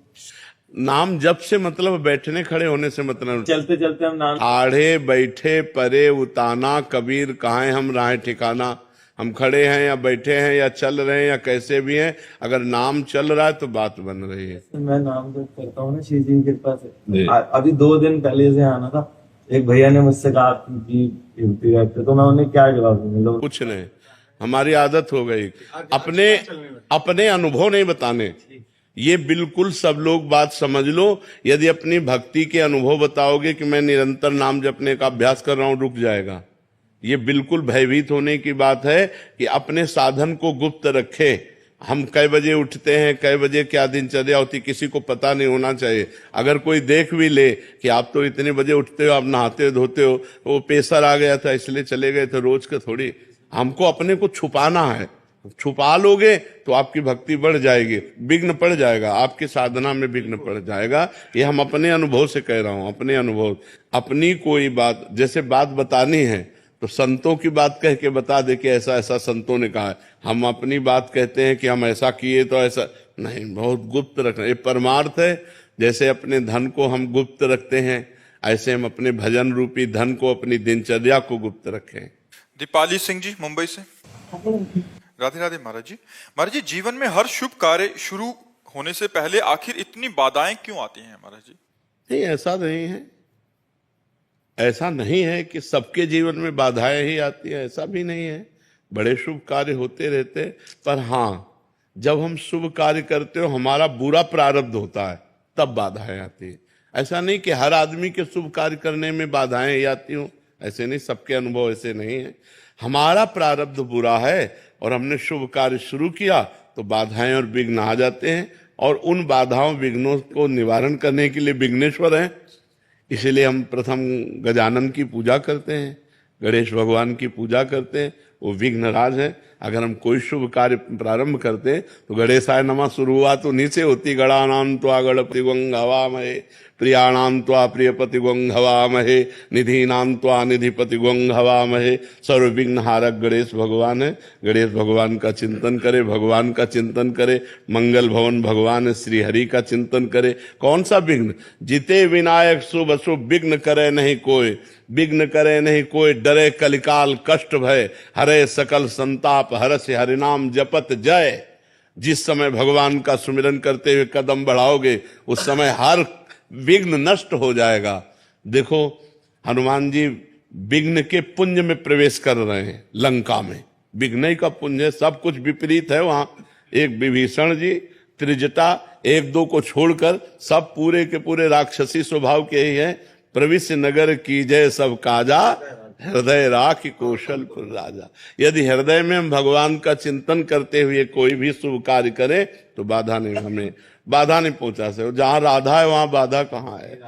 नाम जप से मतलब बैठने खड़े होने से मतलब, चलते चलते हम नाम आड़े बैठे परे उताना, कबीर कहाँ हम राहे ठिकाना। हम खड़े हैं या बैठे हैं या चल रहे हैं या कैसे भी हैं, अगर नाम चल रहा है तो बात बन रही है। मैं नाम जप करता हूँ ना श्री जी की कृपा से। अभी 2 दिन पहले से आना था, एक भैया ने मुझसे कहा कि यूपी रहते, तो मैं उन्हें क्या जवाब दूंगा? कुछ नहीं, हमारी आदत हो गई अपने अपने अनुभव नहीं बताने। ये बिल्कुल सब लोग बात समझ लो। यदि अपनी भक्ति के अनुभव बताओगे कि मैं निरंतर नाम जपने का अभ्यास कर रहा हूं, रुक जाएगा। ये बिल्कुल भयभीत होने की बात है कि अपने साधन को गुप्त रखे। हम कै बजे उठते हैं, कै बजे क्या दिनचर्या होती, किसी को पता नहीं होना चाहिए। अगर कोई देख भी ले कि आप तो इतने बजे उठते हो, आप नहाते हो धोते हो, वो प्रेशर आ गया था इसलिए चले गए थे, रोज का थोड़ी। हमको अपने को छुपाना है। छुपा लोगे तो आपकी भक्ति बढ़ जाएगी, विघ्न पड़ जाएगा, आपकी साधना में विघ्न पड़ जाएगा। ये हम अपने अनुभव से कह रहा हूं, अपने अनुभव। अपनी कोई बात जैसे बात बतानी है तो संतों की बात कह के बता दे कि ऐसा ऐसा संतों ने कहा है। हम अपनी बात कहते हैं कि हम ऐसा किए तो ऐसा नहीं, बहुत गुप्त रखना। ये परमार्थ है। जैसे अपने धन को हम गुप्त रखते हैं, ऐसे हम अपने भजन रूपी धन को, अपनी दिनचर्या को गुप्त रखें। दीपाली सिंह जी मुंबई से। राधे राधे महाराज जी। महाराज जी, जीवन में हर शुभ कार्य शुरू होने से पहले आखिर इतनी बाधाएं क्यों आती हैं महाराज जी? नहीं, ऐसा नहीं है। ऐसा नहीं है कि सबके जीवन में बाधाएं ही आती है, ऐसा भी नहीं है। बड़े शुभ कार्य होते रहते, पर हाँ, जब हम शुभ कार्य करते हो हमारा बुरा प्रारब्ध होता है, तब बाधाएं आती है। ऐसा नहीं कि हर आदमी के शुभ कार्य करने में बाधाएं ही आती हो, ऐसे नहीं, सबके अनुभव ऐसे नहीं है। हमारा प्रारब्ध बुरा है और हमने शुभ कार्य शुरू किया तो बाधाएं और विघ्न आ जाते हैं, और उन बाधाओं विघ्नों को निवारण करने के लिए विघ्नेश्वर हैं। इसीलिए हम प्रथम गजानन की पूजा करते हैं, गणेश भगवान की पूजा करते हैं, वो विघ्नराज है। अगर हम कोई शुभ कार्य प्रारंभ करते हैं तो गणेशाय नमः शुरुआत उन्हीं से होती। गणानां त्वा गणपति गं हवामहे, प्रियाणां त्वा प्रियपति गं हवामहे, निधीनां त्वा निधिपति गं हवामहे। सर्व विघ्न हारक गणेश भगवान है। गणेश भगवान का चिंतन करे, भगवान का चिंतन करे, मंगल भवन भगवान श्री हरि का चिंतन करे। कौन सा विघ्न? जिते विनायक शुभ अशुभ, विघ्न करे नहीं कोई, विघ्न करे नहीं कोई, डरे कलिकाल कष्ट भय, हरे सकल संताप, हरसि हरिनाम जपत जय। जिस समय भगवान का सुमिरन करते हुए कदम बढ़ाओगे, उस समय हर विघ्न नष्ट हो जाएगा। देखो, हनुमान जी विघ्न के पुंज में प्रवेश कर रहे हैं, लंका में विघ्न का पुंज है, सब कुछ विपरीत है वहां। एक विभीषण जी, त्रिजटा, एक दो को छोड़कर सब पूरे के पूरे राक्षसी स्वभाव के ही है। प्रविश्य नगर की जय सब काजा, हृदय राख कौशलपुर राजा। यदि हृदय में हम भगवान का चिंतन करते हुए कोई भी शुभ कार्य करें तो बाधा नहीं, हमें बाधा नहीं पहुंचा सकते। जहां राधा है वहां बाधा कहाँ है?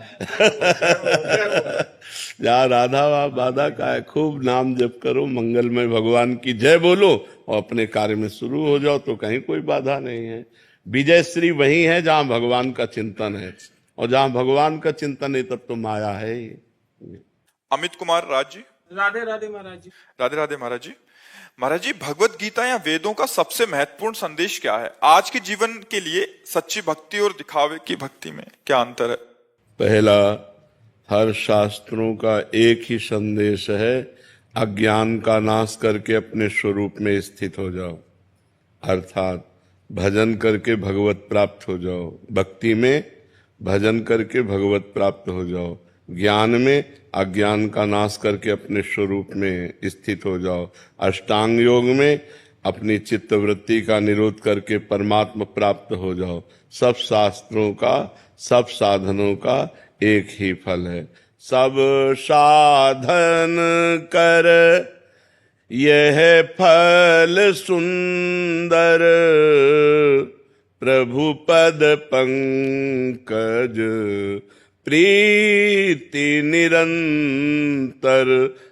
जहां राधा वहां बाधा कहाँ है? खूब नाम जप करो, मंगलमय भगवान की जय बोलो और अपने कार्य में शुरू हो जाओ, तो कहीं कोई बाधा नहीं है। विजय श्री वही है जहां भगवान का चिंतन है, और जहां भगवान का चिंतन है तब तो माया है ही। अमित कुमार राज जी। राधे राधे महाराज जी। राधे राधे महाराज जी। महाराज जी, भगवत गीता या वेदों का सबसे महत्वपूर्ण संदेश क्या है? आज के जीवन के लिए सच्ची भक्ति और दिखावे की भक्ति में क्या अंतर है? पहला, हर शास्त्रों का एक ही संदेश है, अज्ञान का नाश करके अपने स्वरूप में स्थित हो जाओ, अर्थात भजन करके भगवत प्राप्त हो जाओ। भक्ति में भजन करके भगवत प्राप्त हो जाओ, ज्ञान में अज्ञान का नाश करके अपने स्वरूप में स्थित हो जाओ, अष्टांग योग में अपनी चित्तवृत्ति का निरोध करके परमात्मा प्राप्त हो जाओ। सब शास्त्रों का, सब साधनों का एक ही फल है। सब साधन कर यह फल सुंदर, प्रभु पद पंकज प्रीति निरंतर।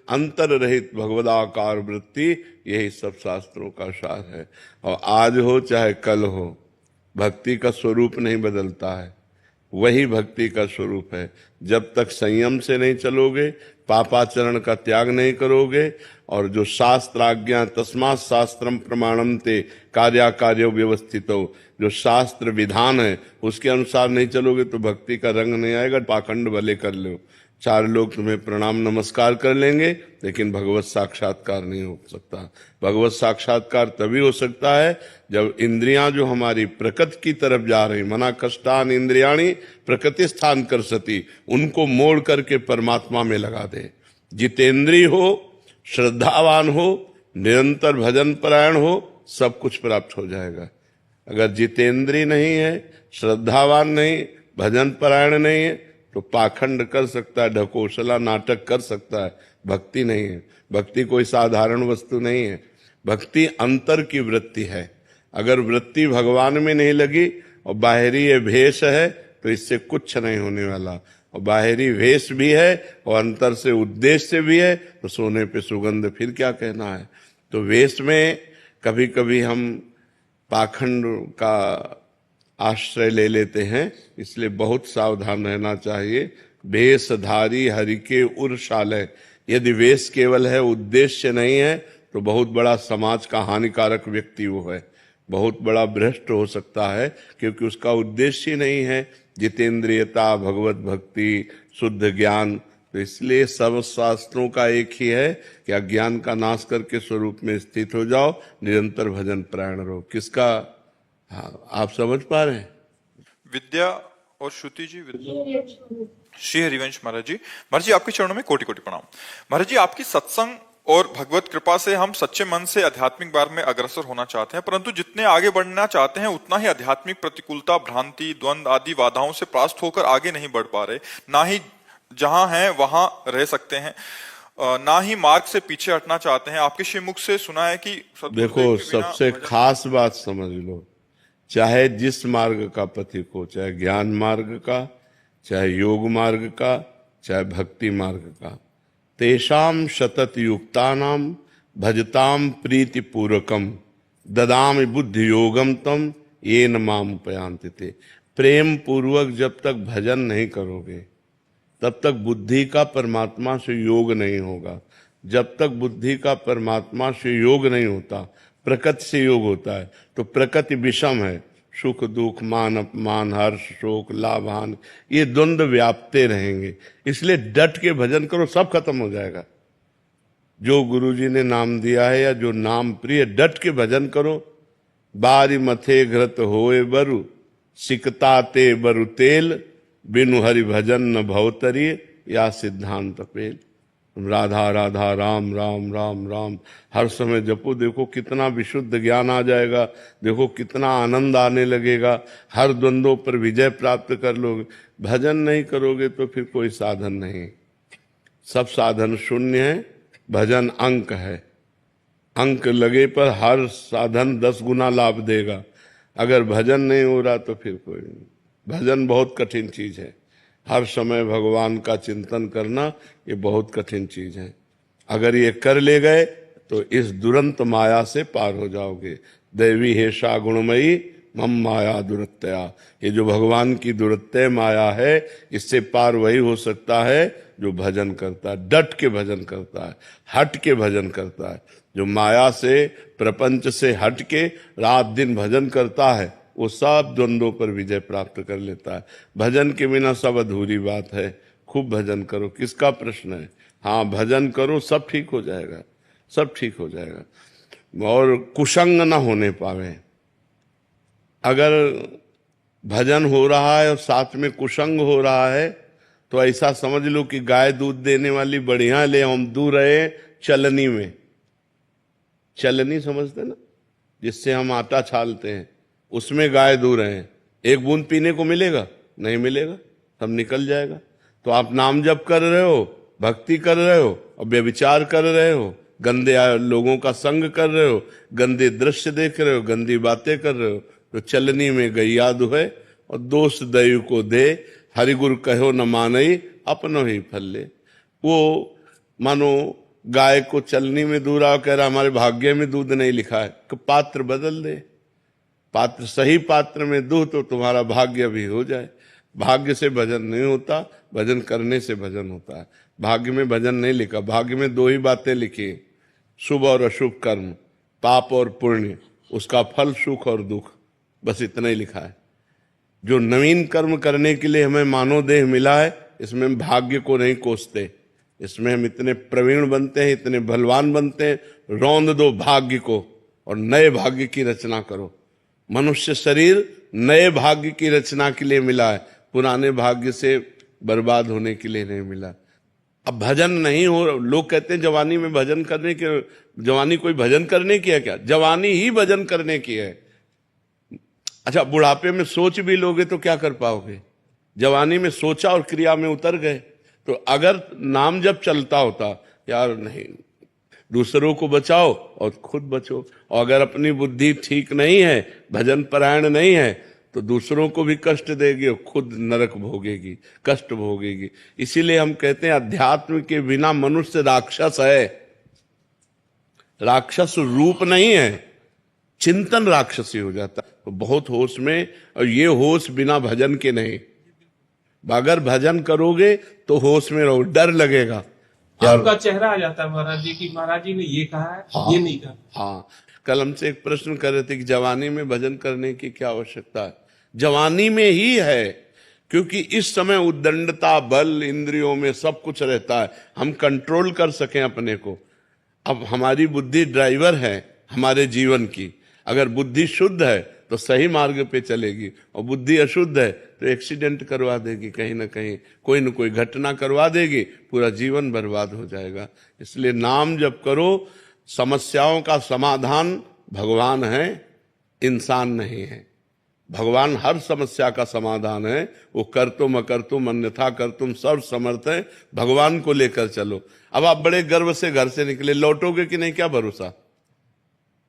अंतर रहित भगवदाकार वृत्ति, यही सब शास्त्रों का सार है। और आज हो चाहे कल हो, भक्ति का स्वरूप नहीं बदलता है, वही भक्ति का स्वरूप है। जब तक संयम से नहीं चलोगे पापाचरण का त्याग नहीं करोगे और जो शास्त्र आज्ञा तस्मात् शास्त्रम प्रमाणम ते कार्याकार्यो व्यवस्थितो, जो शास्त्र विधान है उसके अनुसार नहीं चलोगे तो भक्ति का रंग नहीं आएगा। पाखंड भले कर लो, 4 लोग तुम्हें प्रणाम नमस्कार कर लेंगे, लेकिन भगवत साक्षात्कार नहीं हो सकता। भगवत साक्षात्कार तभी हो सकता है जब इंद्रियां जो हमारी प्रकृति की तरफ जा रही, मना कष्टान इंद्रियाणी प्रकृति स्थान कर सती, उनको मोड़ करके परमात्मा में लगा दे। जितेंद्रिय हो, श्रद्धावान हो, निरंतर भजन परायण हो, सब कुछ प्राप्त हो जाएगा। अगर जितेंद्रिय नहीं है, श्रद्धावान नहीं, भजन परायण नहीं है तो पाखंड कर सकता है, ढकोसला नाटक कर सकता है, भक्ति नहीं है। भक्ति कोई साधारण वस्तु नहीं है। भक्ति अंतर की वृत्ति है। अगर वृत्ति भगवान में नहीं लगी और बाहरी ये भेष है तो इससे कुछ नहीं होने वाला। और बाहरी वेश भी है और अंतर से उद्देश्य भी है तो सोने पे सुगंध, फिर क्या कहना है। तो वेश में कभी कभी हम पाखंड का आश्रय ले लेते हैं, इसलिए बहुत सावधान रहना चाहिए। वेशधारी हरि के उर्शालय, यदि वेश केवल है, उद्देश्य नहीं है तो बहुत बड़ा समाज का हानिकारक व्यक्ति वो है, बहुत बड़ा भ्रष्ट हो सकता है, क्योंकि उसका उद्देश्य ही नहीं है जितेंद्रियता, भगवत भक्ति, शुद्ध ज्ञान। तो इसलिए सब शास्त्रों का एक ही है कि अज्ञान का नाश करके स्वरूप में स्थित हो जाओ, निरंतर भजन प्राण रहो। किसका, हाँ, आप समझ पा रहे हैं? विद्या और श्रुति जी, श्री हरिवंश महाराज जी। महाराज जी आपके चरणों में कोटि कोटि प्रणाम। महाराज जी आपकी सत्संग और भगवत कृपा से हम सच्चे मन से आध्यात्मिक मार्ग में अग्रसर होना चाहते हैं, परंतु जितने आगे बढ़ना चाहते हैं उतना ही आध्यात्मिक प्रतिकूलता, भ्रांति, द्वंद्व आदि बाधाओं से परास्त होकर आगे नहीं बढ़ पा रहे। ना ही जहां हैं वहां रह सकते हैं, ना ही मार्ग से पीछे हटना चाहते हैं। आपके श्रीमुख से सुना है कि देखो, सबसे खास बात समझ लो, चाहे जिस मार्ग का पथिक हो, चाहे ज्ञान मार्ग का, चाहे योग मार्ग का, चाहे भक्ति मार्ग का, तेषाम शतत युक्तानाम भजताम प्रीति पूर्वकम ददामि बुद्धि योगम तम येन माम उपयांति ते। प्रेम पूर्वक जब तक भजन नहीं करोगे तब तक बुद्धि का परमात्मा से योग नहीं होगा। जब तक बुद्धि का परमात्मा से योग नहीं होता, प्रकृति से योग होता है, तो प्रकृति विषम है। सुख दुख, मान अपमान, हर्ष शोक, लाभ हानि, ये द्वंद्व व्यापते रहेंगे। इसलिए डट के भजन करो, सब खत्म हो जाएगा। जो गुरुजी ने नाम दिया है या जो नाम प्रिय, डट के भजन करो। बारी मथे घृत होए बरु, सिकता ते बरु तेल, बिनु हरि भजन न भवतरी, या सिद्धांत पेल। राधा राधा राम राम राम राम हर समय जपो, देखो कितना विशुद्ध ज्ञान आ जाएगा, देखो कितना आनंद आने लगेगा, हर द्वंद्वों पर विजय प्राप्त कर लोगे। भजन नहीं करोगे तो फिर कोई साधन नहीं, सब साधन शून्य है। भजन अंक है, अंक लगे पर हर साधन 10 गुना लाभ देगा। अगर भजन नहीं हो रहा तो फिर कोई नहीं। भजन बहुत कठिन चीज है, हर समय भगवान का चिंतन करना ये बहुत कठिन चीज है। अगर ये कर ले गए तो इस दुरंत माया से पार हो जाओगे। दैवी हेषा गुणमयी मम माया दुरत्या, ये जो भगवान की दुरत्य माया है, इससे पार वही हो सकता है जो भजन करता है, डट के भजन करता है, हट के भजन करता है। जो माया से, प्रपंच से हट के रात दिन भजन करता है, वो सब द्वंद्वों पर विजय प्राप्त कर लेता है। भजन के बिना सब अधूरी बात है। खूब भजन करो, किसका प्रश्न है? हाँ, भजन करो, सब ठीक हो जाएगा, सब ठीक हो जाएगा। और कुसंग ना होने पावे। अगर भजन हो रहा है और साथ में कुसंग हो रहा है तो ऐसा समझ लो कि गाय दूध देने वाली बढ़िया ले हम दूर रहे चलनी में। चलनी समझते ना, जिससे हम आटा छालते हैं, उसमें गाय दूर हैं। एक बूंद पीने को मिलेगा? नहीं मिलेगा, सब निकल जाएगा। तो आप नाम जप कर रहे हो, भक्ति कर रहे हो और व्यभिचार कर रहे हो, गंदे लोगों का संग कर रहे हो, गंदे दृश्य देख रहे हो, गंदी बातें कर रहे हो, तो चलनी में गैया दुहे और दोष दैव को दे, हरिगुरु कहो न मानई अपनो ही फल ले। वो मानो गाय को चलनी में दूरा कह रहा हमारे भाग्य में दूध नहीं लिखा है, कि पात्र बदल दे, पात्र सही पात्र में दो तो तुम्हारा भाग्य भी हो जाए। भाग्य से भजन नहीं होता, भजन करने से भजन होता है। भाग्य में भजन नहीं लिखा। भाग्य में 2 ही बातें लिखी, शुभ और अशुभ कर्म, पाप और पुण्य, उसका फल सुख और दुख, बस इतना ही लिखा है। जो नवीन कर्म करने के लिए हमें मानव देह मिला है, इसमें हम भाग्य को नहीं कोसते, इसमें हम इतने प्रवीण बनते हैं, इतने बलवान बनते हैं, रौंद दो भाग्य को और नए भाग्य की रचना करो। मनुष्य शरीर नए भाग्य की रचना के लिए मिला है, पुराने भाग्य से बर्बाद होने के लिए नहीं मिला। अब भजन नहीं हो, लोग कहते हैं जवानी में भजन करने के, जवानी कोई भजन करने की है क्या? जवानी ही भजन करने की है। अच्छा, बुढ़ापे में सोच भी लोगे तो क्या कर पाओगे? जवानी में सोचा और क्रिया में उतर गए। तो अगर नाम जब चलता होता, यार नहीं, दूसरों को बचाओ और खुद बचो, और अगर अपनी बुद्धि ठीक नहीं है, भजन परायण नहीं है, तो दूसरों को भी कष्ट देगी और खुद नरक भोगेगी, कष्ट भोगेगी। इसीलिए हम कहते हैं अध्यात्म के बिना मनुष्य राक्षस है, राक्षस रूप नहीं है, चिंतन राक्षसी हो जाता है। तो बहुत होश में, और ये होश बिना भजन के नहीं। अगर भजन करोगे तो होश में रहो, डर लगेगा, आपका चेहरा आ जाता है महाराज जी की महाराज जी ने ये कहा है, हाँ, ये नहीं कहा। हाँ, कल हमसे एक प्रश्न कर रहे थे कि जवानी में भजन करने की क्या आवश्यकता है? जवानी में ही है, क्योंकि इस समय उद्दंडता, बल, इंद्रियों में सब कुछ रहता है, हम कंट्रोल कर सकें अपने को। अब हमारी बुद्धि ड्राइवर है हमारे जीवन की। अगर बुद्धि शुद्ध है तो सही मार्ग पे चलेगी, और बुद्धि अशुद्ध है तो एक्सीडेंट करवा देगी, कहीं ना कहीं कोई न कोई घटना करवा देगी, पूरा जीवन बर्बाद हो जाएगा। इसलिए नाम जप करो। समस्याओं का समाधान भगवान है, इंसान नहीं है। भगवान हर समस्या का समाधान है। वो कर तुम अकर तुम अन्यथा कर तुम सर्व समर्थ है। भगवान को लेकर चलो। अब आप बड़े गर्व से घर से निकले, लौटोगे कि नहीं क्या भरोसा?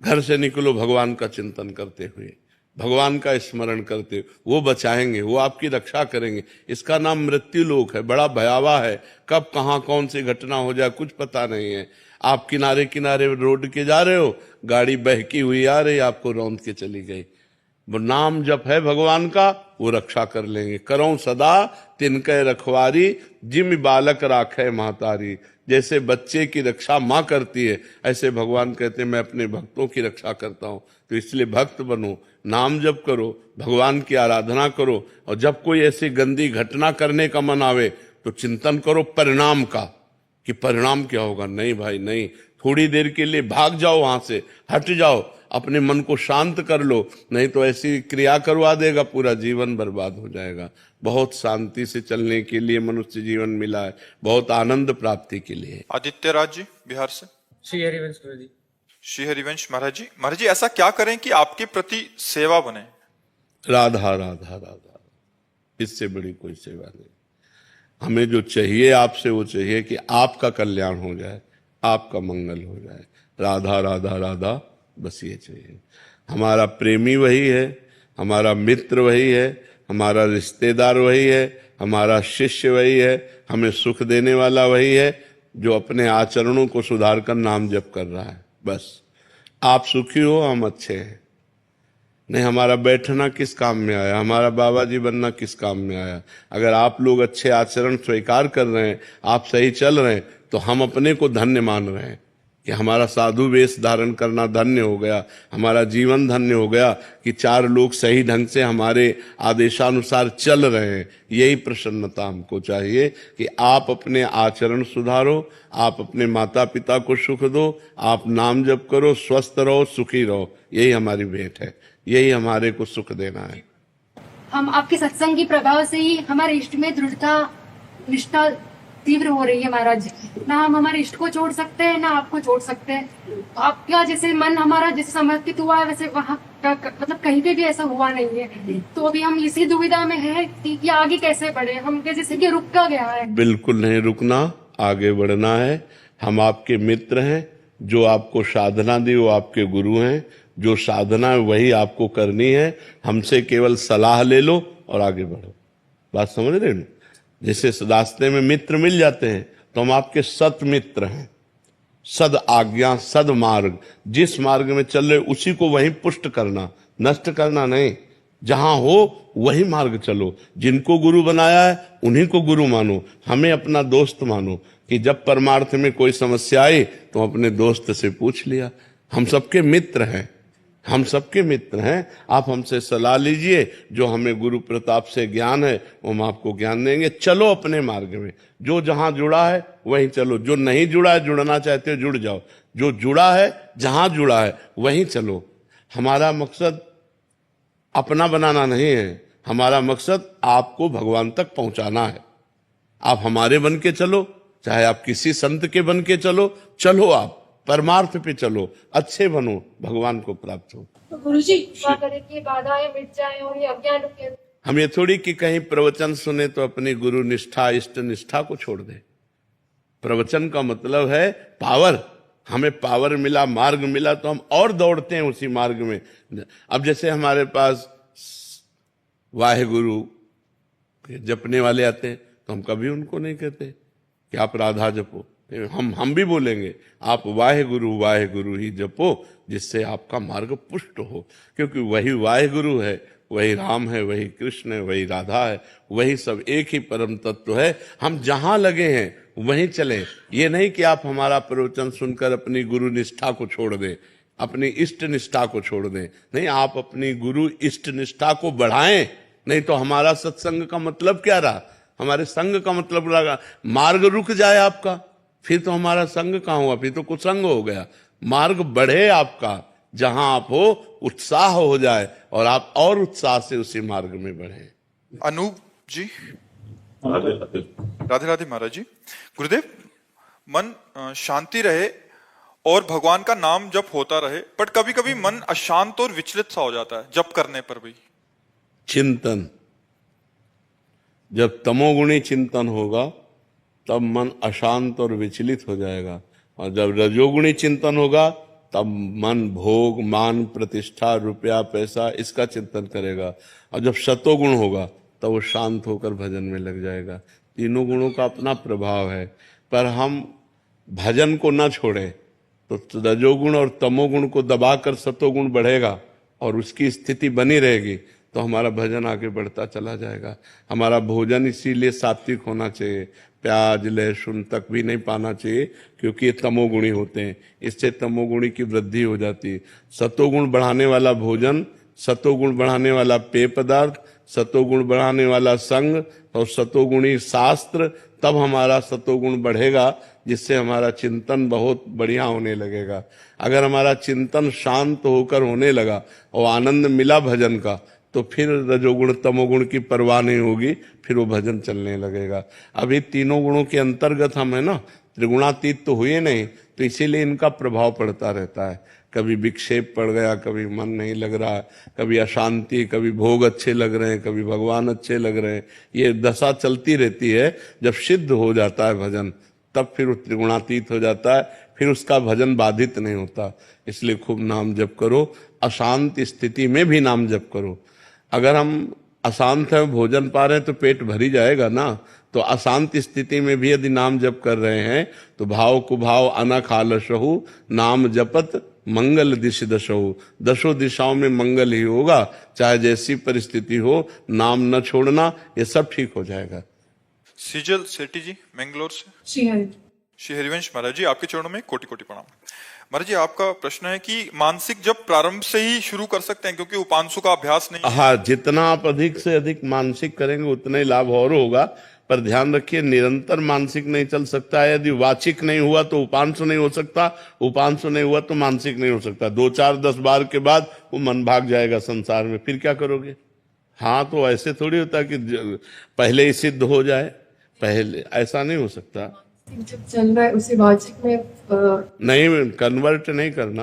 घर से निकलो भगवान का चिंतन करते हुए, भगवान का स्मरण करते हुए। वो बचाएंगे, वो आपकी रक्षा करेंगे। इसका नाम मृत्यु लोक है, बड़ा भयावह है। कब कहाँ कौन सी घटना हो जाए कुछ पता नहीं है। आप किनारे किनारे रोड के जा रहे हो, गाड़ी बहकी हुई आ रही, आपको रौंद के चली गई। वो नाम जप है भगवान का, वो रक्षा कर लेंगे। करो सदा तिनके रखवारी, जिम बालक राखे महतारी। जैसे बच्चे की रक्षा माँ करती है, ऐसे भगवान कहते हैं मैं अपने भक्तों की रक्षा करता हूँ। तो इसलिए भक्त बनो, नाम जप करो, भगवान की आराधना करो, और जब कोई ऐसी गंदी घटना करने का मन आवे तो चिंतन करो परिणाम का, कि परिणाम क्या होगा। नहीं भाई नहीं, थोड़ी देर के लिए भाग जाओ, वहां से हट जाओ, अपने मन को शांत कर लो, नहीं तो ऐसी क्रिया करवा देगा, पूरा जीवन बर्बाद हो जाएगा। बहुत शांति से चलने के लिए मनुष्य जीवन मिला है, बहुत आनंद प्राप्ति के लिए। आदित्य राज जी बिहार से। श्री हरिवंश गुरु जी। श्री हरिवंश महाराज जी, महाराज जी ऐसा क्या करें कि आपके प्रति सेवा बने? राधा राधा राधा, इससे बड़ी कोई सेवा नहीं। हमें जो चाहिए आपसे वो चाहिए कि आपका कल्याण हो जाए, आपका मंगल हो जाए। राधा राधा राधा, बस ये चाहिए। हमारा प्रेमी वही है, हमारा मित्र वही है, हमारा रिश्तेदार वही है, हमारा शिष्य वही है, हमें सुख देने वाला वही है, जो अपने आचरणों को सुधार कर नाम जप कर रहा है। बस आप सुखी हो, हम अच्छे हैं। नहीं, हमारा बैठना किस काम में आया, हमारा बाबा जी बनना किस काम में आया? अगर आप लोग अच्छे आचरण स्वीकार कर रहे हैं, आप सही चल रहे हैं, तो हम अपने को धन्य मान रहे हैं कि हमारा साधु वेश धारण करना धन्य हो गया, हमारा जीवन धन्य हो गया, कि 4 लोग सही ढंग से हमारे आदेशानुसार चल रहे हैं। यही प्रसन्नता हमको चाहिए कि आप अपने आचरण सुधारो, आप अपने माता पिता को सुख दो, आप नाम जप करो, स्वस्थ रहो, सुखी रहो। यही हमारी भेंट है, यही हमारे को सुख देना है। हम आपके सत्संग की प्रभाव से ही हमारे इष्ट में दृढ़ता निष्ठा तीव्र हो रही है महाराज। ना हम हमारे इष्ट को छोड़ सकते हैं, ना आपको छोड़ सकते हैं। आपका जैसे मन हमारा जैसे समर्पित हुआ है, वैसे वहाँ मतलब कहीं पे भी ऐसा हुआ नहीं है। तो अभी हम इसी दुविधा में है कि आगे कैसे बढ़े, हम जैसे कि रुक का गया है। बिल्कुल नहीं रुकना, आगे बढ़ना है। हम आपके मित्र हैं, जो आपको साधना दी वो आपके गुरु हैं। जो साधना है वही आपको करनी है, हमसे केवल सलाह ले लो और आगे बढ़ो। बात समझ रहे हो? जैसे रास्ते में मित्र मिल जाते हैं तो हम आपके सत मित्र हैं। सद आज्ञा, सद मार्ग, जिस मार्ग में चल रहे उसी को वहीं पुष्ट करना, नष्ट करना नहीं। जहां हो वही मार्ग चलो। जिनको गुरु बनाया है उन्हीं को गुरु मानो, हमें अपना दोस्त मानो। कि जब परमार्थ में कोई समस्या आई तो अपने दोस्त से पूछ लिया। हम सबके मित्र हैं, हम सबके मित्र हैं। आप हमसे सलाह लीजिए, जो हमें गुरु प्रताप से ज्ञान है वो हम आपको ज्ञान देंगे। चलो अपने मार्ग में, जो जहां जुड़ा है वहीं चलो, जो नहीं जुड़ा है, जुड़ना चाहते हो जुड़ जाओ, जो जुड़ा है जहां जुड़ा है वहीं चलो। हमारा मकसद अपना बनाना नहीं है, हमारा मकसद आपको भगवान तक पहुंचाना है। आप हमारे बन के चलो, चाहे आप किसी संत के बन के चलो, चलो आप परमार्थ पे चलो, अच्छे बनो, भगवान को प्राप्त हो। तो गुरुजी कृपा करें कि बाधाएं मिट जाएं और ये अज्ञान रुके। हम ये थोड़ी कि कहीं प्रवचन सुने तो अपनी गुरु निष्ठा इष्ट निष्ठा को छोड़ दें। प्रवचन का मतलब है पावर। हमें पावर मिला, मार्ग मिला तो हम और दौड़ते हैं उसी मार्ग में। अब जैसे हमारे पास वाहेगुरु जपने वाले आते हैं तो हम कभी उनको नहीं कहते कि आप राधा जपो। हम भी बोलेंगे आप वाहेगुरु ही जपो, जिससे आपका मार्ग पुष्ट हो। क्योंकि वही वाहेगुरु है, वही राम है, वही कृष्ण है, वही राधा है, वही सब एक ही परम तत्व है। हम जहां लगे हैं वहीं चले। ये नहीं कि आप हमारा प्रवचन सुनकर अपनी गुरु निष्ठा को छोड़ दें, अपनी इष्ट निष्ठा को छोड़ दें। नहीं, आप अपनी गुरु इष्ट निष्ठा को बढ़ाएं। नहीं तो हमारा सत्संग का मतलब क्या रहा? हमारे संग का मतलब लगा मार्ग रुक जाए आपका, फिर तो हमारा संग कहाँ हुआ, फिर तो कुसंग हो गया। मार्ग बढ़े आपका, जहां आप हो उत्साह हो जाए और आप और उत्साह से उसी मार्ग में बढ़े। अनूप जी। राधे राधे महाराज जी। गुरुदेव, मन शांति रहे और भगवान का नाम जप होता रहे, बट कभी कभी मन अशांत और विचलित सा हो जाता है जप करने पर भी। चिंतन, जब तमोगुणी चिंतन होगा तब मन अशांत और विचलित हो जाएगा, और जब रजोगुणी चिंतन होगा तब मन भोग, मान, प्रतिष्ठा, रुपया, पैसा इसका चिंतन करेगा, और जब सतोगुण होगा तब वो शांत होकर भजन में लग जाएगा। तीनों गुणों का अपना प्रभाव है, पर हम भजन को न छोड़ें तो रजोगुण और तमोगुण को दबाकर सतोगुण बढ़ेगा और उसकी स्थिति बनी रहेगी, तो हमारा भजन आगे बढ़ता चला जाएगा। हमारा भोजन इसीलिए सात्विक होना चाहिए, प्याज लहसुन तक भी नहीं पाना चाहिए, क्योंकि ये तमोगुणी होते हैं, इससे तमोगुणी की वृद्धि हो जाती है। सतोगुण बढ़ाने वाला भोजन, सतोगुण बढ़ाने वाला पेय पदार्थ, सतोगुण बढ़ाने वाला संग और सतोगुणी शास्त्र, तब हमारा सतोगुण बढ़ेगा, जिससे हमारा चिंतन बहुत बढ़िया होने लगेगा। अगर हमारा चिंतन शांत होकर होने लगा और आनंद मिला भजन का, तो फिर रजोगुण तमोगुण की परवाह नहीं होगी, फिर वो भजन चलने लगेगा। अभी तीनों गुणों के अंतर्गत हम है ना, त्रिगुणातीत तो हुए नहीं, तो इसीलिए इनका प्रभाव पड़ता रहता है। कभी विक्षेप पड़ गया, कभी मन नहीं लग रहा, कभी अशांति, कभी भोग अच्छे लग रहे हैं, कभी भगवान अच्छे लग रहे हैं। ये दशा चलती रहती है। जब सिद्ध हो जाता है भजन, तब फिर वो त्रिगुणातीत हो जाता है, फिर उसका भजन बाधित नहीं होता। इसलिए खूब नाम जप करो, अशांत स्थिति में भी नाम जप करो। अगर हम अशांत है, भोजन पा रहे हैं तो पेट भरी जाएगा ना, तो अशांत स्थिति में भी यदि नाम जप कर रहे हैं तो भाव कुभाव अनख आलसहु नाम जपत मंगल दिश दशहु। दशों दिशाओं में मंगल ही होगा, चाहे जैसी परिस्थिति हो, नाम न छोड़ना, ये सब ठीक हो जाएगा। सिजल सेठी जी मैंगलोर से। श्री हरिवंश महाराज जी, आपके चरणों में कोटि कोटि प्रणाम। महाराज जी, आपका प्रश्न है कि मानसिक जब प्रारंभ से ही शुरू कर सकते हैं, क्योंकि उपांशु का अभ्यास नहीं। हाँ, जितना आप अधिक से अधिक मानसिक करेंगे उतना ही लाभ और होगा, पर ध्यान रखिए निरंतर मानसिक नहीं चल सकता है। यदि वाचिक नहीं हुआ तो उपांशु नहीं हो सकता, उपांशु नहीं हुआ तो मानसिक नहीं हो सकता। 2 4 10 बार के बाद वो मन भाग जाएगा संसार में, फिर क्या करोगे? हाँ, तो ऐसे थोड़ी होता कि पहले ही सिद्ध हो जाए, पहले ऐसा नहीं हो सकता। जब चल रहा है उसे वाचिक में नहीं, कन्वर्ट नहीं करना।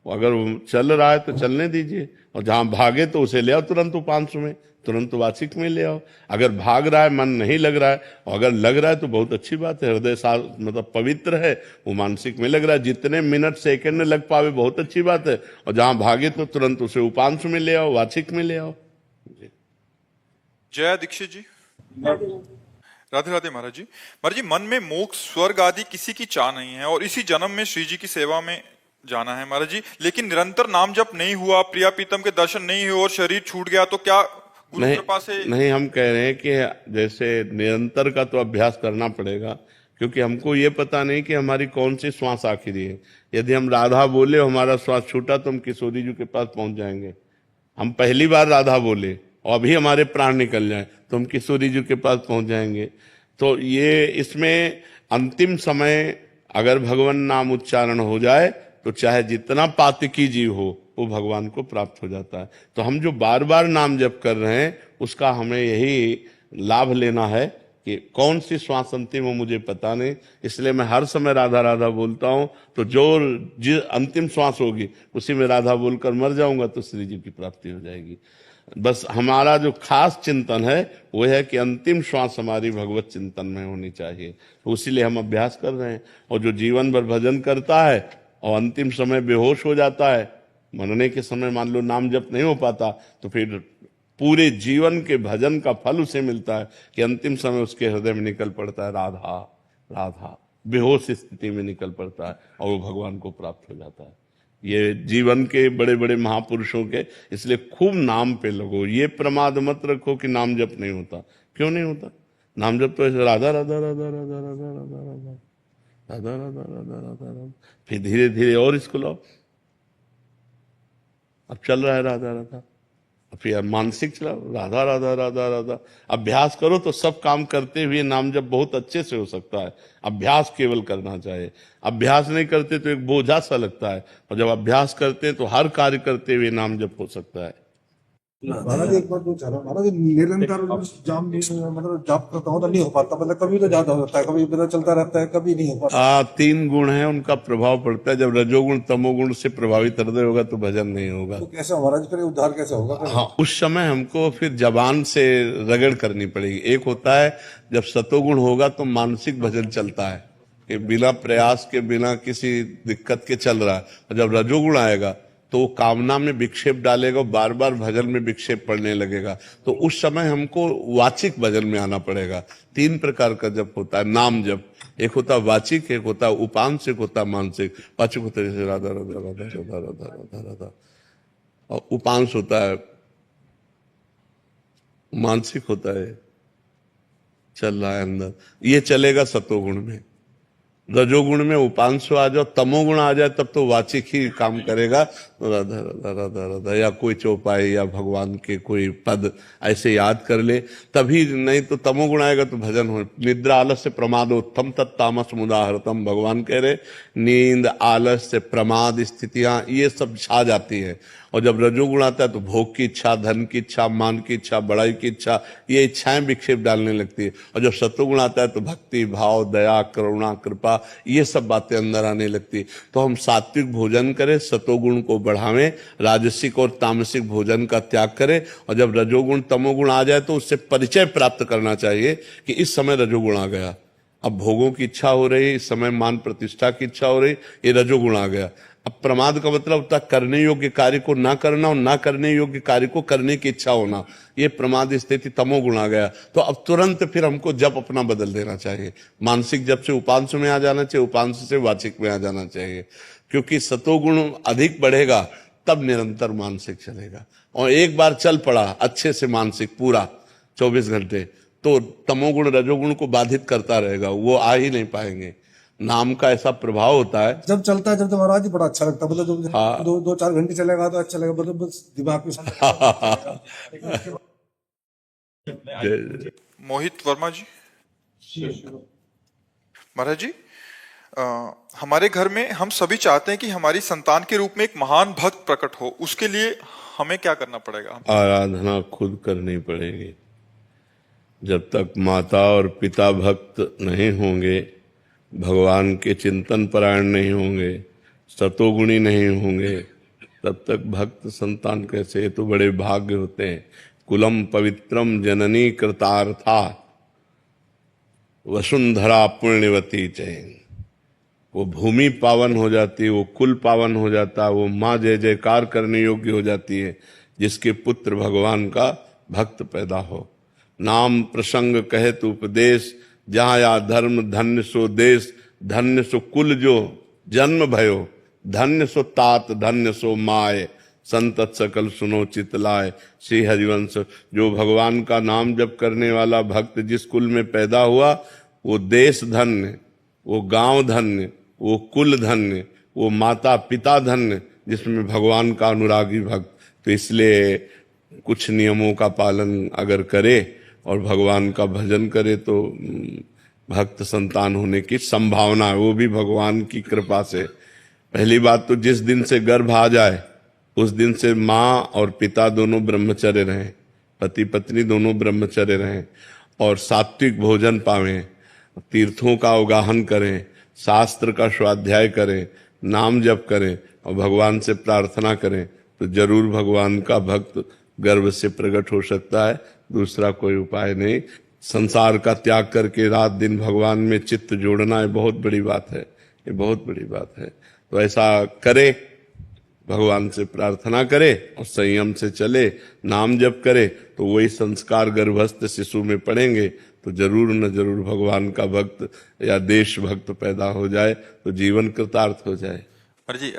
अगर चल रहा है तो चलने दीजिए, और जहां भागे तो उसे ले आओ तुरंत उपांशु में, तुरंत वाचिक में ले आओ। अगर भाग रहा है, मन नहीं लग रहा है, और अगर लग रहा है तो बहुत अच्छी बात है, हृदय मतलब पवित्र है, वो मानसिक में लग रहा है। जितने मिनट सेकंड में लग पावे बहुत अच्छी बात है, और जहां भागे तो तुरंत उसे उपांशु में ले आओ, वाचिक में ले आओ। जया दीक्षित जी। राधे राधे महाराज जी। महाराज जी, मन में मोक्ष स्वर्ग आदि किसी की चाह नहीं है और इसी जन्म में श्री जी की सेवा में जाना है महाराज जी, लेकिन निरंतर नाम जप नहीं हुआ, प्रिया प्रीतम के दर्शन नहीं हुए और शरीर छूट गया, तो क्या गुरु कृपा से? नहीं, हम कह रहे हैं कि जैसे निरंतर का तो अभ्यास करना पड़ेगा, क्योंकि हमको ये पता नहीं कि हमारी कौन सी श्वास आखिरी है। यदि हम राधा बोले हमारा श्वास छूटा तो हम किशोरी जी के पास पहुंच जाएंगे। हम पहली बार राधा बोले और अभी हमारे प्राण निकल जाए तो हम किशोरी जी के पास पहुंच जाएंगे। तो ये इसमें अंतिम समय अगर भगवान नाम उच्चारण हो जाए तो चाहे जितना पातकी जीव हो वो भगवान को प्राप्त हो जाता है। तो हम जो बार बार नाम जप कर रहे हैं उसका हमें यही लाभ लेना है कि कौन सी श्वास अंतिम हो मुझे पता नहीं, इसलिए मैं हर समय राधा राधा बोलता हूं। तो जो अंतिम श्वास होगी उसी में राधा बोलकर मर जाऊंगा तो श्री जी की प्राप्ति हो जाएगी। बस हमारा जो खास चिंतन है वो है कि अंतिम श्वास हमारी भगवत चिंतन में होनी चाहिए। तो इसीलिए हम अभ्यास कर रहे हैं। और जो जीवन भर भजन करता है और अंतिम समय बेहोश हो जाता है, मरने के समय मान लो नाम जप नहीं हो पाता, तो फिर पूरे जीवन के भजन का फल उसे मिलता है कि अंतिम समय उसके हृदय में निकल पड़ता है राधा राधा, बेहोश स्थिति में निकल पड़ता है और वो भगवान को प्राप्त हो जाता है। ये जीवन के बड़े बड़े महापुरुषों के, इसलिए खूब नाम पे लगो। ये प्रमाद मत रखो कि नाम जप नहीं होता। क्यों नहीं होता? नाम जप तो ऐसे राधा राधा राधा राधा राधा राधा राधा राधा राधा राधा राधा राधा, फिर धीरे धीरे और इसको लाओ। अब चल रहा है राधा राधा, फिर मानसिक चलाओ राधा राधा राधा राधा। अभ्यास करो तो सब काम करते हुए नाम जप बहुत अच्छे से हो सकता है। अभ्यास केवल करना चाहिए। अभ्यास नहीं करते तो एक बोझा सा लगता है, और जब अभ्यास करते हैं तो हर कार्य करते हुए नाम जप हो सकता है। महाराज एक बार पूछा ना, महाराज निरंतर जाम मतलब जाप करता हूँ तो नहीं हो पाता, मतलब कभी तो ज्यादा होता है, कभी पता चलता रहता है, कभी नहीं हो पाता। 3 गुण हैं, उनका प्रभाव पड़ता है। जब रजोगुण तमोगुण से प्रभावित हृदय होगा तो भजन नहीं होगा। तो कैसे महाराज फिर उद्धार कैसे होगा? हाँ, उस समय हमको फिर जबान से रगड़ करनी पड़ेगी। एक होता है जब सतोगुण होगा तो मानसिक भजन चलता है कि बिना प्रयास के, बिना किसी दिक्कत के चल रहा है। और जब रजोगुण आएगा तो कामना में विक्षेप डालेगा, बार बार भजन में विक्षेप पड़ने लगेगा। तो उस समय हमको वाचिक भजन में आना पड़ेगा। 3 प्रकार का जप होता है नाम जप। एक होता है वाचिक, एक होता है उपांश, एक होता है मानसिक। वाचिक होता है जैसे राधा राधा राधा राधा राधा राधा राधा, और उपांश होता है, मानसिक होता है चल रहा है अंदर, ये चलेगा सतोगुण में। रजोगुण में उपांश आ जाओ, तमोगुण आ जाए तब तो वाचिक ही काम करेगा। राधा राधा राधा राधा, या कोई चौपाई या भगवान के कोई पद ऐसे याद कर ले तभी, नहीं तो तमोगुण आएगा तो भजन हो। निद्रा आलस्य प्रमादोत्तम तत्तामस मुदाहरतम, भगवान कह रहे नींद आलस्य प्रमाद स्थितियां ये सब छा जाती है। और जब रजोगुण आता है तो भोग की इच्छा, धन की इच्छा, मान की इच्छा, बड़ाई की इच्छा, ये इच्छाएं विक्षेप डालने लगती है। और जब सत्वगुण आता है तो भक्ति भाव, दया, करुणा, कृपा, ये सब बातें अंदर आने लगती है। तो हम सात्विक भोजन करें, सतोगुण को बढ़ावें, राजसिक और तामसिक भोजन का त्याग करें। और जब रजोगुण तमोगुण आ जाए तो उससे परिचय प्राप्त करना चाहिए कि इस समय रजोगुण आ गया, अब भोगों की इच्छा हो रही, इस समय मान प्रतिष्ठा की इच्छा हो रही, ये रजोगुण आ गया। अब प्रमाद का मतलब होता है करने योग्य कार्य को ना करना और ना करने योग्य कार्य को करने की इच्छा होना, ये प्रमाद स्थिति तमोगुण आ गया। तो अब तुरंत फिर हमको जप अपना बदल देना चाहिए। मानसिक जप से उपांश में आ जाना चाहिए, उपांश से वाचिक में आ जाना चाहिए, क्योंकि सतोगुण अधिक बढ़ेगा तब निरंतर मानसिक चलेगा। और एक बार चल पड़ा अच्छे से मानसिक पूरा 24 घंटे तो तमोगुण रजोगुण को बाधित करता रहेगा, वो आ ही नहीं पाएंगे। नाम का ऐसा प्रभाव होता है जब चलता है, जब तो महाराज बड़ा अच्छा लगता है, मतलब हाँ। 2-4 घंटे चलेगा तो अच्छा लगेगा, मतलब बस दिमाग में। मोहित वर्मा जी। महाराज जी, हमारे घर में हम सभी चाहते हैं कि हमारी संतान के रूप में एक महान भक्त प्रकट हो, उसके लिए हमें क्या करना पड़ेगा? आराधना खुद करनी पड़ेगी। जब तक माता और पिता भक्त नहीं होंगे, भगवान के चिंतन परायण नहीं होंगे, सतोगुणी नहीं होंगे, तब तक भक्त संतान कैसे? तो बड़े भाग्य होते हैं। कुलम पवित्रम जननी कृतार्था वसुंधरा पुण्यवती चैन, वो भूमि पावन हो जाती है, वो कुल पावन हो जाता है, वो माँ जय जयकार करने योग्य हो जाती है जिसके पुत्र भगवान का भक्त पैदा हो। नाम प्रसंग कहे तो उपदेश, जहाँ या धर्म धन्य सो देश, धन्य सो कुल जो जन्म भयो, धन्य सो तात धन्य सो माय, संतत सकल सुनो चितलाय। श्री हरिवंश, जो भगवान का नाम जप करने वाला भक्त जिस कुल में पैदा हुआ वो देश धन्य, वो गांव धन्य, वो कुल धन्य, वो माता पिता धन्य जिसमें भगवान का अनुरागी भक्त। तो इसलिए कुछ नियमों का पालन अगर करे और भगवान का भजन करे तो भक्त संतान होने की संभावना है, वो भी भगवान की कृपा से। पहली बात तो जिस दिन से गर्भ आ जाए उस दिन से माँ और पिता दोनों ब्रह्मचर्य रहें, पति पत्नी दोनों ब्रह्मचर्य रहें और सात्विक भोजन पावें, तीर्थों का अवगाहन करें, शास्त्र का स्वाध्याय करें, नाम जप करें और भगवान से प्रार्थना करें तो जरूर भगवान का भक्त गर्भ से प्रकट हो सकता है। दूसरा कोई उपाय नहीं। संसार का त्याग करके रात दिन भगवान में चित्त जोड़ना ये बहुत बड़ी बात है, ये बहुत बड़ी बात है। तो ऐसा करे, भगवान से प्रार्थना करे और संयम से चले, नाम जप करे तो वही संस्कार गर्भस्थ शिशु में पड़ेंगे तो जरूर न जरूर भगवान का भक्त या देशभक्त पैदा हो जाए तो जीवन कृतार्थ हो जाए। महाराज जी,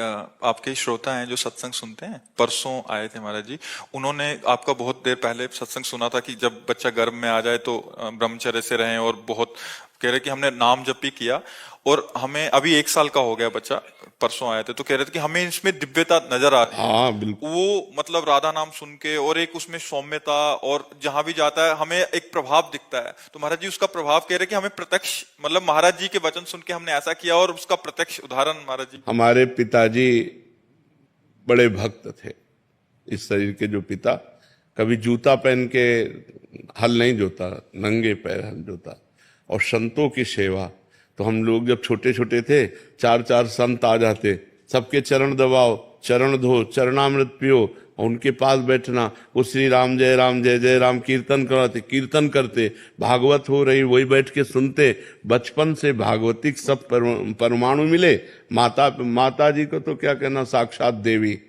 आपके श्रोता हैं जो सत्संग सुनते हैं, परसों आए थे महाराज जी, उन्होंने आपका बहुत देर पहले सत्संग सुना था कि जब बच्चा गर्भ में आ जाए तो ब्रह्मचर्य से रहें, और बहुत कह रहे कि हमने नाम जप भी किया और हमें अभी 1 साल का हो गया बच्चा, परसों आए थे तो कह रहे थे कि हमें इसमें दिव्यता नजर आ रही है। हाँ बिल्कुल, वो मतलब राधा नाम सुन के और एक उसमें सौम्यता, और जहां भी जाता है हमें एक प्रभाव दिखता है। तो महाराज जी उसका प्रभाव कह रहे कि हमें प्रत्यक्ष, मतलब महाराज जी के वचन सुन के हमने ऐसा किया और उसका प्रत्यक्ष उदाहरण महाराज जी। हमारे पिताजी बड़े भक्त थे। इस शरीर के जो पिता कभी जूता पहन के हल नहीं जोता, नंगे पैर हल जोता। और संतों की सेवा, तो हम लोग जब छोटे छोटे थे 4-4 संत आ जाते, सबके चरण दबाओ, चरण धो, चरणामृत पियो और उनके पास बैठना, वो श्री राम जय जय राम कीर्तन कराते, कीर्तन करते, भागवत हो रही वही बैठ के सुनते। बचपन से भागवतिक सब परमाणु मिले। माता जी को तो क्या कहना, साक्षात देवी।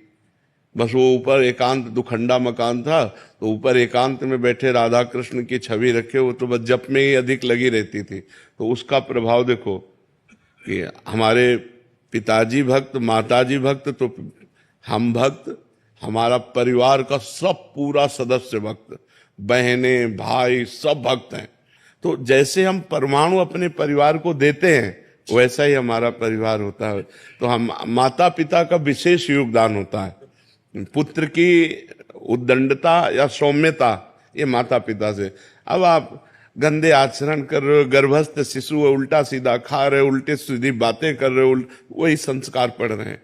बस वो ऊपर एकांत, दुखंडा मकान था तो ऊपर एकांत में बैठे राधा कृष्ण की छवि रखे, वो तो बस जप में ही अधिक लगी रहती थी। तो उसका प्रभाव देखो कि हमारे पिताजी भक्त, माताजी भक्त, तो हम भक्त, हमारा परिवार का सब पूरा सदस्य भक्त, बहनें भाई सब भक्त हैं। तो जैसे हम परमाणु अपने परिवार को देते हैं वैसा ही हमारा परिवार होता है। तो हम माता पिता का विशेष योगदान होता है। पुत्र की उद्दंडता या सौम्यता ये माता पिता से। अब आप गंदे आचरण कर रहे हो, गर्भस्थ शिशु है, उल्टा सीधा खा रहे हो, उल्टे सीधी बातें कर रहे हो, वही संस्कार पड़ रहे हैं।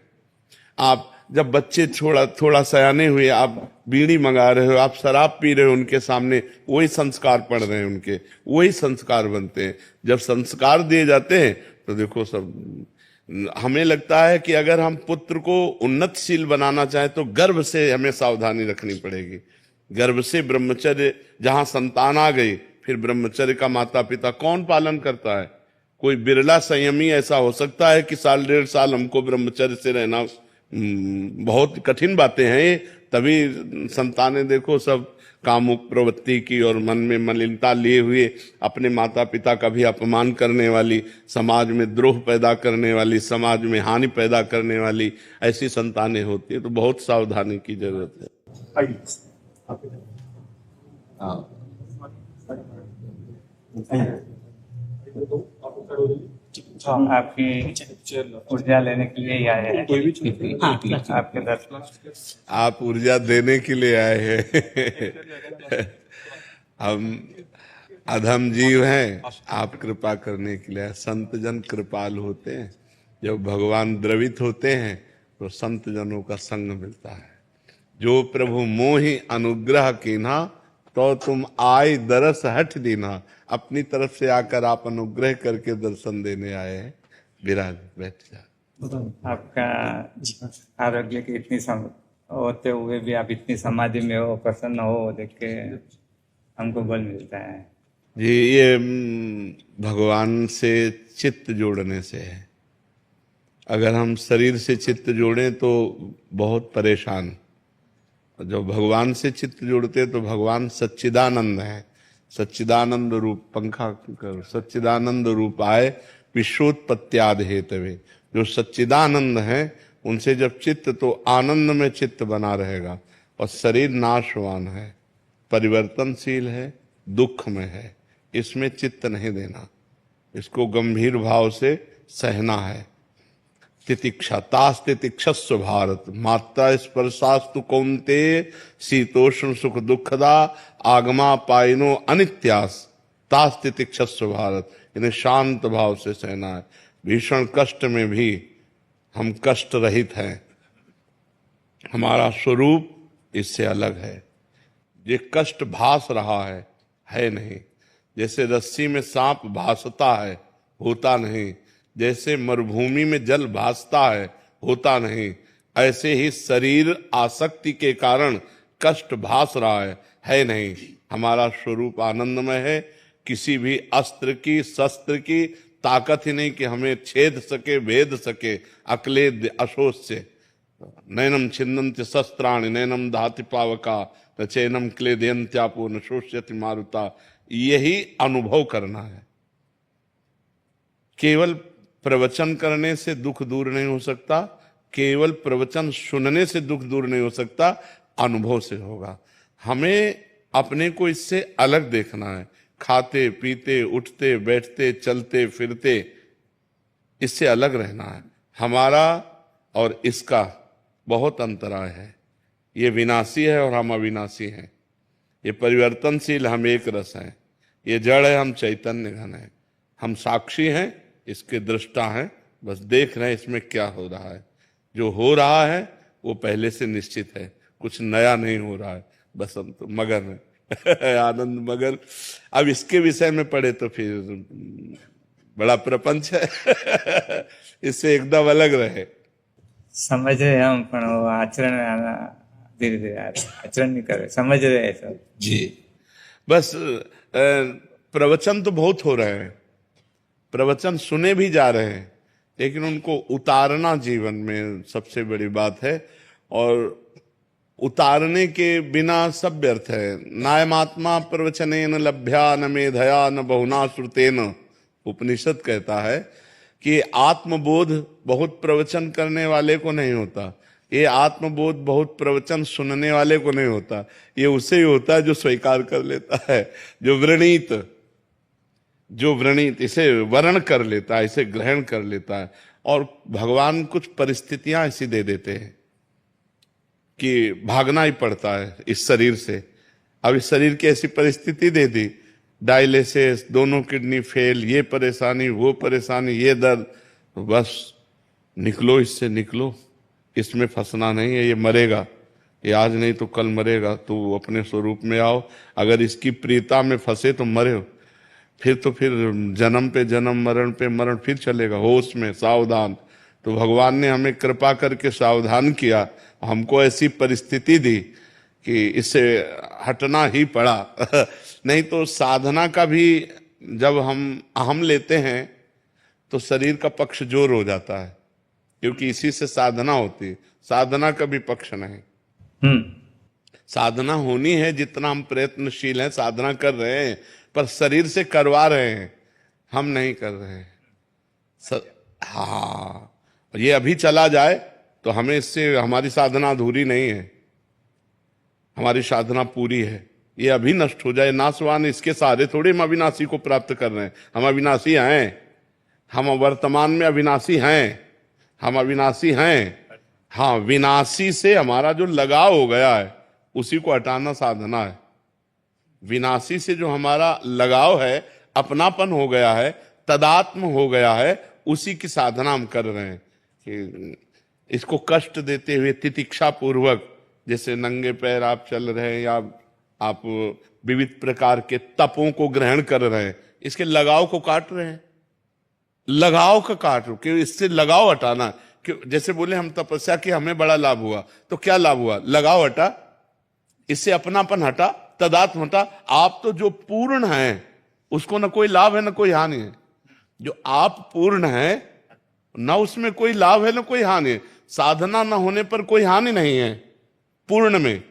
आप जब बच्चे थोड़ा सयाने हुए, आप बीड़ी मंगा रहे हो, आप शराब पी रहे हो उनके सामने, वही संस्कार पड़ रहे हैं उनके, वही संस्कार बनते हैं। जब संस्कार दिए जाते हैं तो देखो सब, हमें लगता है कि अगर हम पुत्र को उन्नतशील बनाना चाहें तो गर्भ से हमें सावधानी रखनी पड़ेगी। गर्भ से ब्रह्मचर्य, जहां संतान आ गई फिर ब्रह्मचर्य का माता पिता कौन पालन करता है? कोई बिरला संयमी ऐसा हो सकता है कि 1.5 साल हमको ब्रह्मचर्य से रहना, बहुत कठिन बातें हैं ये। तभी संतानें देखो सब कामुक प्रवृत्ति की और मन में मलिनता लिए हुए, अपने माता पिता का भी अपमान करने वाली, समाज में द्रोह पैदा करने वाली, समाज में हानि पैदा करने वाली ऐसी संतानें होती है। तो बहुत सावधानी की जरूरत है। हम आपकी ऊर्जा लेने के लिए ही आए हैं, आपके दर्शन। आप ऊर्जा देने के लिए आए हैं। हम अधम जीव हैं, आप कृपा करने के लिए। संत जन कृपाल होते हैं। जब भगवान द्रवित होते हैं तो संत जनों का संग मिलता है। जो प्रभु मोहि अनुग्रह कीन्हा तो तुम आए दरस हट दीना। अपनी तरफ से आकर आप अनुग्रह करके दर्शन देने आए हैं। विराज, बैठ जा। आपका आरोग्य की इतनी होते हुए भी आप इतनी समाधि में हो, प्रसन्न हो, देख के हमको बल मिलता है जी। ये भगवान से चित्त जोड़ने से है। अगर हम शरीर से चित्त जोड़ें तो बहुत परेशान। जब भगवान से चित्त जोड़ते तो भगवान सच्चिदानंद है। सच्चिदानंद रूप, पंखा कर, सच्चिदानंद रूप आए विश्वोत्पत्त्यादि हेतवे। जो सच्चिदानंद है उनसे जब चित्त, तो आनंद में चित्त बना रहेगा। और शरीर नाशवान है, परिवर्तनशील है, दुख में है, इसमें चित्त नहीं देना। इसको गंभीर भाव से सहना है। तितिक्षा तास तितिक्षस्व भारत, मात्रा स्पर्शास्तु कौन्ते, शीतोष्ण सुख दुखदा, आगमा पाइनो अनित्यास, तास तितिक्षस्व भारत। इन्हें शांत भाव से सहना है। भीषण कष्ट में भी हम कष्ट रहित हैं। हमारा स्वरूप इससे अलग है। ये कष्ट भास रहा है नहीं। जैसे रस्सी में सांप भासता है, होता नहीं। जैसे मरुभूमि में जल भासता है, होता नहीं। ऐसे ही शरीर आसक्ति के कारण कष्ट भास रहा है नहीं। हमारा स्वरूप आनंदमय है। किसी भी अस्त्र की शस्त्र की ताकत ही नहीं कि हमें छेद सके, भेद सके। अक्लेद अशोच से नैनम छिन्नन्ति शस्त्राणि, नैनम दहति पावका, न चैनम क्लेदयन्त्यापो, न शोष्यति मारुता। यही अनुभव करना है। केवल प्रवचन करने से दुख दूर नहीं हो सकता, केवल प्रवचन सुनने से दुख दूर नहीं हो सकता, अनुभव से होगा। हमें अपने को इससे अलग देखना है। खाते पीते उठते बैठते चलते फिरते इससे अलग रहना है। हमारा और इसका बहुत अंतराय है। ये विनाशी है और हम अविनाशी हैं। ये परिवर्तनशील, हम एक रस हैं। ये जड़ है, हम चैतन्य घन हैं। हम साक्षी हैं, इसके दृष्टा हैं। बस देख रहे हैं इसमें क्या हो रहा है। जो हो रहा है वो पहले से निश्चित है, कुछ नया नहीं हो रहा है। बस हम तो मगन है आनंद मगन। अब इसके विषय में पढ़े तो फिर बड़ा प्रपंच है इससे एकदम अलग रहे। समझ रहे हम, पण वो आचरण धीरे धीरे आचरण नहीं कर रहे, समझ रहे हैं सब जी। बस प्रवचन तो बहुत हो रहे हैं, प्रवचन सुने भी जा रहे हैं, लेकिन उनको उतारना जीवन में सबसे बड़ी बात है। और उतारने के बिना सब व्यर्थ है। नायमात्मा प्रवचनेन लभ्या न मेधया न बहुना श्रुतेन। उपनिषद कहता है कि आत्मबोध बहुत प्रवचन करने वाले को नहीं होता। ये आत्मबोध बहुत प्रवचन सुनने वाले को नहीं होता। ये उसे ही होता है जो स्वीकार कर लेता है, जो व्रणित इसे वर्ण कर लेता है, इसे ग्रहण कर लेता है। और भगवान कुछ परिस्थितियां ऐसी दे देते हैं कि भागना ही पड़ता है इस शरीर से। अब इस शरीर की ऐसी परिस्थिति दे दी, डायलिसिस, दोनों किडनी फेल, ये परेशानी वो परेशानी, ये दर्द, तो बस निकलो, इससे निकलो, इसमें फंसना नहीं है। ये मरेगा, ये आज नहीं तो कल मरेगा। तो अपने स्वरूप में आओ। अगर इसकी प्रियता में फंसे तो मरे हो, फिर तो फिर जन्म पे जन्म, मरण पे मरण फिर चलेगा। होश में, सावधान। तो भगवान ने हमें कृपा करके सावधान किया, हमको ऐसी परिस्थिति दी कि इससे हटना ही पड़ा नहीं तो साधना का भी जब हम अहम लेते हैं तो शरीर का पक्ष जोर हो जाता है, क्योंकि इसी से साधना होती है। साधना का भी पक्ष नहीं। साधना होनी है, जितना हम प्रयत्नशील हैं, साधना कर रहे हैं, पर शरीर से करवा रहे हैं, हम नहीं कर रहे हैं। हाँ, ये अभी चला जाए तो हमें इससे हमारी साधना अधूरी नहीं है, हमारी साधना पूरी है। ये अभी नष्ट हो जाए, नाशवान, इसके सहारे थोड़ी हम अविनाशी को प्राप्त कर रहे हैं। हम अविनाशी हैं, हम वर्तमान में अविनाशी हैं, हम अविनाशी हैं। हाँ, विनाशी से हमारा जो लगाव हो गया है उसी को हटाना साधना है। विनाशी से जो हमारा लगाव है, अपनापन हो गया है, तदात्म हो गया है, उसी की साधना हम कर रहे हैं। कि इसको कष्ट देते हुए तितिक्षा पूर्वक, जैसे नंगे पैर आप चल रहे हैं या आप विविध प्रकार के तपों को ग्रहण कर रहे हैं, इसके लगाव को काट रहे हैं। लगाव का काट रहे, कि इससे लगाव हटाना। कि जैसे बोले हम तपस्या की, हमें बड़ा लाभ हुआ, तो क्या लाभ हुआ? लगाव हटा, इससे अपनापन हटा, तदात्म हटा। आप तो जो पूर्ण है उसको न कोई लाभ है न कोई हानि है। जो आप पूर्ण है न उसमें कोई लाभ है न कोई हानि है। साधना न होने पर कोई हानि नहीं है पूर्ण में,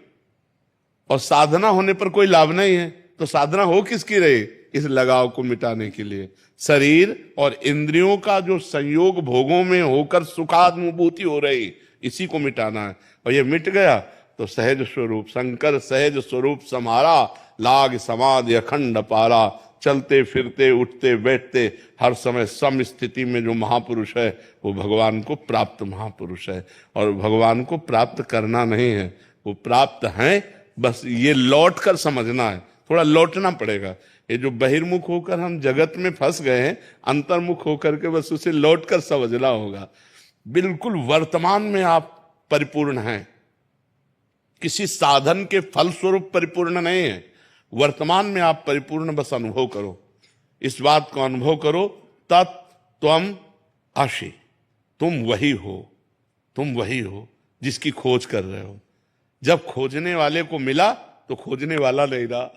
और साधना होने पर कोई लाभ नहीं है। तो साधना हो किसकी रही? इस लगाव को मिटाने के लिए। शरीर और इंद्रियों का जो संयोग भोगों में होकर सुखानुभूति हो रही, इसी को मिटाना है। और ये मिट गया तो सहज स्वरूप, शंकर सहज स्वरूप समारा, लाग समाधि अखंड पारा, चलते फिरते उठते बैठते हर समय सम स्थिति में जो महापुरुष है वो भगवान को प्राप्त महापुरुष है। और भगवान को प्राप्त करना नहीं है, वो प्राप्त हैं, बस ये लौट कर समझना है, थोड़ा लौटना पड़ेगा। ये जो बहिर्मुख होकर हम जगत में फंस गए हैं, अंतर्मुख होकर के बस उसे लौट कर समझना होगा। बिल्कुल वर्तमान में आप परिपूर्ण हैं, किसी साधन के फल स्वरूप परिपूर्ण नहीं है। वर्तमान में आप परिपूर्ण बस अनुभव करो, इस बात को अनुभव करो, तत्त्वम् असि, तुम वही हो, तुम वही हो जिसकी खोज कर रहे हो। जब खोजने वाले को मिला तो खोजने वाला नहीं रहा।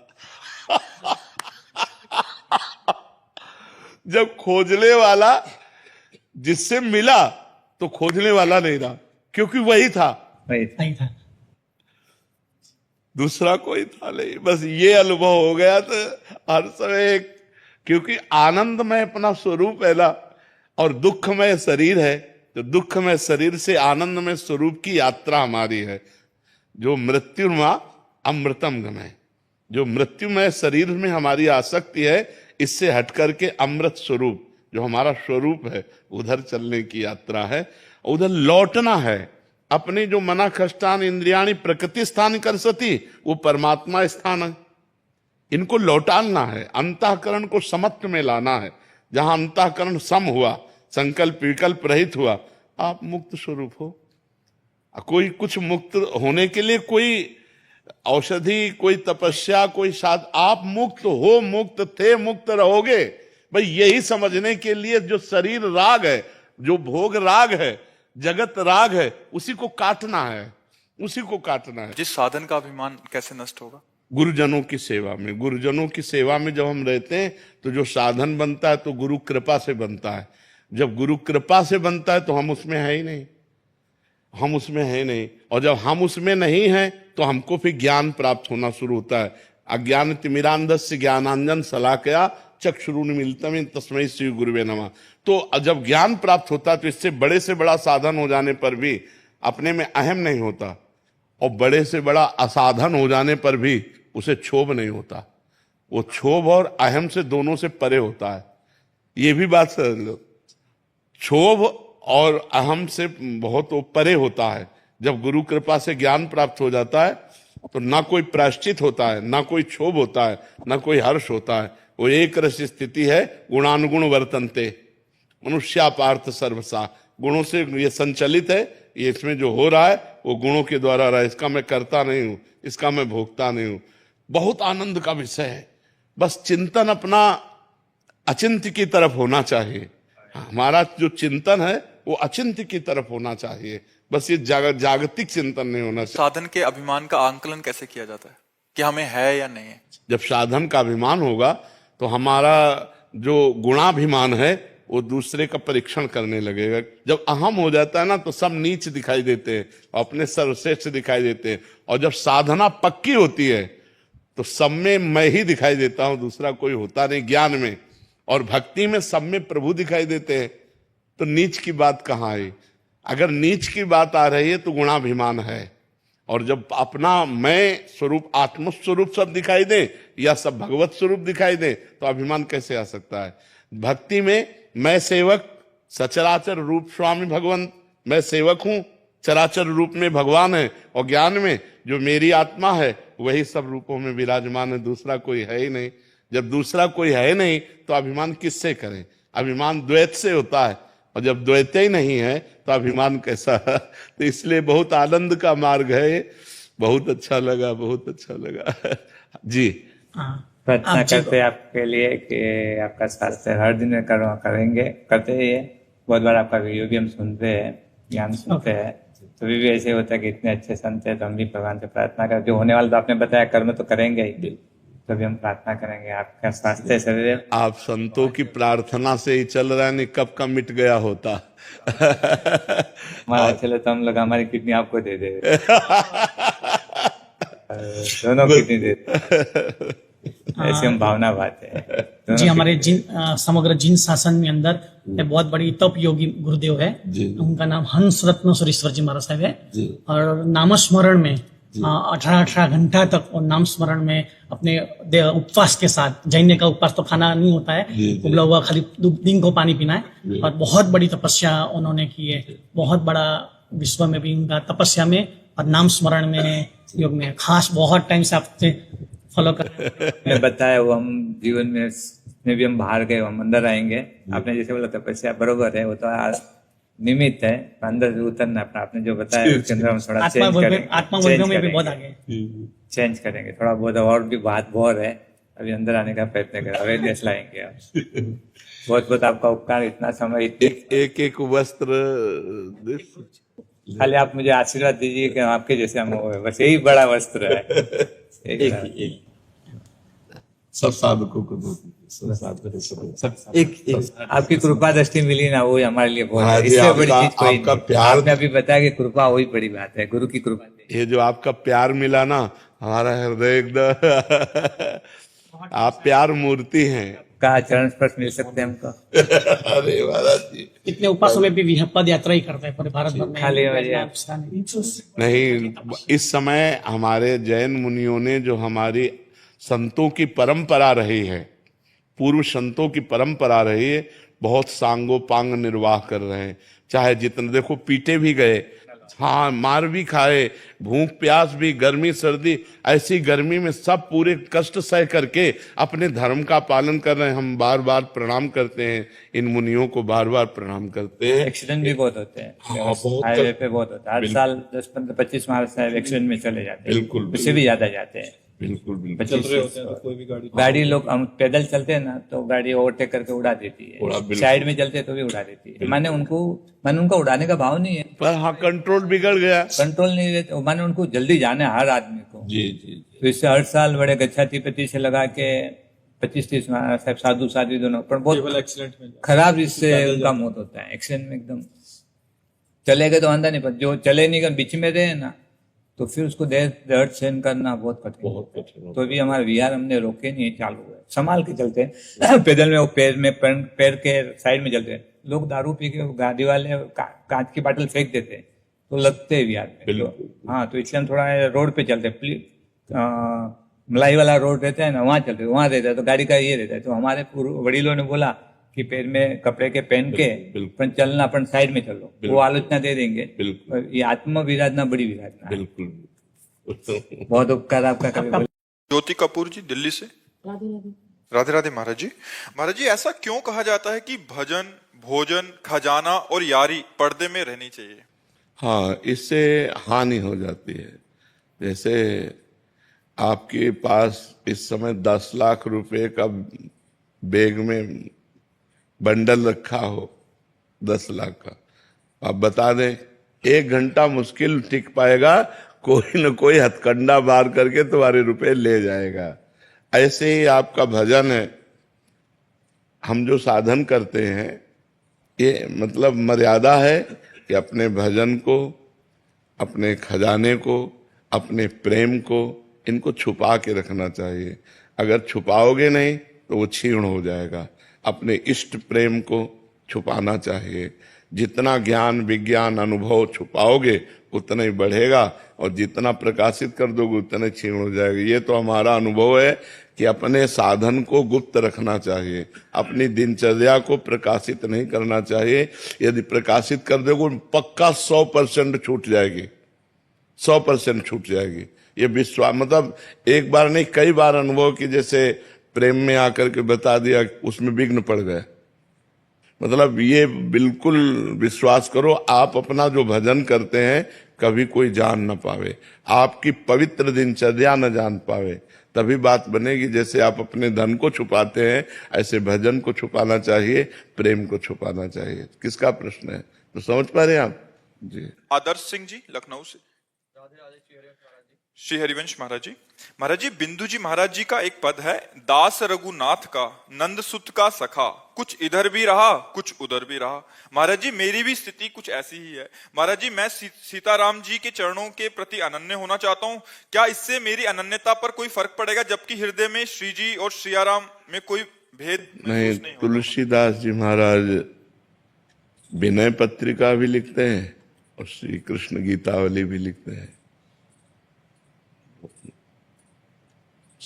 जब खोजने वाला जिससे मिला तो खोजने वाला नहीं रहा, क्योंकि वही था, नहीं था। दूसरा कोई था नहीं। बस ये अनुभव हो गया तो हर समय, क्योंकि आनंदमय अपना स्वरूप है ना, और दुखमय शरीर है, तो दुखमय शरीर से आनंदमय स्वरूप की यात्रा हमारी है। जो मृत्युर्मा अमृतम गमय, जो मृत्युमय शरीर में हमारी आसक्ति है, इससे हट करके अमृत स्वरूप जो हमारा स्वरूप है उधर चलने की यात्रा है। उधर लौटना है। अपने जो मना खष्टान इंद्रियाणी प्रकृति स्थान कर सती, वो परमात्मा स्थान है, इनको लौटाना है। अंतःकरण को समत्व में लाना है। जहां अंतःकरण सम हुआ, संकल्प विकल्प रहित हुआ, आप मुक्त स्वरूप हो। कोई कुछ मुक्त होने के लिए कोई औषधि, कोई तपस्या, कोई साध, आप मुक्त हो, मुक्त थे, मुक्त रहोगे। भाई यही समझने के लिए जो शरीर राग है, जो भोग राग है, जगत राग है, उसी को काटना है, उसी को काटना है। जिस साधन का अभिमान कैसे नष्ट होगा? गुरुजनों की सेवा में। गुरुजनों की सेवा में जब हम रहते हैं तो जो साधन बनता है तो गुरु कृपा से बनता है। जब गुरु कृपा से बनता है तो हम उसमें है ही नहीं, हम उसमें है नहीं। और जब हम उसमें नहीं हैं तो हमको फिर ज्ञान प्राप्त होना शुरू होता है। अज्ञान तिमिरांधस्य ज्ञानांजन शलाकया चक्षुरुन्मीलितं तस्मै श्री गुरुवे नमः। तो जब ज्ञान प्राप्त होता है तो इससे बड़े से बड़ा साधन हो जाने पर भी अपने में अहम नहीं होता, और बड़े से बड़ा असाधन हो जाने पर भी उसे क्षोभ नहीं होता। वो क्षोभ और अहम से दोनों से परे होता है। ये भी बात समझ लो, क्षोभ और अहम से बहुत परे होता है। जब गुरु कृपा से ज्ञान प्राप्त हो जाता है तो ना कोई प्रायश्चित होता है, ना कोई क्षोभ होता है, ना कोई हर्ष होता है। वो एक रस स्थिति है, गुणानुगुण वर्तन्ते मनुष्या पार्थ सर्वसा। गुणों से ये संचलित है, ये इसमें जो हो रहा है वो गुणों के द्वारा रहा है। इसका मैं करता नहीं हूं, इसका मैं भोगता नहीं हूं। बहुत आनंद का विषय है। बस चिंतन अपना अचिंत्य की तरफ होना चाहिए। हमारा जो चिंतन है वो अचिंत्य की तरफ होना चाहिए। बस ये जागतिक चिंतन नहीं होना चाहिए। साधन के अभिमान का आंकलन कैसे किया जाता है कि हमें है या नहीं है? जब साधन का अभिमान होगा तो हमारा जो गुणाभिमान है वो दूसरे का परीक्षण करने लगेगा। जब अहम हो जाता है ना तो सब नीच दिखाई देते हैं, अपने सर्वश्रेष्ठ दिखाई देते हैं। और जब साधना पक्की होती है तो सब में मैं ही दिखाई देता हूं, दूसरा कोई होता नहीं। ज्ञान में और भक्ति में सब में प्रभु दिखाई देते हैं, तो नीच की बात कहाँ आई? अगर नीच की बात आ रही है तो गुणाभिमान है। और जब अपना मैं स्वरूप, आत्मस्वरूप सब दिखाई दे या सब भगवत स्वरूप दिखाई दे तो अभिमान कैसे आ सकता है? भक्ति में मैं सेवक, सचराचर रूप स्वामी भगवंत, मैं सेवक हूं, चराचर रूप में भगवान है। और ज्ञान में जो मेरी आत्मा है वही सब रूपों में विराजमान है, दूसरा कोई है ही नहीं। जब दूसरा कोई है नहीं तो अभिमान किससे करें? अभिमान द्वैत से होता है, और जब द्वैत ही नहीं है तो अभिमान कैसा? तो इसलिए बहुत आनंद का मार्ग है। बहुत अच्छा लगा, बहुत अच्छा लगा। जी प्रार्थना करते आपके लिए कि आपका स्वास्थ्य हर दिन में करेंगे, करते ही है। बहुत बार आपका वीडियो भी हम सुनते हैं, ज्ञान सुनते हैं, तो भी ऐसे होता है कि इतने अच्छे संत है तो हम भी भगवान से प्रार्थना कर, जो होने वाला तो आपने बताया कर्म तो करेंगे ही, तभी हम प्रार्थना करेंगे आपका स्वास्थ्य शरीर। आप संतों की प्रार्थना से ही चल रहा है, नहीं कब का मिट गया होता। हमारा चले तो हम लोग हमारी किडनी आपको दे दे। दोनों किडनी दे दे। ऐसी हम भावना बात है जी। हमारे समग्र जिन शासन में अंदर एक बहुत बड़ी तप योगी गुरुदेव है, उनका नाम हंस रत्न सुरेश्वर जी महाराज साहब है। और नामस्मरण में 18-18 घंटा तक वो नाम स्मरण में अपने उपवास के साथ, जैन का उपवास तो खाना नहीं होता है, उबला हुआ खाली दिन को पानी पीना है, और बहुत बड़ी तपस्या उन्होंने की है, बहुत बड़ा विश्व में भी उनका तपस्या में और नाम स्मरण में, योग में खास बहुत टाइम से आपसे फॉलो कर रहे हैं। बताया वो हम जीवन में भी हम बाहर गए, हम अंदर आएंगे, आपने जैसे बोला तपस्या बरोबर है, वो तो निमित्त है, अंदर से उतरना अपना, आपने जो बताया उसके अंदर हम थोड़ा चेंज करेंगे, आत्मा वर्गों में भी बहुत आगे चेंज करेंगे थोड़ा बहुत, और भी बात बहुत है, अभी अंदर आने का प्रयत्न करें, अवेयरनेस लाएंगे आप। बहुत बहुत आपका उपकार, इतना समय एक वस्त्र खाली आप मुझे आशीर्वाद दीजिए कि आपके जैसे हम हो, बस यही बड़ा वस्त्र है। एक सब साधकों को एक आपकी कृपा दृष्टि मिली ना, वो हमारे लिए बहुत हाँ है, जी, इससे बड़ी आपका- चीज कोई आपका नहीं। प्यार- आपने अभी बताया कि कृपा वही बड़ी बात है, गुरु की कृपा। ये जो आपका प्यार मिला ना, हमारा हृदय एकदम आप प्यार मूर्ति हैं। का चरण स्पर्श मिल सकते हैं हमको। अरे महाराज जी, इतने उपासों में भी पद यात्रा ही करते हैं पूरे भारत भर में। खाली नहीं, इस समय हमारे जैन मुनियों ने जो हमारी संतों की परंपरा रही है, पूर्व संतों की परंपरा रही है, बहुत सांगोपांग निर्वाह कर रहे हैं। चाहे जितने देखो, पीटे भी गए, हाँ मार भी खाए, भूख प्यास भी, गर्मी सर्दी, ऐसी गर्मी में सब पूरे कष्ट सह करके अपने धर्म का पालन कर रहे हैं। हम बार बार प्रणाम करते हैं, इन मुनियों को बार बार प्रणाम करते हैं। एक्सीडेंट भी बहुत होते हैं, हाँ, बहुत हाईवे पे बहुत होता है, हर साल 10-15-25 महाराष्ट्र एक्सीडेंट में चले जाते हैं, बिल्कुल, उससे भी ज्यादा जाते हैं। बिल्कुल बिल्कुल। 25 कोई भी गाड़ी लोग, हम पैदल चलते हैं ना, तो गाड़ी ओवरटेक करके उड़ा देती है, साइड में चलते तो भी उड़ा देती है। मैंने उनका उड़ाने का भाव नहीं है, पर हाँ कंट्रोल बिगड़ गया, कंट्रोल नहीं रहता, मैंने उनको जल्दी जाना है हर आदमी को। जी जी। तो इससे हर साल बड़े गच्छातिपति से लगा के 25-30 साहब साधु साध्वी दोनों, पर बहुत एक्सीडेंट में खराब इससे उनका मौत होता है, एक्सीडेंट में एकदम। चले गए तो आंदा नहीं, पर जो चले नहीं गए बीच में रहे ना, तो फिर उसको दर्द सहन करना बहुत कठिन। तो भी हमारे विहार हमने रोके नहीं, चालू है, संभाल के चलते हैं। पैदल में वो पैर के साइड में चलते हैं। लोग दारू पी के गाड़ी वाले कांच की बाटल फेंक देते हैं, तो लगते हैं विहार में। तो, हाँ, तो इसलिए हम थोड़ा रोड पे चलते हैं, मलाई वाला रोड रहता है ना, वहाँ चलते, वहाँ रहता है तो गाड़ी का ये रहता है। तो हमारे वडीलों ने बोला कि पैर में कपड़े के पहन के अपन चलना, अपन साइड में चलो, वो आलोचना दे देंगे। ये आत्म विराधना बड़ी विराधना है। बिल्कुल। बहुत उपकार आपका। कभी ज्योति कपूर जी दिल्ली से। राधे राधे महाराज जी। महाराज जी, ऐसा क्यों कहा जाता है कि भजन, भोजन, खजाना और यारी पर्दे में रहनी चाहिए? हाँ, इससे हानि हो जाती है। जैसे आपके पास इस समय 10 लाख रुपए का बैग में बंडल रखा हो, 10 लाख का, आप बता दें 1 घंटा मुश्किल टिक पाएगा, कोई न कोई हथकंडा मार करके तुम्हारे रुपए ले जाएगा। ऐसे ही आपका भजन है, हम जो साधन करते हैं, ये मतलब मर्यादा है कि अपने भजन को, अपने खजाने को, अपने प्रेम को, इनको छुपा के रखना चाहिए। अगर छुपाओगे नहीं तो वो क्षीण हो जाएगा। अपने इष्ट प्रेम को छुपाना चाहिए। जितना ज्ञान, विज्ञान, अनुभव छुपाओगे उतना ही बढ़ेगा, और जितना प्रकाशित कर दोगे उतना क्षीण हो जाएगा। ये तो हमारा अनुभव है कि अपने साधन को गुप्त रखना चाहिए, अपनी दिनचर्या को प्रकाशित नहीं करना चाहिए। यदि प्रकाशित कर दोगे पक्का 100% छूट जाएगी, 100% छूट जाएगी। ये विश्वास, मतलब एक बार नहीं कई बार अनुभव की, जैसे प्रेम में आकर के बता दिया, उसमें विघ्न पड़ गए। मतलब ये बिल्कुल विश्वास करो, आप अपना जो भजन करते हैं कभी कोई जान न पावे, आपकी पवित्र दिनचर्या न जान पावे, तभी बात बनेगी। जैसे आप अपने धन को छुपाते हैं, ऐसे भजन को छुपाना चाहिए, प्रेम को छुपाना चाहिए। किसका प्रश्न है, तो समझ पा रहे हैं आप जी। आदर्श सिंह जी लखनऊ से। श्री हरिवंश महाराज जी। महाराज जी, बिंदु जी महाराज जी का एक पद है, दास रघुनाथ का नंद सुत का सखा, कुछ इधर भी रहा कुछ उधर भी रहा। महाराज जी, मेरी भी स्थिति कुछ ऐसी ही है। महाराज जी, मैं सीताराम जी के चरणों के प्रति अनन्य होना चाहता हूँ। क्या इससे मेरी अनन्यता पर कोई फर्क पड़ेगा, जबकि हृदय में श्री जी और श्रीयाराम में कोई भेद नहीं? तुलसीदास जी महाराज विनय पत्रिका भी लिखते हैं और श्री कृष्ण गीतावली भी लिखते हैं।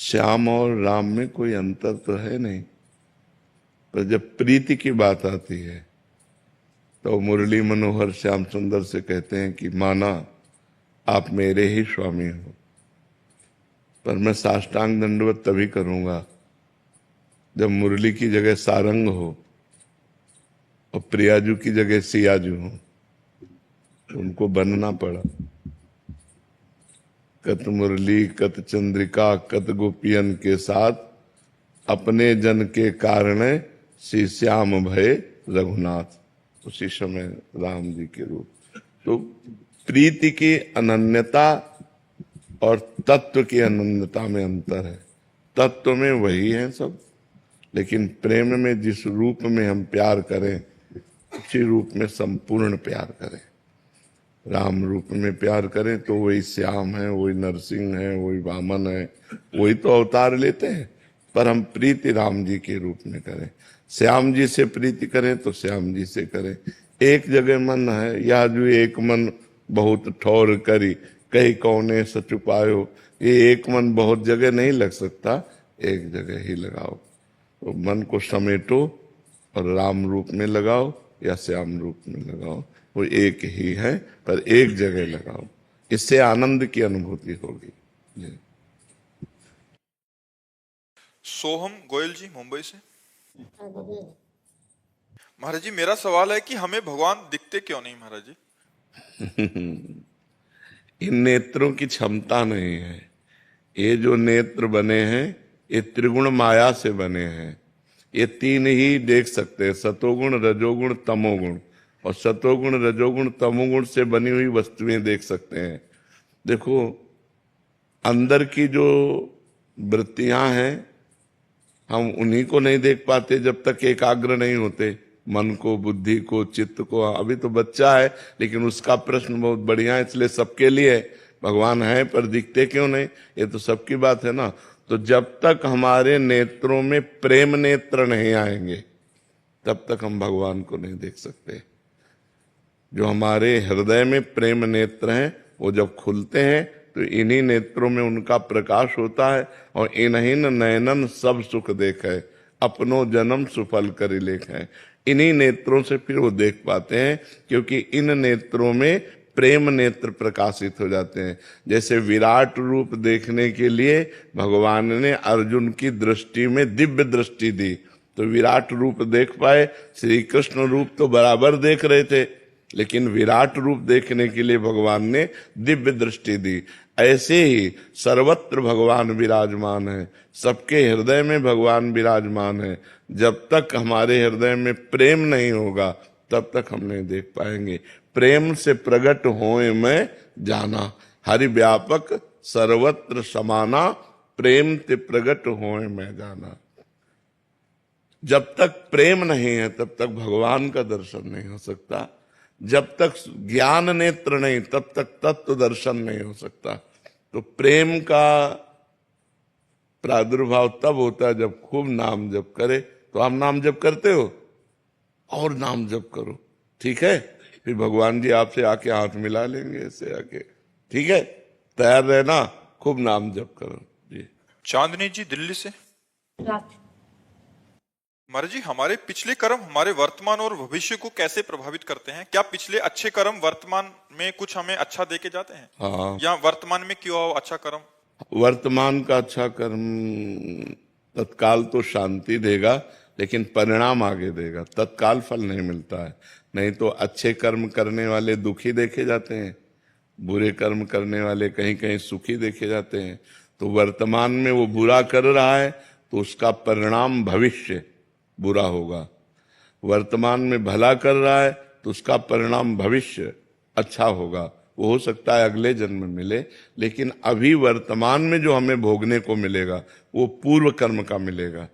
श्याम और राम में कोई अंतर तो है नहीं, पर जब प्रीति की बात आती है तो मुरली मनोहर श्याम सुंदर से कहते हैं कि माना आप मेरे ही स्वामी हो, पर मैं साष्टांग दंडवत तभी करूंगा जब मुरली की जगह सारंग हो और प्रियाजू की जगह सियाजू हो। उनको बनना पड़ा। कत मुरली कत चंद्रिका कत गोपियन के साथ, अपने जन के कारण श्री श्याम भय रघुनाथ। उसी समय राम जी के रूप। तो प्रीति की अनन्यता और तत्व की अनन्यता में अंतर है। तत्व में वही है सब, लेकिन प्रेम में जिस रूप में हम प्यार करें उसी रूप में संपूर्ण प्यार करें। राम रूप में प्यार करें तो वही श्याम है, वही नरसिंह है, वही वामन है, वही तो अवतार लेते हैं, पर हम प्रीति राम जी के रूप में करें। श्याम जी से प्रीति करें तो श्याम जी से करें। एक जगह मन है, या जो एक मन बहुत ठौर करी, कहीं कौने सच उपायो। ये एक मन बहुत जगह नहीं लग सकता, एक जगह ही लगाओ। तो मन को समेटो और राम रूप में लगाओ या श्याम रूप में लगाओ, वो एक ही है, पर एक जगह लगाओ। इससे आनंद की अनुभूति होगी। जी। सोहम गोयल जी मुंबई से। महाराज जी, मेरा सवाल है कि हमें भगवान दिखते क्यों नहीं महाराज जी? इन नेत्रों की क्षमता नहीं है। ये जो नेत्र बने हैं ये त्रिगुण माया से बने हैं। ये तीन ही देख सकते हैं, सतोगुण रजोगुण तमोगुण। और सतोगुण रजोगुण तमोगुण से बनी हुई वस्तुएं देख सकते हैं। देखो, अंदर की जो वृत्तियां हैं हम उन्हीं को नहीं देख पाते जब तक एकाग्र नहीं होते, मन को, बुद्धि को, चित्त को। अभी तो बच्चा है, लेकिन उसका प्रश्न बहुत बढ़िया है, इसलिए सबके लिए भगवान है पर दिखते क्यों नहीं, ये तो सबकी बात है ना। तो जब तक हमारे नेत्रों में प्रेम नेत्र नहीं आएंगे तब तक हम भगवान को नहीं देख सकते। जो हमारे हृदय में प्रेम नेत्र हैं वो जब खुलते हैं तो इन्हीं नेत्रों में उनका प्रकाश होता है। और इन्हीं नयनन सब सुख देखे, अपनो जन्म सुफल करि लेखे। इन्हीं नेत्रों से फिर वो देख पाते हैं, क्योंकि इन नेत्रों में प्रेम नेत्र प्रकाशित हो जाते हैं। जैसे विराट रूप देखने के लिए भगवान ने अर्जुन की दृष्टि में दिव्य दृष्टि दी, तो विराट रूप देख पाए। श्री कृष्ण रूप तो बराबर देख रहे थे, लेकिन विराट रूप देखने के लिए भगवान ने दिव्य दृष्टि दी। ऐसे ही सर्वत्र भगवान विराजमान है, सबके हृदय में भगवान विराजमान है। जब तक हमारे हृदय में प्रेम नहीं होगा तब तक हम नहीं देख पाएंगे। प्रेम से प्रकट होए मैं जाना, हरि व्यापक सर्वत्र समाना, प्रेम ते प्रकट होए मैं जाना। जब तक प्रेम नहीं है तब तक भगवान का दर्शन नहीं हो सकता। जब तक ज्ञान नेत्र नहीं तब तक तत्व दर्शन नहीं हो सकता। तो प्रेम का प्रादुर्भाव तब होता है जब खूब नाम जप करे। तो आप नाम जप करते हो, और नाम जप करो, ठीक है? फिर भगवान जी आपसे आके हाथ मिला लेंगे, ऐसे आके, ठीक है? तैयार रहना, खूब नाम जप करो। जी। चांदनी जी दिल्ली से। महाराज जी, हमारे पिछले कर्म हमारे वर्तमान और भविष्य को कैसे प्रभावित करते हैं? क्या पिछले अच्छे कर्म वर्तमान में कुछ हमें अच्छा देके जाते हैं? हाँ। या वर्तमान में क्यों आओ अच्छा कर्म? वर्तमान का अच्छा कर्म तत्काल तो शांति देगा, लेकिन परिणाम आगे देगा। तत्काल फल नहीं मिलता है। नहीं तो अच्छे कर्म करने वाले दुखी देखे जाते हैं, बुरे कर्म करने वाले कहीं कहीं सुखी देखे जाते हैं। तो वर्तमान में वो बुरा कर रहा है तो उसका परिणाम भविष्य बुरा होगा। वर्तमान में भला कर रहा है तो उसका परिणाम भविष्य अच्छा होगा। वो हो सकता है अगले जन्म में मिले, लेकिन अभी वर्तमान में जो हमें भोगने को मिलेगा वो पूर्व कर्म का मिलेगा।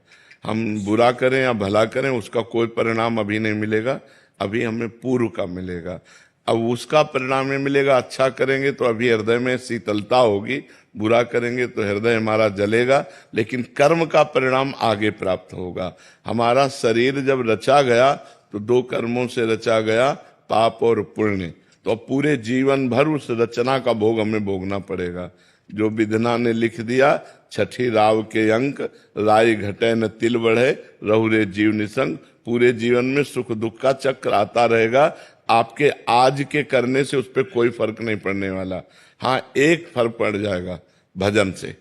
हम बुरा करें या भला करें उसका कोई परिणाम अभी नहीं मिलेगा, अभी हमें पूर्व का मिलेगा। अब उसका परिणाम में मिलेगा, अच्छा करेंगे तो अभी हृदय में शीतलता होगी, बुरा करेंगे तो हृदय हमारा जलेगा, लेकिन कर्म का परिणाम आगे प्राप्त होगा। हमारा शरीर जब रचा गया तो दो कर्मों से रचा गया, पाप और पुण्य। तो पूरे जीवन भर उस रचना का भोग हमें भोगना पड़ेगा। जो विधना ने लिख दिया, छठी राव के अंक, राय घटे न तिल बढ़े, रहुरे जीव निसंग। पूरे जीवन में सुख दुख का चक्र आता रहेगा, आपके आज के करने से उस पर कोई फर्क नहीं पड़ने वाला। हाँ, एक फर्क पड़ जाएगा भजन से।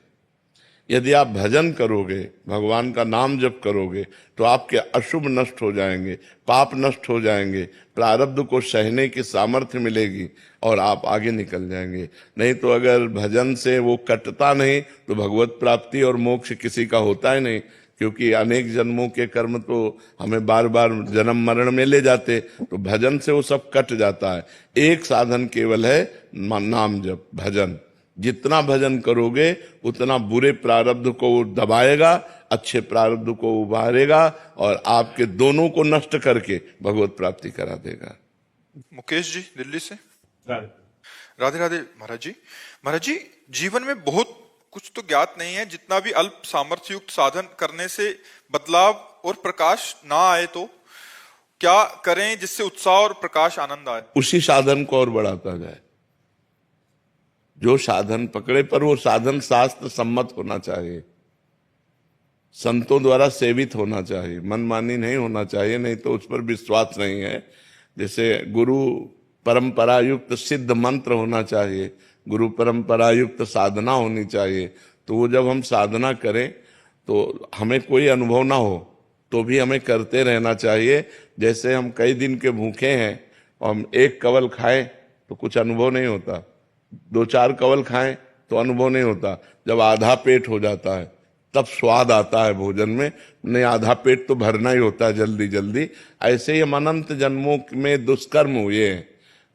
यदि आप भजन करोगे, भगवान का नाम जप करोगे, तो आपके अशुभ नष्ट हो जाएंगे, पाप नष्ट हो जाएंगे, प्रारब्ध को सहने की सामर्थ्य मिलेगी और आप आगे निकल जाएंगे। नहीं तो अगर भजन से वो कटता नहीं तो भगवत प्राप्ति और मोक्ष किसी का होता ही नहीं, क्योंकि अनेक जन्मों के कर्म तो हमें बार बार जन्म मरण में ले जाते, तो भजन से वो सब कट जाता है। एक साधन केवल है नाम जप, भजन। जितना भजन करोगे उतना बुरे प्रारब्ध को दबाएगा, अच्छे प्रारब्ध को उभारेगा और आपके दोनों को नष्ट करके भगवत प्राप्ति करा देगा। मुकेश जी दिल्ली से। राधे राधे महाराज जी। महाराज जी, जीवन में बहुत कुछ तो ज्ञात नहीं है, जितना भी अल्प सामर्थ्य युक्त साधन करने से बदलाव और प्रकाश ना आए तो क्या करें जिससे उत्साह और प्रकाश आनंद आए? उसी साधन को और बढ़ाता जाए। जो साधन पकड़े, पर वो साधन शास्त्र सम्मत होना चाहिए, संतों द्वारा सेवित होना चाहिए, मनमानी नहीं होना चाहिए, नहीं तो उस पर विश्वास नहीं है। जैसे गुरु परंपरा युक्त सिद्ध मंत्र होना चाहिए, गुरु परंपरा युक्त साधना होनी चाहिए। तो वो जब हम साधना करें तो हमें कोई अनुभव ना हो तो भी हमें करते रहना चाहिए। जैसे हम कई दिन के भूखे हैं और हम एक कवल खाएं तो कुछ अनुभव नहीं होता, 2-4 कवल खाएं तो अनुभव नहीं होता, जब आधा पेट हो जाता है तब स्वाद आता है भोजन में। नहीं, आधा पेट तो भरना ही होता है जल्दी जल्दी। ऐसे ही हम अनंत जन्मों में दुष्कर्म हुए हैं,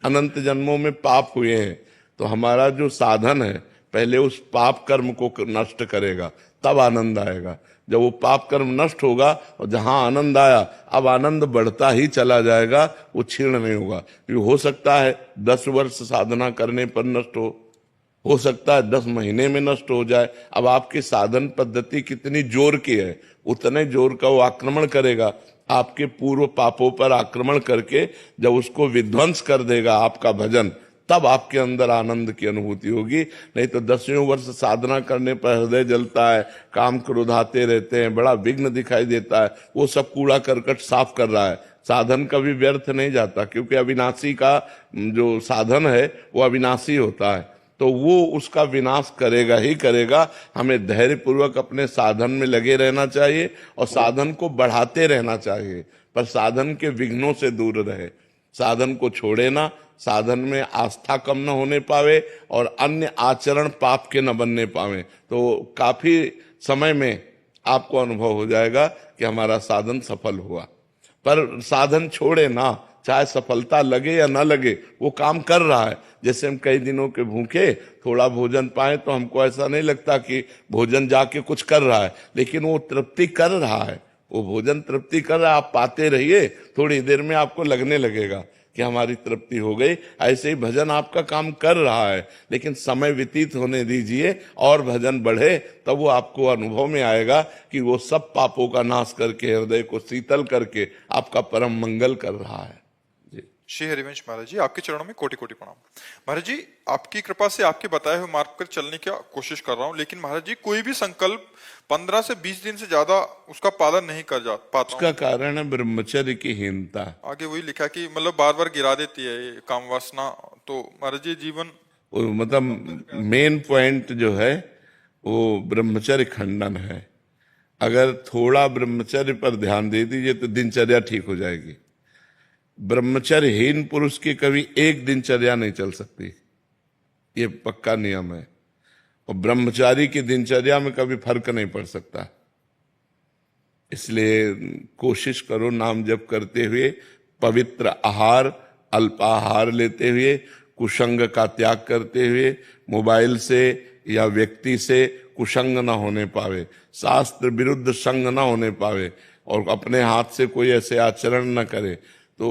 अनंत जन्मों में पाप हुए हैं, तो हमारा जो साधन है पहले उस पाप कर्म को नष्ट करेगा, तब आनंद आएगा। जब वो पाप कर्म नष्ट होगा और जहां आनंद आया, अब आनंद बढ़ता ही चला जाएगा, वो क्षीण नहीं होगा। ये हो सकता है 10 वर्ष साधना करने पर नष्ट हो सकता है 10 महीने में नष्ट हो जाए। अब आपकी साधन पद्धति कितनी जोर की है, उतने जोर का वो आक्रमण करेगा, आपके पूर्व पापों पर आक्रमण करके जब उसको विध्वंस कर देगा आपका भजन, तब आपके अंदर आनंद की अनुभूति होगी। नहीं तो 10वें वर्ष साधना करने पर हृदय जलता है, काम क्रोध आते रहते हैं, बड़ा विघ्न दिखाई देता है, वो सब कूड़ा करकट साफ कर रहा है। साधन कभी व्यर्थ नहीं जाता, क्योंकि अविनाशी का जो साधन है वो अविनाशी होता है, तो वो उसका विनाश करेगा ही करेगा। हमें धैर्य पूर्वक अपने साधन में लगे रहना चाहिए और साधन को बढ़ाते रहना चाहिए, पर साधन के विघ्नों से दूर रहे, साधन को छोड़े ना, साधन में आस्था कम न होने पावे और अन्य आचरण पाप के न बनने पावे, तो काफी समय में आपको अनुभव हो जाएगा कि हमारा साधन सफल हुआ। पर साधन छोड़े ना, चाहे सफलता लगे या ना लगे, वो काम कर रहा है। जैसे हम कई दिनों के भूखे थोड़ा भोजन पाए तो हमको ऐसा नहीं लगता कि भोजन जाके कुछ कर रहा है, लेकिन वो तृप्ति कर रहा है, वो भोजन तृप्ति कर रहा है। आप पाते रहिए, थोड़ी देर में आपको लगने लगेगा कि हमारी तृप्ति हो गई। ऐसे ही भजन आपका काम कर रहा है, लेकिन समय व्यतीत होने दीजिए और भजन बढ़े, तब वो आपको अनुभव में आएगा कि वो सब पापों का नाश करके हृदय को शीतल करके आपका परम मंगल कर रहा है। श्री हरिवंश महाराज जी, आपके चरणों में कोटि कोटि प्रणाम। महाराज जी, आपकी कृपा से आपके बताए हुए मार्ग पर चलने की कोशिश कर रहा हूँ, लेकिन महाराज जी कोई भी संकल्प 15 से 20 दिन से ज्यादा उसका पालन नहीं कर पाता। उसका कारण है ब्रह्मचर्य की हीनता। आगे वही लिखा कि मतलब बार बार गिरा देती है ये काम वासना। तो महाराज जी जीवन मतलब मेन पॉइंट जो है वो ब्रह्मचर्य खंडन है। अगर थोड़ा ब्रह्मचर्य पर ध्यान दे दीजिए तो दिनचर्या ठीक हो जाएगी। ब्रह्मचर्यहीन पुरुष की कभी एक दिनचर्या नहीं चल सकती, ये पक्का नियम है। और ब्रह्मचारी की दिनचर्या में कभी फर्क नहीं पड़ सकता। इसलिए कोशिश करो नाम जप करते हुए, पवित्र आहार अल्पाहार लेते हुए, कुसंग का त्याग करते हुए, मोबाइल से या व्यक्ति से कुसंग ना होने पावे, शास्त्र विरुद्ध संग ना होने पावे और अपने हाथ से कोई ऐसे आचरण न करे, तो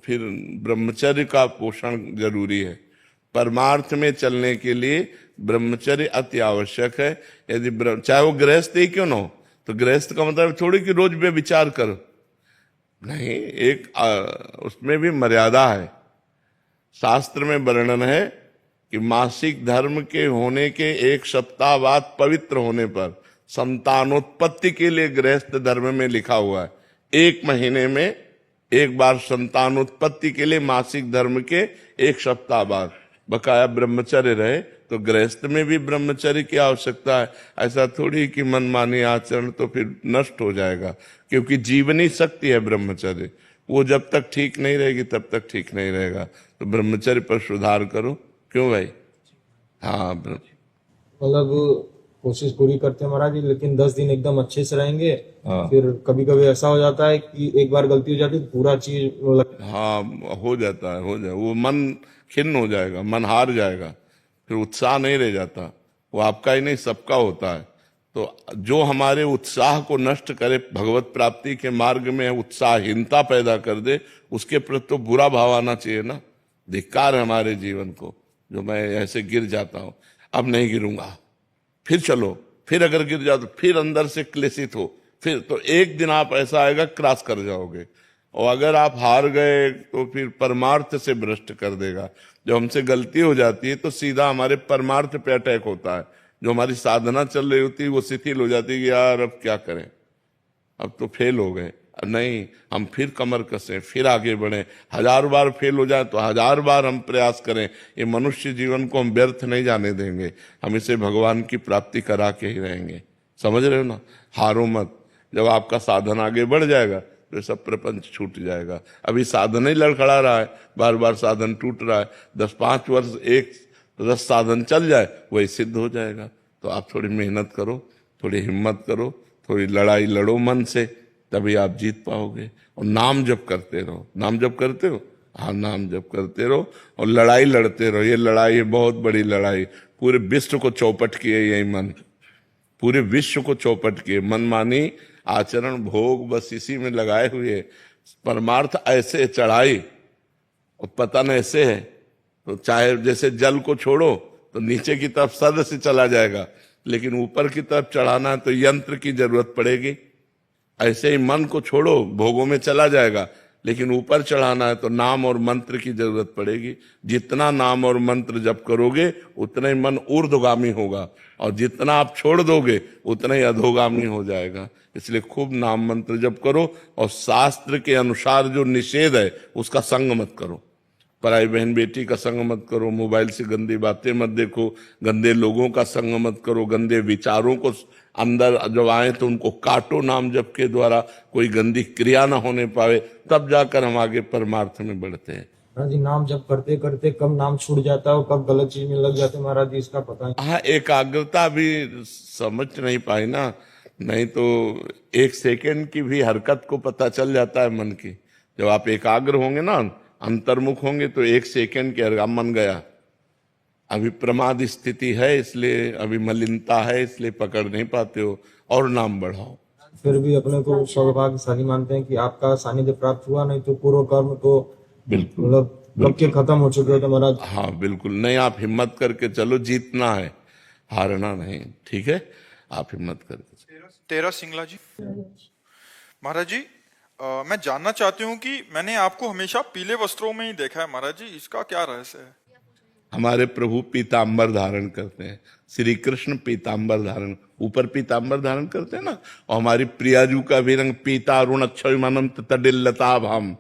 फिर ब्रह्मचर्य का पोषण जरूरी है। परमार्थ में चलने के लिए ब्रह्मचर्य अति आवश्यक है। यदि चाहे वो गृहस्थ ही क्यों ना हो, तो गृहस्थ का मतलब थोड़ी कि रोज बेविचार करो, नहीं, एक उसमें भी मर्यादा है। शास्त्र में वर्णन है कि मासिक धर्म के होने के 1 सप्ताह बाद पवित्र होने पर संतानोत्पत्ति के लिए गृहस्थ धर्म में लिखा हुआ है 1 महीने में एक बार संतानोत्पत्ति के लिए मासिक धर्म के 1 सप्ताह बाद बकाया ब्रह्मचर्य रहे। तो गृहस्थ में भी ब्रह्मचर्य की आवश्यकता है। ऐसा थोड़ी कि मनमानी आचरण तो फिर नष्ट हो जाएगा, क्योंकि जीवनी शक्ति है ब्रह्मचर्य। वो जब तक ठीक नहीं रहेगी तब तक ठीक नहीं रहेगा। तो ब्रह्मचर्य पर सुधार करो। क्यों भाई? हाँ, मतलब कोशिश पूरी करते हैं महाराज जी, लेकिन 10 दिन एकदम अच्छे से रहेंगे। फिर कभी कभी ऐसा हो जाता है कि एक बार गलती हो जाती है तो पूरा चीज हाँ हो जाता है, वो मन खिन्न हो जाएगा, मन हार जाएगा, फिर उत्साह नहीं रह जाता। वो आपका ही नहीं सबका होता है। तो जो हमारे उत्साह को नष्ट करे, भगवत प्राप्ति के मार्ग में उत्साहहीनता पैदा कर दे, उसके प्रति तो बुरा भाव आना चाहिए ना। धिक्कार है हमारे जीवन को, जो मैं ऐसे गिर जाता हूं, अब नहीं गिरूंगा, फिर चलो, फिर अगर गिर जाओ तो फिर अंदर से क्लेशित हो, फिर तो एक दिन आप ऐसा आएगा क्रॉस कर जाओगे। और अगर आप हार गए तो फिर परमार्थ से भ्रष्ट कर देगा। जब हमसे गलती हो जाती है तो सीधा हमारे परमार्थ पे अटैक होता है। जो हमारी साधना चल रही होती है वो शिथिल हो जाती है कि यार अब क्या करें, अब तो फेल हो गए। नहीं, हम फिर कमर कसें, फिर आगे बढ़ें। 1000 बार फेल हो जाए तो 1000 बार हम प्रयास करें। ये मनुष्य जीवन को हम व्यर्थ नहीं जाने देंगे, हम इसे भगवान की प्राप्ति करा के ही रहेंगे। समझ रहे हो ना? हारो मत। जब आपका साधन आगे बढ़ जाएगा तो सब प्रपंच छूट जाएगा। अभी साधन ही लड़खड़ा रहा है, बार बार साधन टूट रहा है। 10-5 वर्ष 10 साधन चल जाए वही सिद्ध हो जाएगा। तो आप थोड़ी मेहनत करो, थोड़ी हिम्मत करो, थोड़ी लड़ाई लड़ो मन से, तभी आप जीत पाओगे। और नाम जप करते रहो। नाम जप करते हो? हाँ, नाम जप करते रहो और लड़ाई लड़ते रहो। ये लड़ाई है बहुत बड़ी लड़ाई। पूरे विश्व को चौपट किए यही मन, पूरे विश्व को चौपट किए। मनमानी आचरण भोग बस इसी में लगाए हुए। परमार्थ ऐसे चढ़ाई और पतन ऐसे है। तो चाहे जैसे जल को छोड़ो तो नीचे की तरफ सद से चला जाएगा, लेकिन ऊपर की तरफ चढ़ाना है तो यंत्र की जरूरत पड़ेगी। ऐसे ही मन को छोड़ो, भोगों में चला जाएगा, लेकिन ऊपर चढ़ाना है तो नाम और मंत्र की जरूरत पड़ेगी। जितना नाम और मंत्र जप करोगे उतना ही मन ऊर्ध्वगामी होगा, और जितना आप छोड़ दोगे उतना ही अधोगामी हो जाएगा। इसलिए खूब नाम मंत्र जप करो, और शास्त्र के अनुसार जो निषेध है उसका संग मत करो। पराई बहन बेटी का संग मत करो, मोबाइल से गंदी बातें मत देखो, गंदे लोगों का संग मत करो, गंदे विचारों को अंदर जब आए तो उनको काटो नाम जप के द्वारा, कोई गंदी क्रिया ना होने पावे, तब जाकर हम आगे परमार्थ में बढ़ते हैं। महाराज जी, नाम जप करते करते कब नाम छूट जाता है और कब गलत चीज में लग जाते हैं महाराज जी, इसका पता है? हाँ, एकाग्रता भी समझ नहीं पाई ना, नहीं तो 1 सेकेंड की भी हरकत को पता चल जाता है मन की। जब आप एकाग्र होंगे ना, अंतर्मुख होंगे, तो 1 सेकेंड के हरकत मन गया। अभी प्रमाद स्थिति है, इसलिए अभी मलिनता है, इसलिए पकड़ नहीं पाते हो, और नाम बढ़ाओ। फिर भी अपने को सौभाग्यशाली मानते हैं कि आपका सानिध्य प्राप्त हुआ, नहीं तो पूर्व कर्म तो बिल्कुल मतलब कब के खत्म हो चुके थे महाराज। हाँ बिल्कुल नहीं, आप हिम्मत करके चलो, जीतना है, हारना नहीं। ठीक है, आप हिम्मत करके चलो। तेरा सिंगला जी। महाराज जी, मैं जानना चाहती हूँ कि मैंने आपको हमेशा पीले वस्त्रों में ही देखा है महाराज जी, इसका क्या रहस्य है? हमारे प्रभु पीतांबर धारण करते हैं। श्री कृष्ण पीतांबर धारण, ऊपर पीतांबर धारण करते हैं ना। और हमारी प्रियाजू का भी रंग पीता अरुण अक्षयमानम तडिल्लताभ, हम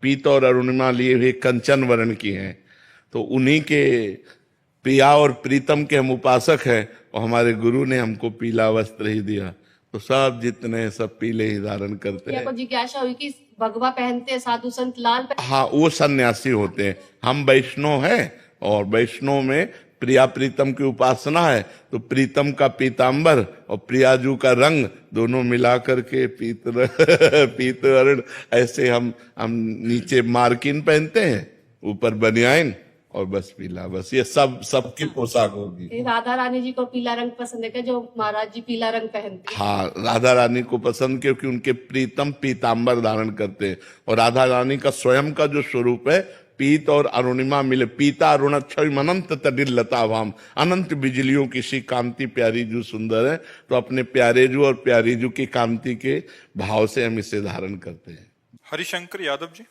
पीत और अरुणिमा लिए हुए कंचन वर्ण की हैं। तो उन्हीं के प्रिया और प्रीतम के हम उपासक हैं, और हमारे गुरु ने हमको पीला वस्त्र ही दिया। तो सब जितने सब पीले ही धारण करते हैं। जिज्ञासा हुई कि भगवा पहनते हैं साधु संत लाल हाँ, वो सन्यासी होते हैं। हम वैष्णव हैं, और वैष्णव में प्रिया प्रीतम की उपासना है, तो प्रीतम का पीतांबर और प्रियाजू का रंग दोनों मिला करके पीत वर्ण, ऐसे हम नीचे मार्किन पहनते हैं, ऊपर बनियाइन और बस पीला, बस ये सबकी पोशाक होगी। राधा रानी जी को पीला रंग पसंद है, जो महाराज जी पीला रंग पहनते हैं। हाँ, राधा रानी को पसंद, क्योंकि उनके प्रीतम पीतांबर धारण करते हैं। और राधा रानी का स्वयं का जो स्वरूप है, पीत और अरुणिमा मिले, पीता अरुण अक्षय अनंत तडिल्लता वाम, अनंत बिजलियों की सी कांति प्यारी जू सुंदर है। तो अपने प्यारे जू और प्यारी जू की कांति के भाव से हम इसे धारण करते हैं। हरिशंकर यादव जी।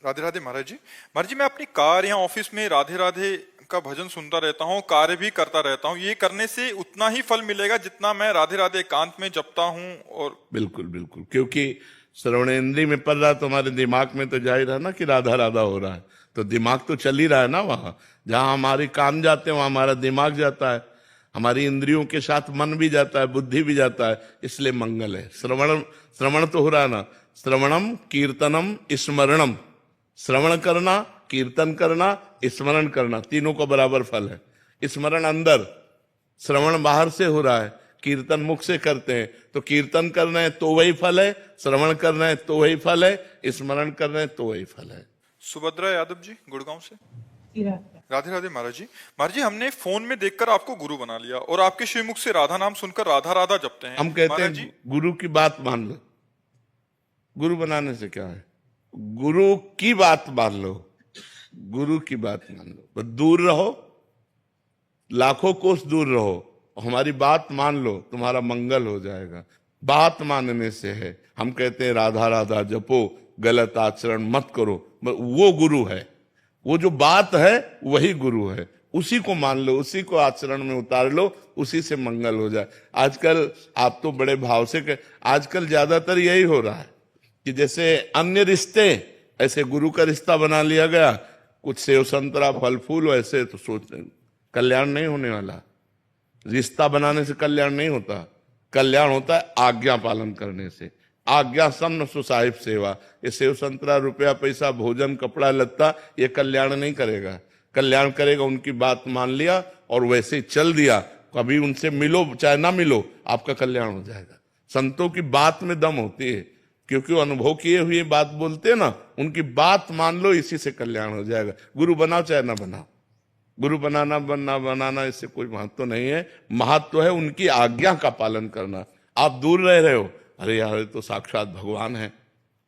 राधे राधे महाराज जी। महाराज जी, मैं अपनी कार या ऑफिस में राधे राधे का भजन सुनता रहता हूँ, कार्य भी करता रहता हूँ। ये करने से उतना ही फल मिलेगा जितना मैं राधे राधे एकांत में जपता हूँ? और बिल्कुल बिल्कुल, क्योंकि श्रवणेंद्रिय में पड़ रहा, तुम्हारे दिमाग में तो जाहिर है ना कि राधा राधा हो रहा है, तो दिमाग तो चल ही रहा है ना। वहां जहां हमारे कान जाते हैं वहां हमारा दिमाग जाता है, हमारी इंद्रियों के साथ मन भी जाता है, बुद्धि भी जाता है, इसलिए मंगल है। श्रवण तो हो रहा ना, श्रवणम कीर्तनम स्मरणम, श्रवण करना, कीर्तन करना, स्मरण करना, तीनों का बराबर फल है। स्मरण अंदर, श्रवण बाहर से हो रहा है, कीर्तन मुख से करते हैं, तो कीर्तन करना है तो वही फल है, श्रवण करना है तो वही फल है, स्मरण करना है तो वही फल है। सुभद्रा यादव जी, गुड़गांव से। राधे राधे महाराज जी। महाराज जी, हमने फोन में देखकर आपको गुरु बना लिया और आपके श्रीमुख से राधा नाम सुनकर राधा राधा जपते हैं। हम कहते हैं गुरु की बात मान लो। गुरु बनाने से क्या है? गुरु की बात मान लो, गुरु की बात मान लो, बस दूर रहो, लाखों कोस दूर रहो, हमारी बात मान लो, तुम्हारा मंगल हो जाएगा। बात मानने से है। हम कहते हैं राधा राधा जपो, गलत आचरण मत करो, वो गुरु है। वो जो बात है वही गुरु है, उसी को मान लो, उसी को आचरण में उतार लो, उसी से मंगल हो जाए। आजकल आप तो बड़े भाव से आजकल ज्यादातर यही हो रहा है कि जैसे अन्य रिश्ते ऐसे गुरु का रिश्ता बना लिया गया, कुछ सेव संतरा फल फूल, ऐसे तो सोचते कल्याण नहीं होने वाला। रिश्ता बनाने से कल्याण नहीं होता, कल्याण होता है आज्ञा पालन करने से। आज्ञा सम सुसाहिब सेवा। ये सेव संतरा, रुपया पैसा, भोजन, कपड़ा लत्ता, ये कल्याण नहीं करेगा। कल्याण करेगा उनकी बात मान लिया और वैसे ही चल दिया, कभी उनसे मिलो चाहे ना मिलो, आपका कल्याण हो जाएगा। संतों की बात में दम होती है, क्योंकि वो अनुभव किए हुए बात बोलते हैं ना, उनकी बात मान लो, इसी से कल्याण हो जाएगा। गुरु बनाओ चाहे ना बनाओ, गुरु बनाना इससे कोई महत्व नहीं है। महत्व है उनकी आज्ञा का पालन करना। आप दूर रह रहे हो, अरे यार ये तो साक्षात भगवान है,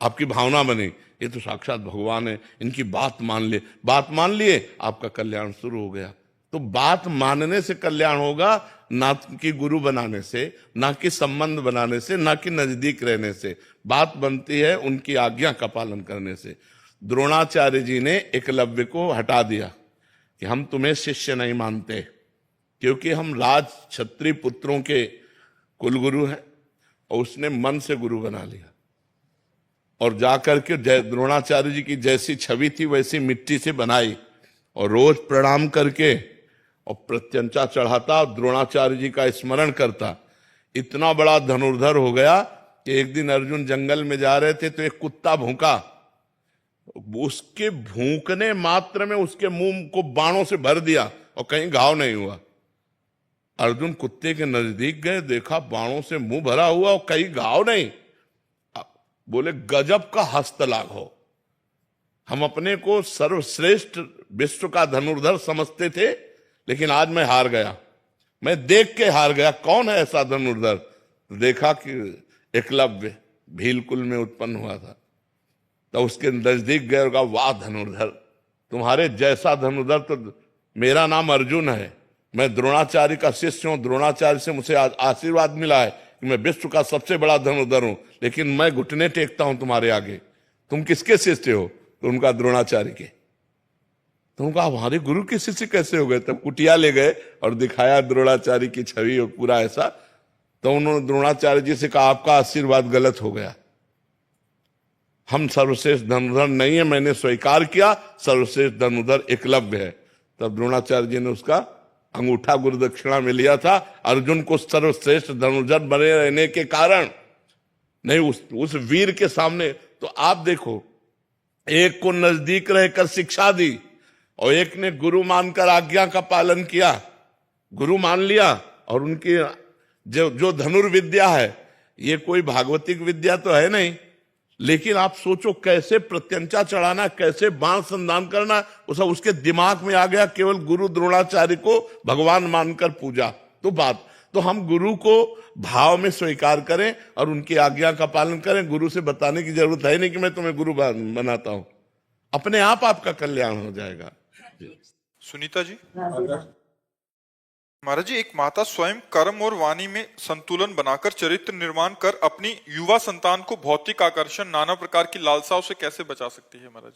आपकी भावना बनी, ये तो साक्षात भगवान है, इनकी बात मान लिए, बात मान लिए, आपका कल्याण शुरू हो गया। तो बात मानने से कल्याण होगा, ना कि गुरु बनाने से, ना कि संबंध बनाने से, ना कि नजदीक रहने से। बात बनती है उनकी आज्ञा का पालन करने से। द्रोणाचार्य जी ने एकलव्य को हटा दिया कि हम तुम्हें शिष्य नहीं मानते, क्योंकि हम राज क्षत्रिय पुत्रों के कुलगुरु हैं, और उसने मन से गुरु बना लिया। और जाकर के द्रोणाचार्य जी की जैसी छवि थी वैसी मिट्टी से बनाई, और रोज प्रणाम करके और प्रत्यंचा चढ़ाता, द्रोणाचार्य जी का स्मरण करता। इतना बड़ा धनुर्धर हो गया कि एक दिन अर्जुन जंगल में जा रहे थे तो एक कुत्ता भौंका, उसके भूखने मात्र में उसके मुंह को बाणों से भर दिया और कहीं घाव नहीं हुआ। अर्जुन कुत्ते के नजदीक गए, देखा बाणों से मुंह भरा हुआ और कहीं घाव नहीं। बोले गजब का हस्तलाघव हो। हम अपने को सर्वश्रेष्ठ विश्व का धनुर्धर समझते थे, लेकिन आज मैं हार गया, मैं देख के हार गया। कौन है ऐसा धनुर्धर? देखा कि एकलव्य भीलकुल में उत्पन्न हुआ था, तो उसके नजदीक गए और कहा, वाह धनुर्धर, तुम्हारे जैसा धनुर्धर तो मेरा नाम अर्जुन है, मैं द्रोणाचार्य का शिष्य हूं, द्रोणाचार्य से मुझे आशीर्वाद मिला है कि मैं विश्व का सबसे बड़ा धनुर्धर हूं, लेकिन मैं घुटने टेकता हूं तुम्हारे आगे। तुम किसके शिष्य हो? तो उनका द्रोणाचार्य के। तो उनका हमारे गुरु के शिष्य कैसे हो गए? तब कुटिया ले गए और दिखाया द्रोणाचार्य की छवि और पूरा ऐसा। तो उन्होंने द्रोणाचार्य जी से कहा, आपका आशीर्वाद गलत हो गया, हम सर्वश्रेष्ठ धनुर्धर नहीं है, मैंने स्वीकार किया, सर्वश्रेष्ठ धनुर्धर एकलव्य है। तब द्रोणाचार्य जी ने उसका अंगूठा गुरु दक्षिणा में लिया था। अर्जुन को सर्वश्रेष्ठ धनुर्धर बने रहने के कारण नहीं, उस वीर के सामने। तो आप देखो, एक को नजदीक रहकर शिक्षा दी और एक ने गुरु मानकर आज्ञा का पालन किया, गुरु मान लिया। और उनकी जो धनुर्विद्या है, ये कोई भागवतिक विद्या तो है नहीं, लेकिन आप सोचो कैसे प्रत्यंचा चढ़ाना, कैसे बाण संधान करना, वो सब उसके दिमाग में आ गया। केवल गुरु द्रोणाचार्य को भगवान मानकर पूजा। तो हम गुरु को भाव में स्वीकार करें और उनकी आज्ञा का पालन करें। गुरु से बताने की जरूरत है नहीं कि मैं तुम्हें गुरु बनाता हूं, अपने आप आपका कल्याण हो जाएगा। सुनीता जी। महाराज जी, एक माता स्वयं कर्म और वाणी में संतुलन बनाकर चरित्र निर्माण कर अपनी युवा संतान को भौतिक आकर्षण, नाना प्रकार की लालसाओं से कैसे बचा सकती है महाराज?